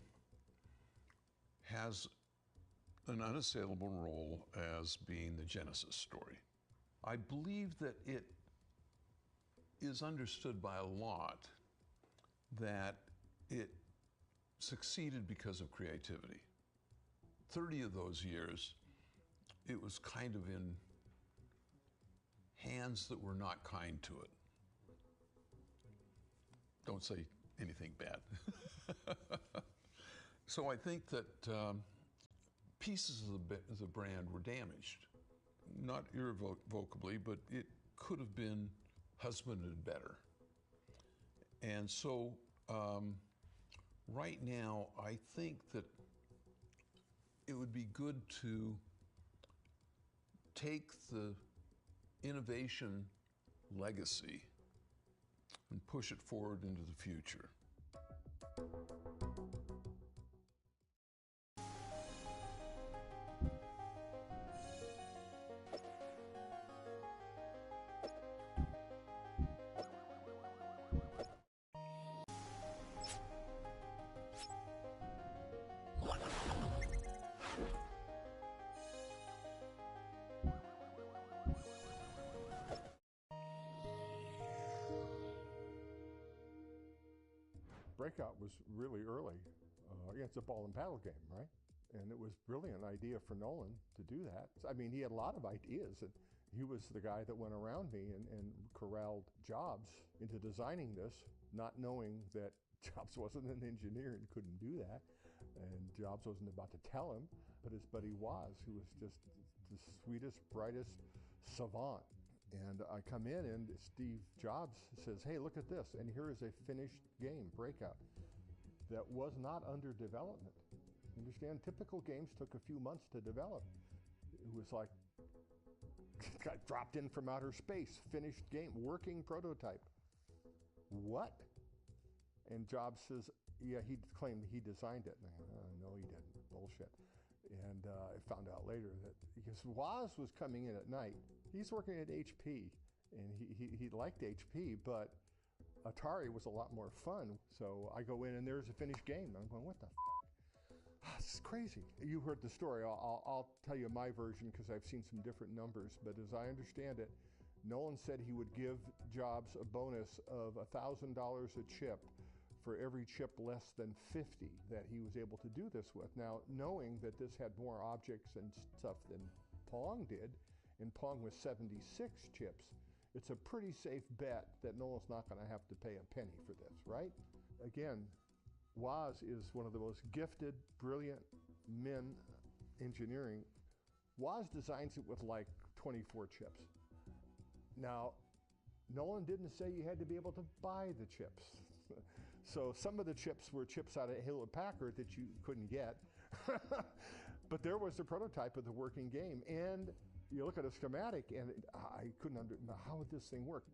has an unassailable role as being the Genesis story. I believe that it is understood by a lot that it succeeded because of creativity. 30 of those years, it was kind of in hands that were not kind to it. Don't say anything bad. So I think that pieces of the brand were damaged. Not irrevocably, but it could have been husbanded better. And so right now, I think that it would be good to take the innovation legacy and push it forward into the future. Breakout was really early. It's a ball and paddle game, right? And it was brilliant idea for Nolan to do that. I mean, he had a lot of ideas, and he was the guy that went around me and corralled Jobs into designing this, not knowing that Jobs wasn't an engineer and couldn't do that. And Jobs wasn't about to tell him, but his buddy was, who was just the sweetest, brightest savant. And I come in and Steve Jobs says, "Hey, look at this." And here is a finished game, Breakout, that was not under development. Understand, typical games took a few months to develop. It was like, got dropped in from outer space, finished game, working prototype. What? And Jobs says, yeah, he claimed he designed it. And I, no, he didn't. Bullshit. And I found out later that because Woz was coming in at night, he's working at HP, and he liked HP, but Atari was a lot more fun. So I go in and there's a finished game. I'm going, what the f***? This is crazy. You heard the story. I'll tell you my version because I've seen some different numbers, but as I understand it, Nolan said he would give Jobs a bonus of $1,000 a chip for every chip less than 50 that he was able to do this with. Now, knowing that this had more objects and stuff than Pong did, and Pong was 76 chips, it's a pretty safe bet that Nolan's not going to have to pay a penny for this, right? Again, Woz is one of the most gifted, brilliant men engineering. Woz designs it with like 24 chips. Now, Nolan didn't say you had to be able to buy the chips. So some of the chips were chips out of Hewlett-Packard that you couldn't get. But there was the prototype of the working game. And you look at a schematic, and I couldn't understand, how would this thing work?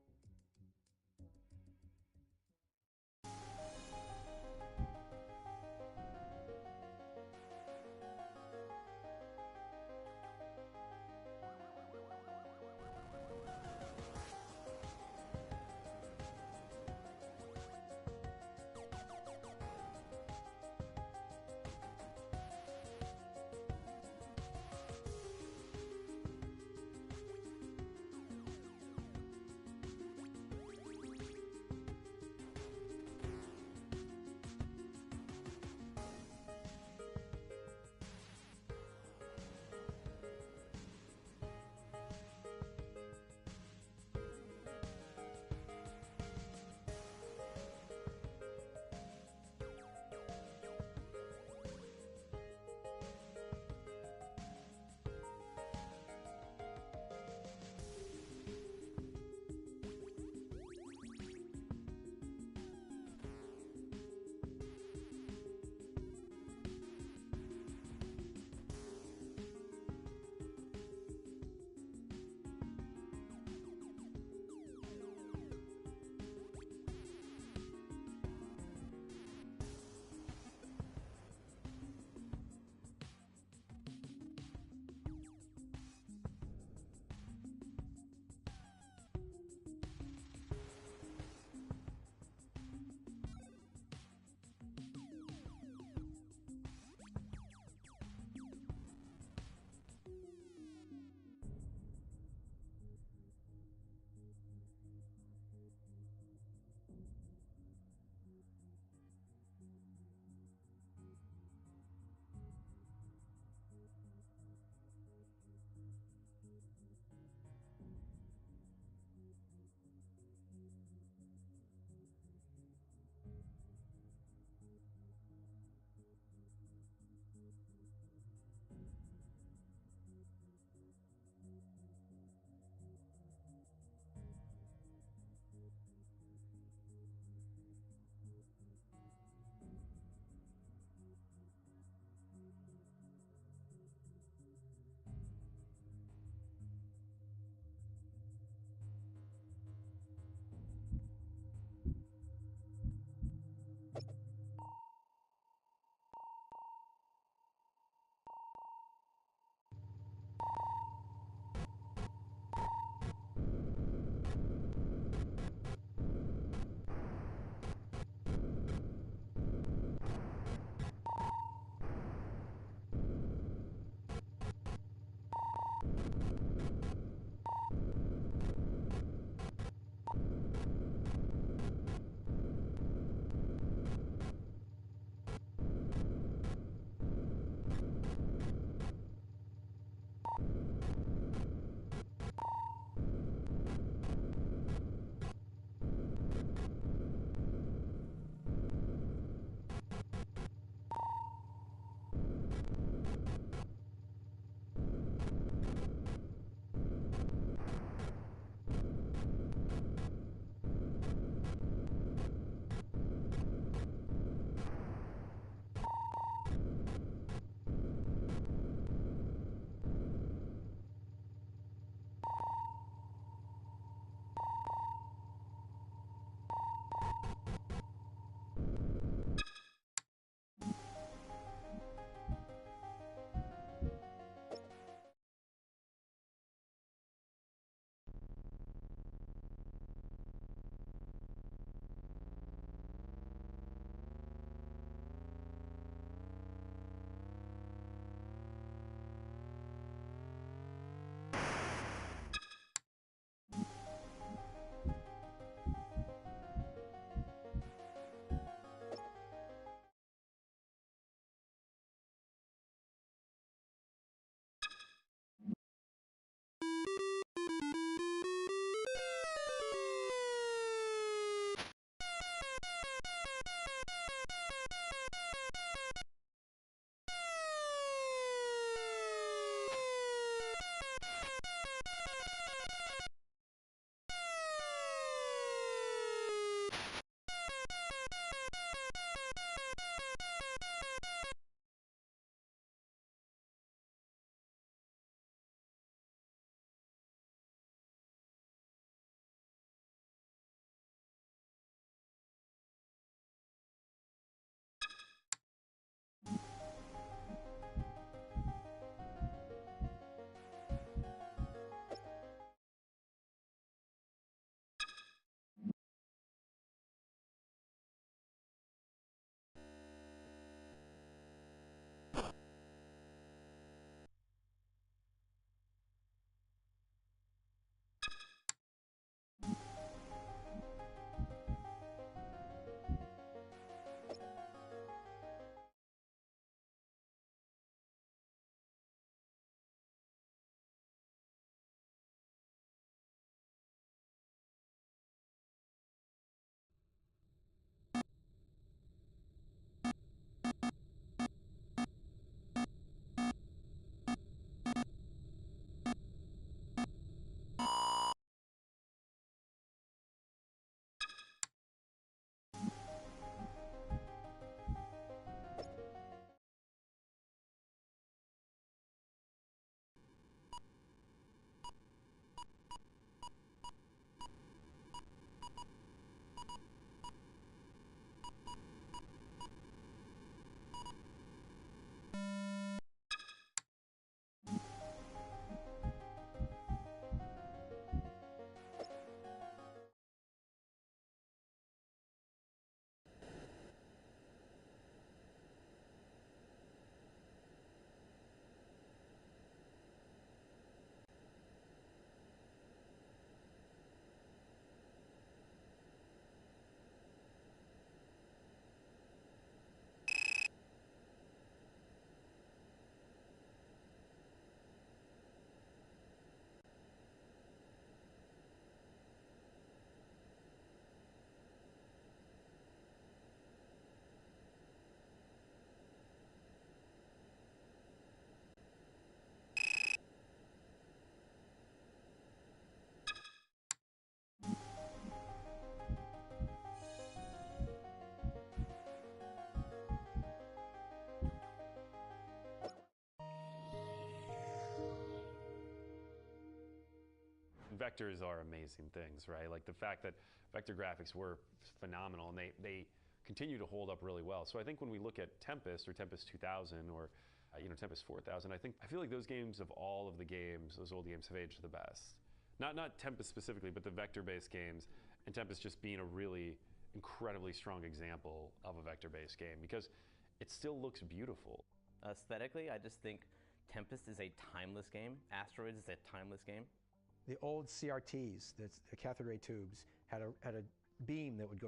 Vectors are amazing things, right? Like the fact that vector graphics were phenomenal, and they continue to hold up really well. So I think when we look at Tempest or Tempest 2000 or Tempest 4000, I feel like those games, of all of the games, those old games, have aged the best. Not Tempest specifically, but the vector-based games, and Tempest just being a really incredibly strong example of a vector-based game because it still looks beautiful. Aesthetically, I just think Tempest is a timeless game. Asteroids is a timeless game. The old CRTs, the cathode ray tubes, had a beam that would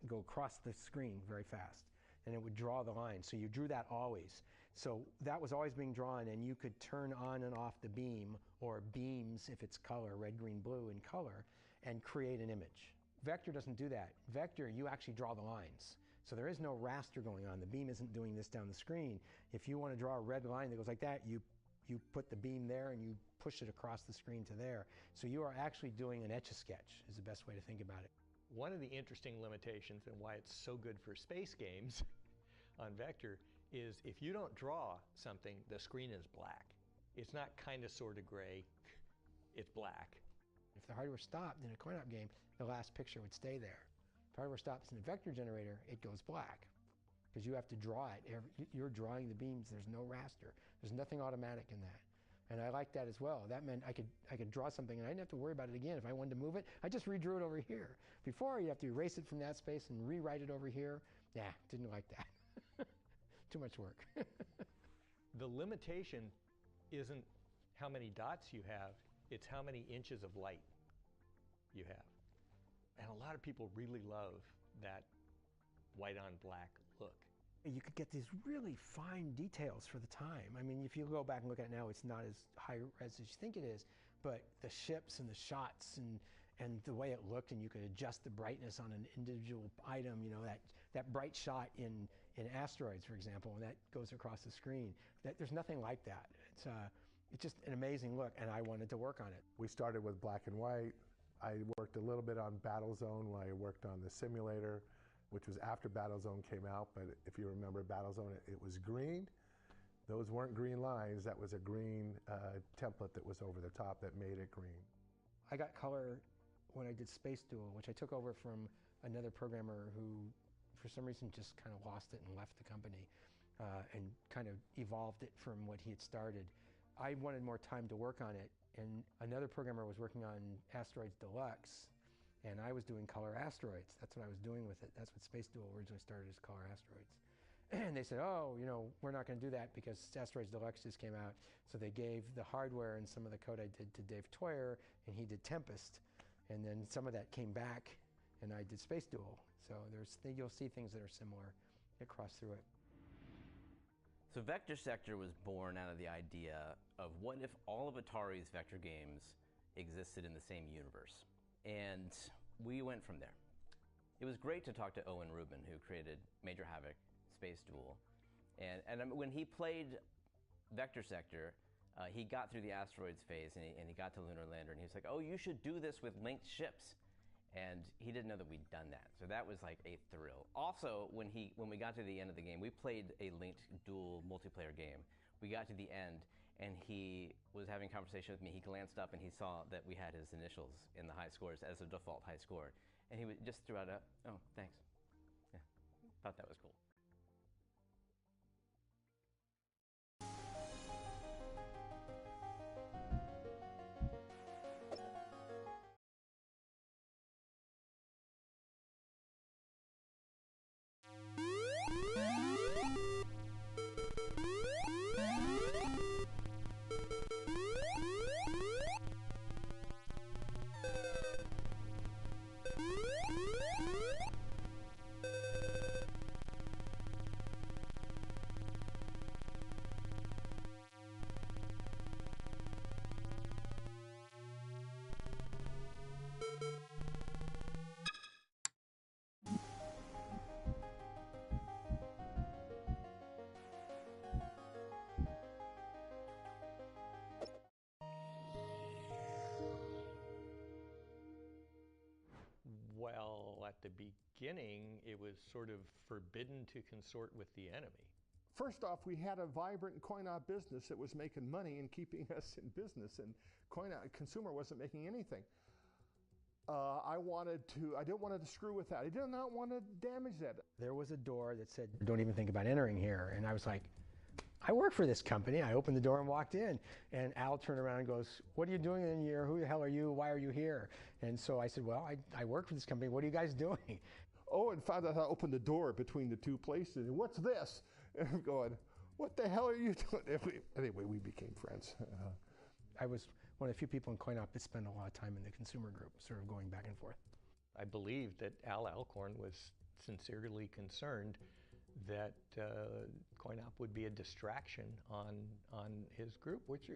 go across the screen very fast, and it would draw the line. So you drew that always. So that was always being drawn, and you could turn on and off the beam, or beams if it's color, red, green, blue in color, and create an image. Vector doesn't do that. Vector, you actually draw the lines. So there is no raster going on. The beam isn't doing this down the screen. If you want to draw a red line that goes like that, you put the beam there and you push it across the screen to there. So you are actually doing an Etch-a-Sketch is the best way to think about it. One of the interesting limitations and why it's so good for space games on Vector is if you don't draw something, the screen is black. It's not kind of sort of gray, it's black. If the hardware stopped in a coin-op game, the last picture would stay there. If hardware stops in a vector generator, it goes black because you have to draw it. You're drawing the beams. There's no raster. There's nothing automatic in that. And I like that as well. That meant I could draw something and I didn't have to worry about it again. If I wanted to move it, I just redrew it over here. Before, you have to erase it from that space and rewrite it over here. Yeah, didn't like that. Too much work. The limitation isn't how many dots you have, it's how many inches of light you have. And a lot of people really love that white on black look. You could get these really fine details for the time. I mean, if you go back and look at it now, it's not as high res as you think it is, but the ships and the shots and the way it looked, and you could adjust the brightness on an individual item, you know, that bright shot in Asteroids, for example, and that goes across the screen. There's nothing like that. It's just an amazing look, and I wanted to work on it. We started with black and white. I worked a little bit on Battlezone when I worked on the simulator, which was after Battlezone came out, but if you remember Battlezone, it was green. Those weren't green lines, that was a green template that was over the top that made it green. I got color when I did Space Duel, which I took over from another programmer who, for some reason, just kind of lost it and left the company and kind of evolved it from what he had started. I wanted more time to work on it, and another programmer was working on Asteroids Deluxe, and I was doing color asteroids. That's what I was doing with it. That's what Space Duel originally started as color asteroids. And they said, oh, you know, we're not going to do that because Asteroids Deluxe just came out. So they gave the hardware and some of the code I did to Dave Toyer, and he did Tempest. And then some of that came back, and I did Space Duel. So you'll see things that are similar that cross through it. So Vector Sector was born out of the idea of what if all of Atari's vector games existed in the same universe? And we went from there. It was great to talk to Owen Rubin, who created Major Havoc, Space Duel. And when he played Vector Sector, he got through the asteroids phase and he got to Lunar Lander, and he was like, oh, you should do this with linked ships. And he didn't know that we'd done that. So that was like a thrill. Also, when we got to the end of the game, we played a linked duel multiplayer game. We got to the end, and he was having a conversation with me. He glanced up and he saw that we had his initials in the high scores as a default high score. And he just threw out oh, thanks. Yeah, thought that was cool. Well, at the beginning, it was sort of forbidden to consort with the enemy. First off, we had a vibrant coin-op business that was making money and keeping us in business, and consumer wasn't making anything. I didn't want to screw with that. I did not want to damage that. There was a door that said, don't even think about entering here. And I was like, I work for this company. I opened the door and walked in. And Al turned around and goes, what are you doing in here? Who the hell are you? Why are you here? And so I said, well, I work for this company. What are you guys doing? Oh, and found out how to open the door between the two places. And what's this? And I'm going, what the hell are you doing? Anyway, we became friends. I was one of the few people in CoinOp that spent a lot of time in the consumer group, sort of going back and forth. I believe that Al Alcorn was sincerely concerned that CoinOp would be a distraction on his group, which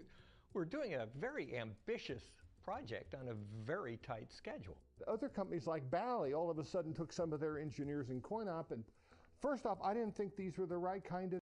we're doing a very ambitious project on a very tight schedule. Other companies like Bally all of a sudden took some of their engineers in CoinOp, and first off, I didn't think these were the right kind of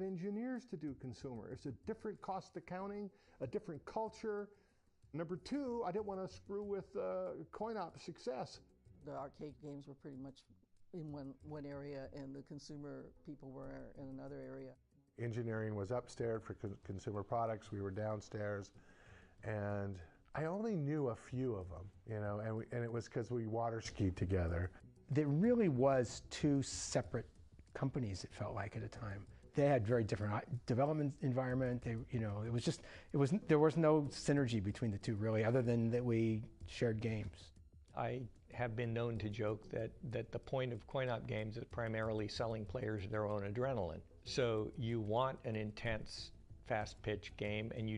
Engineers to do consumer. It's a different cost accounting, a different culture. Number two, I didn't want to screw with coin-op success. The arcade games were pretty much in one area, and the consumer people were in another area. Engineering was upstairs for consumer products. We were downstairs, and I only knew a few of them, you know, and it was because we water skied together. There really was two separate companies, it felt like, at a time. They had very different development environment. They, you know, there was no synergy between the two really, other than that we shared games. I have been known to joke that the point of coin-op games is primarily selling players their own adrenaline. So you want an intense, fast-pitch game, and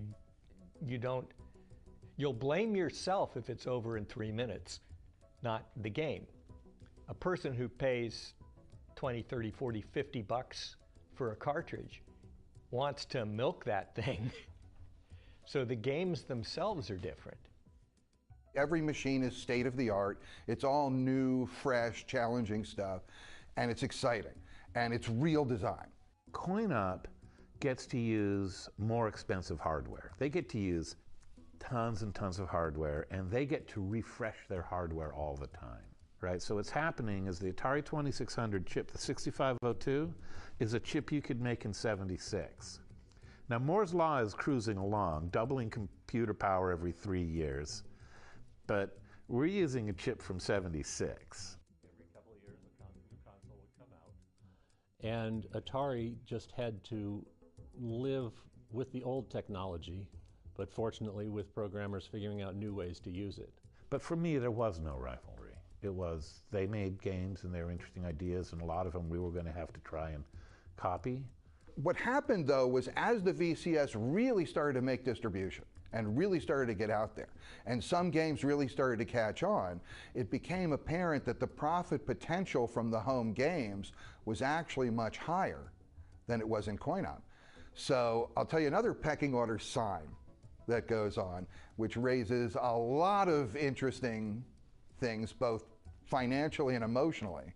you'll blame yourself if it's over in 3 minutes, not the game. A person who pays 20, 30, 40, 50 bucks for a cartridge wants to milk that thing. So the games themselves are different. Every machine is state of the art. It's all new, fresh, challenging stuff, and it's exciting, and it's real design. Coin-op gets to use more expensive hardware. They get to use tons and tons of hardware, and they get to refresh their hardware all the time. Right, so what's happening is the Atari 2600 chip, the 6502, is a chip you could make in '76. Now Moore's Law is cruising along, doubling computer power every 3 years, but we're using a chip from '76. Every couple of years, a new console would come out. And Atari just had to live with the old technology, but fortunately with programmers figuring out new ways to use it. But for me, there was no rivalry. It was, they made games and they were interesting ideas, and a lot of them we were going to have to try and copy. What happened, though, was as the VCS really started to make distribution and really started to get out there, and some games really started to catch on, it became apparent that the profit potential from the home games was actually much higher than it was in coin-op. So I'll tell you another pecking order sign that goes on, which raises a lot of interesting things, both financially and emotionally,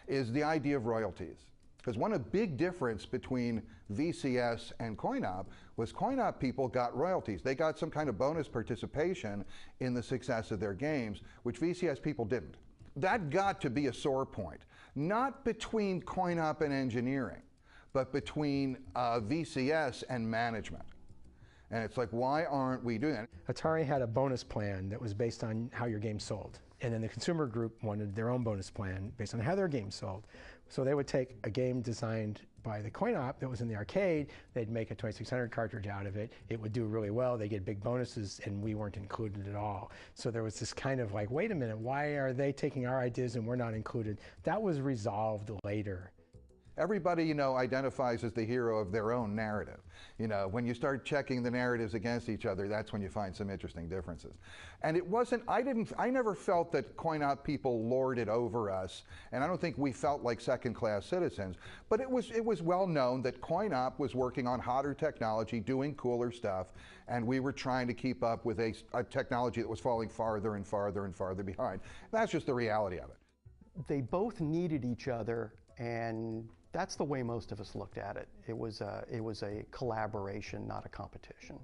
is the idea of royalties. Because one big difference between VCS and coin-op was coin-op people got royalties. They got some kind of bonus participation in the success of their games, which VCS people didn't. That got to be a sore point, not between coin-op and engineering, but between VCS and management. And it's like, why aren't we doing that? Atari had a bonus plan that was based on how your game sold. And then the consumer group wanted their own bonus plan based on how their game sold. So they would take a game designed by the coin-op that was in the arcade, they'd make a 2600 cartridge out of it, it would do really well, they get big bonuses, and we weren't included at all. So there was this kind of like, wait a minute, why are they taking our ideas and we're not included? That was resolved later. Everybody, you know, identifies as the hero of their own narrative. You know, when you start checking the narratives against each other, that's when you find some interesting differences. And it wasn't, I never felt that coin-op people lorded over us, and I don't think we felt like second-class citizens, but it was well known that coin-op was working on hotter technology, doing cooler stuff, and we were trying to keep up with a technology that was falling farther and farther and farther behind. That's just the reality of it. They both needed each other, and that's the way most of us looked at it. It was a collaboration, not a competition.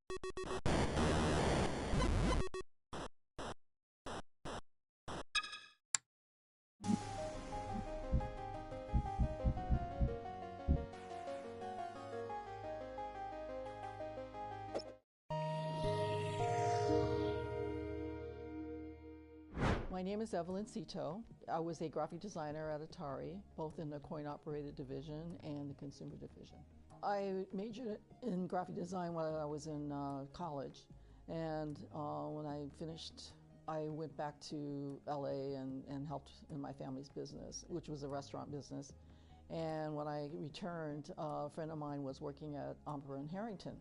My name is Evelyn Cito. I was a graphic designer at Atari, both in the coin-operated division and the consumer division. I majored in graphic design while I was in college, and when I finished, I went back to LA and helped in my family's business, which was a restaurant business. And when I returned, a friend of mine was working at Opera in Harrington,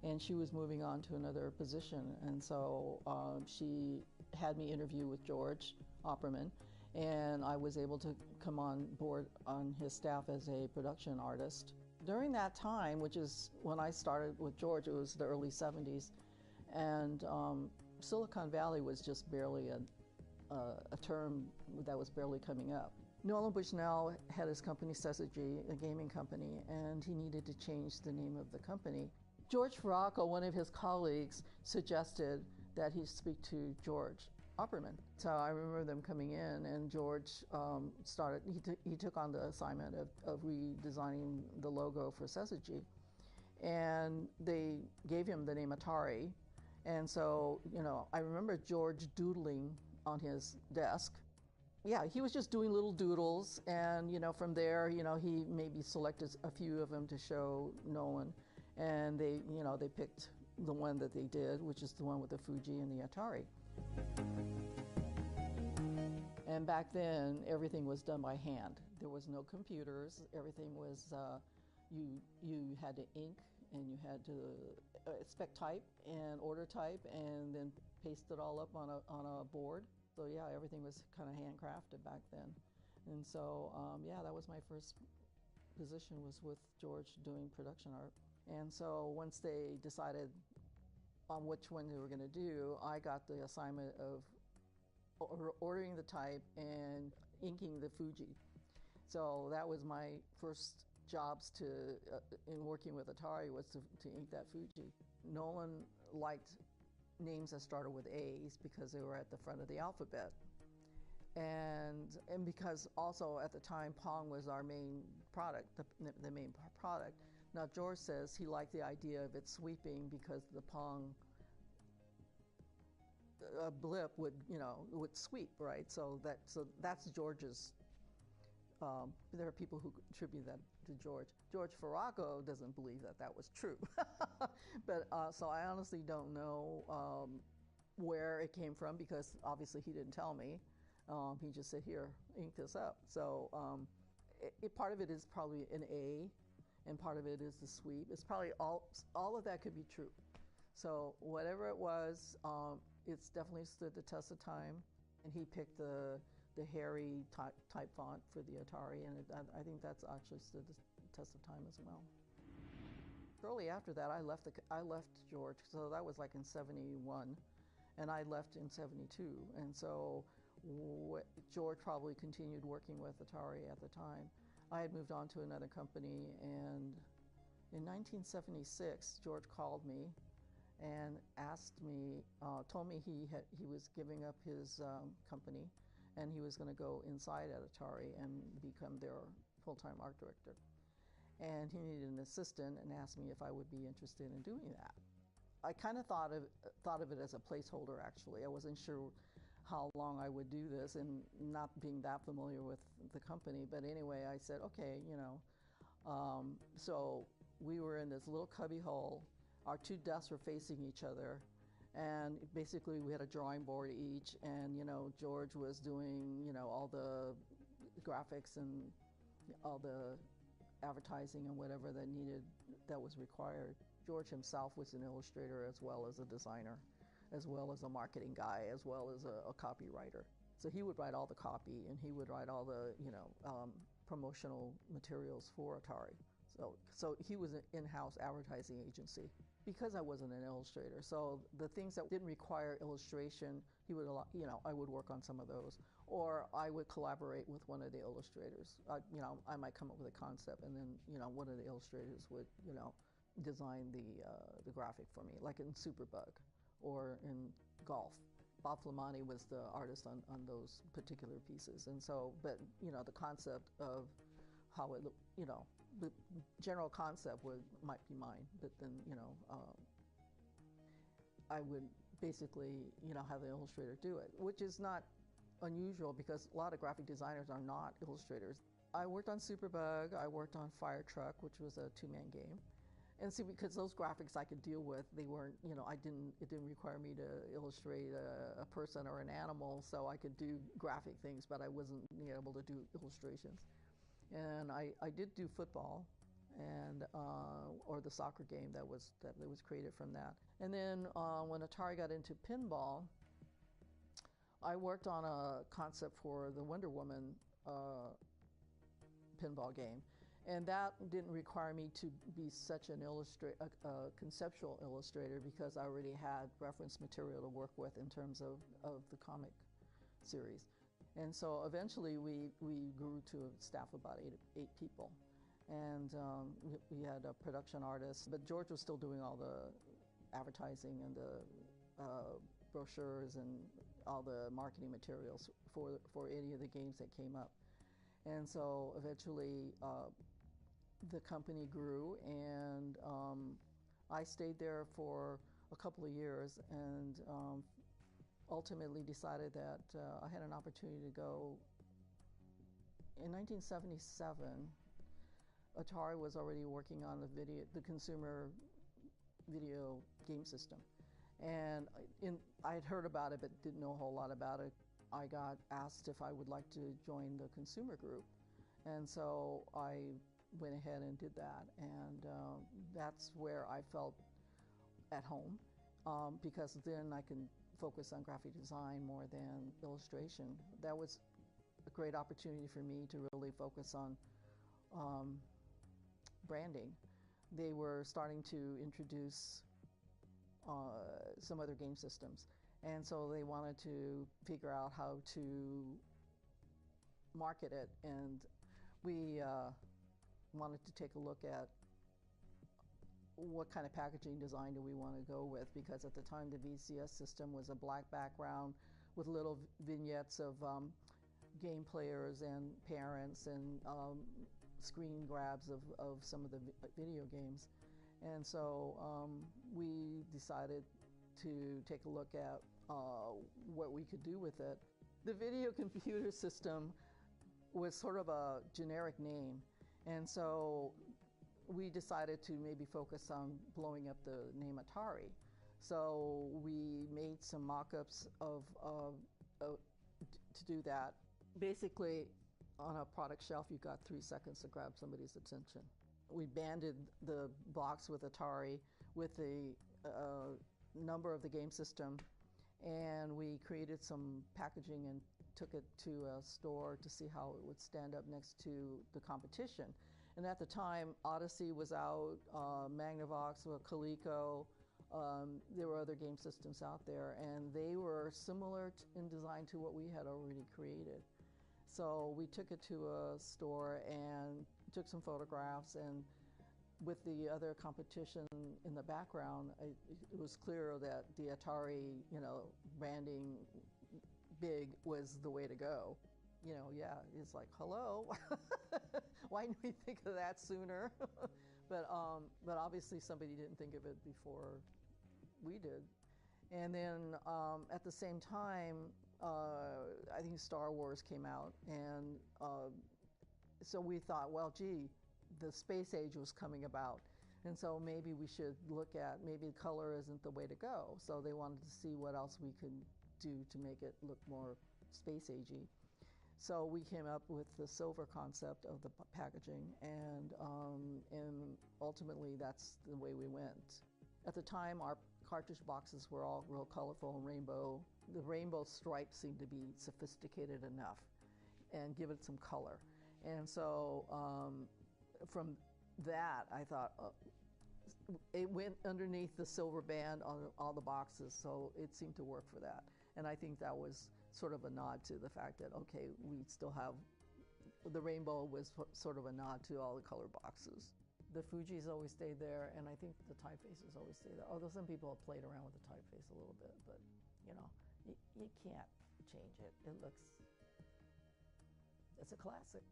and she was moving on to another position. And so she had me interview with George Opperman, and I was able to come on board on his staff as a production artist. During that time, which is when I started with George, it was the early 70s, and Silicon Valley was just barely a term that was barely coming up. Nolan Bushnell had his company Syzygy, a gaming company, and he needed to change the name of the company. George Farraco, one of his colleagues, suggested that he speak to George Opperman. So I remember them coming in, and George he took on the assignment of redesigning the logo for Syzygy. And they gave him the name Atari. And so, I remember George doodling on his desk. Yeah, he was just doing little doodles, and from there, he maybe selected a few of them to show Nolan, and they picked the one that they did, which is the one with the Fuji and the Atari. And back then, everything was done by hand. There was no computers. Everything was you had to ink, and you had to spec type and order type, and then paste it all up on a board. So yeah, everything was kind of handcrafted back then. And so yeah, that was my first position, was with George doing production art. And so once they decided on which one they were going to do, I got the assignment of ordering the type and inking the Fuji. So that was my first jobs in working with Atari, was to ink that Fuji. Nolan liked names that started with A's because they were at the front of the alphabet. And because also at the time Pong was our main product, the main product. Now George says he liked the idea of it sweeping because the Pong blip would sweep, right? So that's George's. There are people who attribute that to George. George Farraco doesn't believe that was true. But so I honestly don't know where it came from, because obviously he didn't tell me. He just said, "Here, ink this up." So part of it is probably an A, and part of it is the sweep. It's probably all of that could be true. So whatever it was, it's definitely stood the test of time. And he picked the hairy type font for the Atari, and I think that's actually stood the test of time as well. Shortly after that, I left George, so that was like in '71, and I left in '72, and so George probably continued working with Atari at the time. I had moved on to another company, and in 1976, George called me and told me he was giving up his company, and he was going to go inside at Atari and become their full-time art director. And he needed an assistant and asked me if I would be interested in doing that. I kind of thought of it as a placeholder, actually. I wasn't sure how long I would do this, and not being that familiar with the company. But anyway, I said, okay, So we were in this little cubby hole. Our two desks were facing each other, and basically we had a drawing board each, and George was doing all the graphics and all the advertising and whatever that was required. George himself was an illustrator as well as a designer, as well as a marketing guy, as well as a copywriter. So he would write all the copy, and he would write all the promotional materials for Atari. So he was an in-house advertising agency. Because I wasn't an illustrator, so the things that didn't require illustration, I would work on some of those, or I would collaborate with one of the illustrators. I might come up with a concept, and then one of the illustrators would design the graphic for me, like in Superbug or in Golf. Bob Flamani was the artist on those particular pieces, and so, but the concept of how it, the general concept might be mine, but then I would basically have the illustrator do it, which is not unusual because a lot of graphic designers are not illustrators. I worked on Superbug, I worked on Fire Truck, which was a two-man game. And see, because those graphics I could deal with, they weren't, it didn't require me to illustrate a person or an animal, so I could do graphic things, but I wasn't able to do illustrations. And I did do football, and or the soccer game that was created from that. And then when Atari got into pinball, I worked on a concept for the Wonder Woman pinball game. And that didn't require me to be such an conceptual illustrator because I already had reference material to work with in terms of the comic series. And so eventually we grew to a staff of about eight people. And we had a production artist, but George was still doing all the advertising and the brochures and all the marketing materials for any of the games that came up. And so eventually the company grew, and I stayed there for a couple of years and ultimately decided that I had an opportunity to go. In 1977, Atari was already working on the consumer video game system. And I had heard about it but didn't know a whole lot about it. I got asked if I would like to join the consumer group. And so I went ahead and did that. And that's where I felt at home because then I can focus on graphic design more than illustration. That was a great opportunity for me to really focus on branding. They were starting to introduce some other game systems. And so they wanted to figure out how to market it. And we wanted to take a look at what kind of packaging design do we want to go with, because at the time the VCS system was a black background with little vignettes of game players and parents and screen grabs of some of the video games. And so we decided to take a look at what we could do with it. The video computer system was sort of a generic name, and so we decided to maybe focus on blowing up the name Atari. So we made some mock-ups to do that. Basically, on a product shelf, you got 3 seconds to grab somebody's attention. We banded the box with Atari with the number of the game system, and we created some packaging and took it to a store to see how it would stand up next to the competition. And at the time, Odyssey was out, Magnavox, Coleco, there were other game systems out there, and they were similar in design to what we had already created. So we took it to a store and took some photographs, and with the other competition in the background, it was clear that the Atari, branding big was the way to go. It's like, hello, why didn't we think of that sooner? But obviously somebody didn't think of it before we did. And then at the same time, I think Star Wars came out, and so we thought, well, gee, the space age was coming about, and so maybe we should look at, maybe color isn't the way to go. So they wanted to see what else we could do to make it look more space agey. So we came up with the silver concept of the packaging, and ultimately that's the way we went. At the time, our cartridge boxes were all real colorful and rainbow. The rainbow stripe seemed to be sophisticated enough and give it some color. And so from that, I thought it went underneath the silver band on all the boxes, so it seemed to work for that. And I think that was sort of a nod to the fact that, okay, we still have, the rainbow was sort of a nod to all the color boxes. The Fuji's always stayed there, and I think the typefaces always stay there. Although some people have played around with the typeface a little bit, but you know, you can't change it. It looks, it's a classic.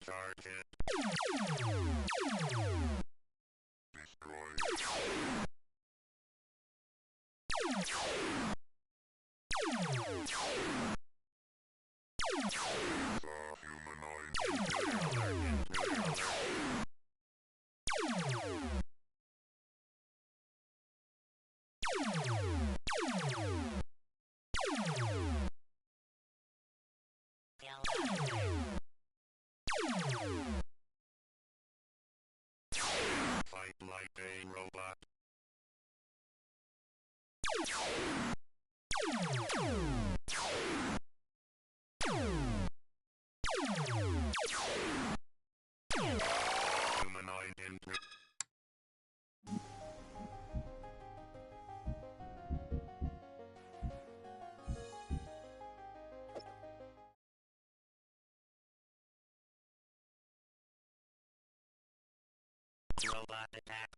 Target destroyed. Humanoid fight like a robot. Humanoid input. Robot attack.